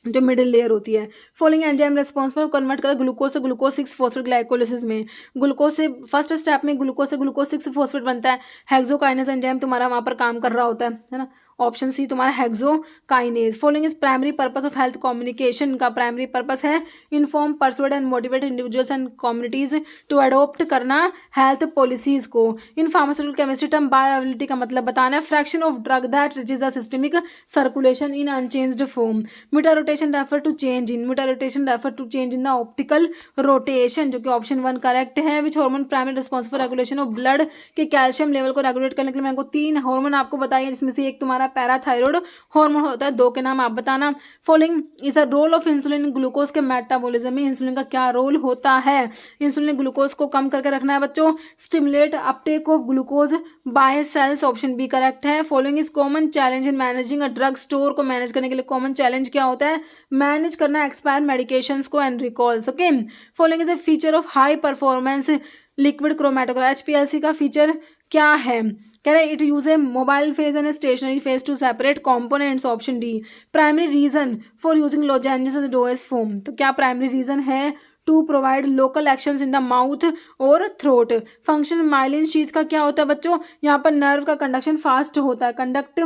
जो मिडिल लेयर होती है। फॉलोइंग एंजाइम रेस्पॉन्सिबल कन्वर्ट करता है ग्लूकोज से ग्लूकोज 6 फॉस्फेट ग्लाइकोलिसिस में, ग्लूकोज से फर्स्ट स्टेप में ग्लूकोज से ग्लूकोज 6 फॉस्फेट बनता है, हेक्सोकाइनेज एंजाइम तुम्हारा वहाँ पर काम कर रहा होता है ना, ऑप्शन सी तुम्हारा hexokinase. Following is primary purpose of health communication का प्राइमरी पर्पस है inform persuade and motivate individuals and communities to adopt करना हेल्थ पॉलिसीज को। In pharmaceutical chemistry term bioavailability का मतलब बताना है fraction of drug that reaches a systemic circulation in unchanged form. Mutarotation refer to change in the optical rotation, जो कि option 1 correct है। Which hormone primary responsible for regulation of blood के calcium level को regulate करने के लिए मैंने 3 hormone आपको बताइए, जिसमें से एक तुम्हारा हमारा पैराथायरॉयड हार्मोन होता है, 2 के नाम आप बताना। Following is the role of insulin glucose के मेटाबॉलिज्म में इंसुलिन का क्या रोल होता है? इंसुलिन ग्लूकोज को कम करके रखना है बच्चों। Stimulate uptake of glucose by cells, option B correct है। Following is common challenge in managing a drug store, को मैनेज करने के लिए कॉमन चैलेंज क्या होता है? मैनेज करना एक्सपायर मेडिकेशंस को and recalls. Okay, following is a feature of high performance liquid chromatograph, HPLC का फीचर क्या है? कह रहे it use a mobile phase and stationary phase to separate components, option D. Primary reason for using lozenges as dosage form, तो क्या primary reason है? To provide local actions in the mouth और throat. Function myelin sheath का क्या होता है बच्चों? यहाँ पर नर्व का कंडक्शन फास्ट होता है, conduct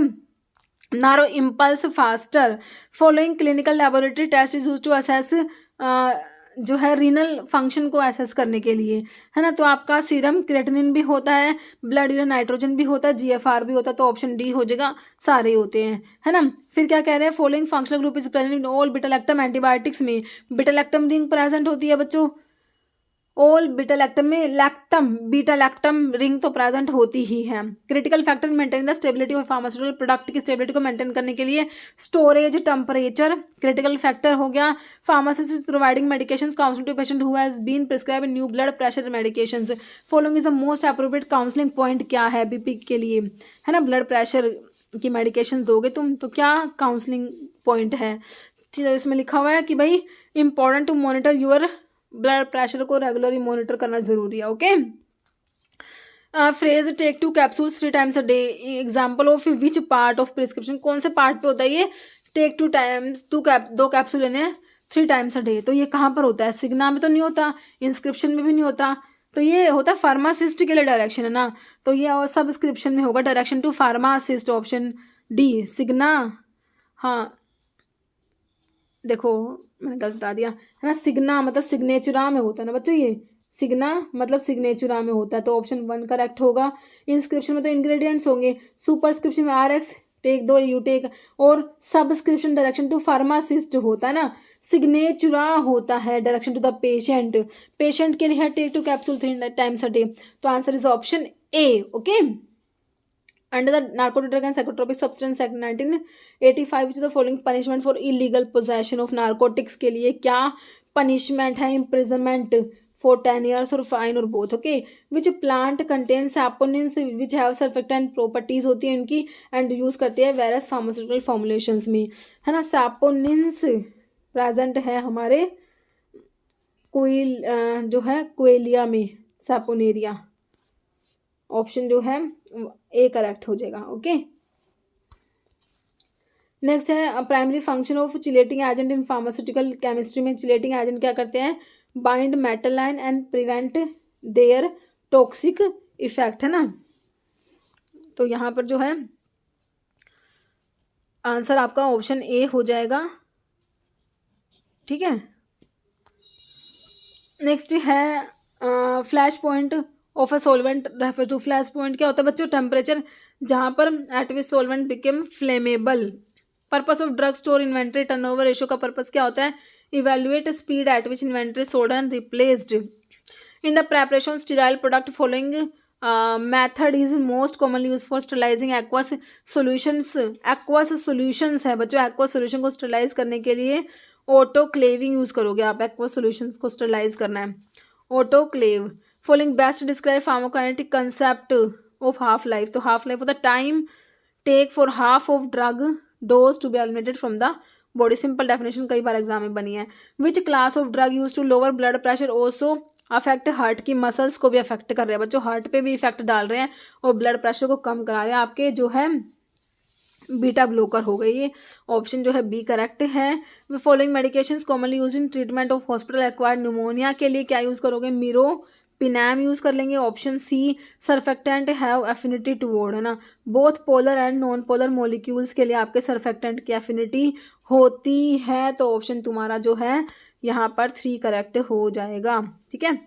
narrow impulse faster. Following clinical laboratory test is use to assess, जो है रीनल फंक्शन को एसेस करने के लिए, है ना। तो आपका सीरम क्रेटिनिन भी होता है, ब्लड यूरिन नाइट्रोजन भी होता है, जीएफआर भी होता है, तो ऑप्शन डी हो जाएगा, सारे होते हैं, है ना। फिर क्या कह रहे हैं? Following functional group is present in all beta lactam antibiotics में, बीटा लैक्टम रिंग प्रेजेंट होती है बच्चों, ऑल बीटा लैक्टम में लैक्टम बीटा लैक्टम रिंग तो प्रेजेंट होती ही है। Critical factor maintain the stability of pharmaceutical product की स्टेबिलिटी को मेंटेन करने के लिए स्टोरेज टेम्परेचर क्रिटिकल फैक्टर हो गया। Pharmacist providing medications counselling to patient who has been prescribe new blood pressure medications. Following is the most appropriate counselling point क्या है BP के लिए, है ना। ब्लड प्रेशर की मेडिकेशन दोगे तुम तो क्या काउंसलिंग पॉइंट है? इसमें लिखा हुआ है कि भाई important to monitor your blood pressure को रेगुलरली मॉनिटर करना जरूरी है। Okay, phrase take 2 capsules 3 times a day, example of which part of prescription, कौन से पार्ट पे होता है ये? टेक 2 टाइम्स 2 कैप्सूल लेने 3 टाइम्स अ डे, तो ये कहाँ पर होता है? सिग्ना में तो नहीं होता, इंस्क्रिप्शन में भी नहीं होता, तो ये होता है फार्मासिस्ट के लिए डायरेक्शन, है ना। तो ये सब्सक्रिप्शन में होगा, direction to pharmacist, option D. Signa, हाँ देखो मैंने गलत बता दिया, है ना। सिग्ना मतलब सिग्नेचुरा में होता है ना बच्चों, ये सिग्ना मतलब सिग्नेचुरा में होता है, तो ऑप्शन 1 करेक्ट होगा। इंस्क्रिप्शन में तो इंग्रेडिएंट्स होंगे, सुपरस्क्रिप्शन में RX टेक 2 यू टेक, और सब्सक्रिप्शन डायरेक्शन टू फार्मासिस्ट होता है ना। सिग्नेचुरा होता है direction to the patient, patient के लिए है take 2 capsule 3 times a day, तो answer is option A. Okay, under the Narcotic Drug and Psychotropic Substance Act 1985 which is the following punishment for illegal possession of narcotics के लिए क्या punishment है? imprisonment for 10 years or fine or both। okay, which plant contains saponins which have surfactant properties होती है इनकी and use करते हैं various pharmaceutical formulations में, है ना। saponins present है हमारे कोई जो है कोयलिया में, saponaria, ऑप्शन जो है ए करेक्ट हो जाएगा। ओके, नेक्स्ट है primary function of chelating agent in pharmaceutical chemistry में। चिलेटिंग एजेंट क्या करते हैं? Bind metal line and prevent there toxic effect, है ना। तो यहाँ पर जो है आंसर आपका ऑप्शन ए हो जाएगा, ठीक है। नेक्स्ट है flash point of a solvent refer to. Flash point क्या होता है बच्चों? टेम्परेचर जहाँ पर at which solvent became flammable. Purpose of drug store inventory turnover ratio का पर्पस क्या होता है? Evaluate speed at which inventory sold and replaced in the preparation sterile product. Following method is most commonly use for sterilising aqueous solutions. Aqueous solutions है बच्चों, aqueous solution को sterilise करने के लिए ऑटोक्लेविंग यूज करोगे आप। एक्वस सोल्यूशंस को sterilise करना है, autoclave. Following best describe pharmacokinetic concept of half life, तो हाफ लाइफ होता है time take for half of drug dose to be eliminated from the body. Simple definition कई बार एग्जाम में बनी है। Which class of drug use to lower blood pressure also affect heart की muscles को भी अफेक्ट कर रहे हैं बच्चों, हार्ट पे भी इफेक्ट डाल रहे हैं और ब्लड प्रेशर को कम करा रहे हैं। आपके जो है बीटा ब्लोकर हो गई, ये ऑप्शन जो है बी करेक्ट है। Following medications commonly use in treatment of hospital acquired pneumonia के लिए क्या यूज करोगे? मीरो पिनैम यूज कर लेंगे, option C. Surfactant have affinity toward, है ना। Both polar and non polar molecules के लिए आपके सर्फेक्टेंट की एफिनिटी होती है, तो ऑप्शन तुम्हारा जो है यहाँ पर 3 करेक्ट हो जाएगा, ठीक है।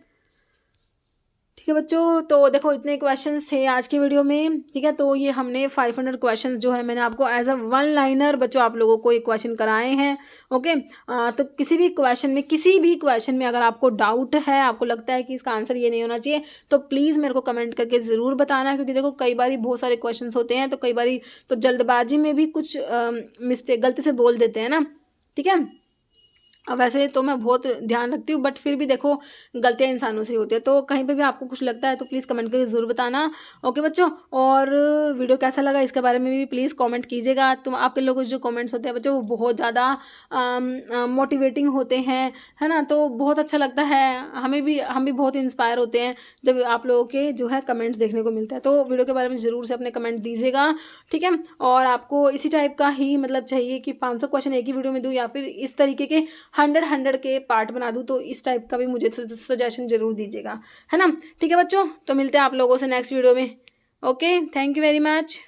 ठीक है बच्चों, तो देखो इतने क्वेश्चंस थे आज की वीडियो में। ठीक है, तो ये हमने 500 क्वेश्चंस जो है मैंने आपको एज अ वन लाइनर बच्चों आप लोगों को ये क्वेश्चन कराए हैं। ओके, तो किसी भी क्वेश्चन में अगर आपको डाउट है, आपको लगता है कि इसका आंसर ये नहीं होना चाहिए, तो प्लीज़ मेरे को कमेंट करके ज़रूर बताना, क्योंकि देखो कई बार बहुत सारे क्वेश्चन होते हैं, तो कई बार तो जल्दबाजी में भी कुछ मिस्टेक गलती से बोल देते हैं ना। ठीक है, अब वैसे तो मैं बहुत ध्यान रखती हूँ, बट फिर भी देखो गलतियाँ इंसानों से ही होती है, तो कहीं पे भी आपको कुछ लगता है तो प्लीज़ कमेंट करके ज़रूर बताना। ओके बच्चों, और वीडियो कैसा लगा इसके बारे में भी प्लीज़ कमेंट कीजिएगा। तुम आपके लोगों के जो कमेंट्स होते हैं बच्चों वो बहुत ज़्यादा मोटिवेटिंग होते हैं, है ना, तो बहुत अच्छा लगता है हम भी बहुत इंस्पायर होते हैं जब आप लोगों के जो है कमेंट्स देखने को मिलता है। तो वीडियो के बारे में ज़रूर से अपने कमेंट दीजिएगा। ठीक है, और आपको इसी टाइप का ही मतलब चाहिए कि 500 क्वेश्चन एक ही वीडियो में दूँ, या फिर इस तरीके के 100 के पार्ट बना दूँ, तो इस टाइप का भी मुझे सजेशन जरूर दीजिएगा, है ना। ठीक है बच्चों, तो मिलते हैं आप लोगों से नेक्स्ट वीडियो में। Okay, thank you very much.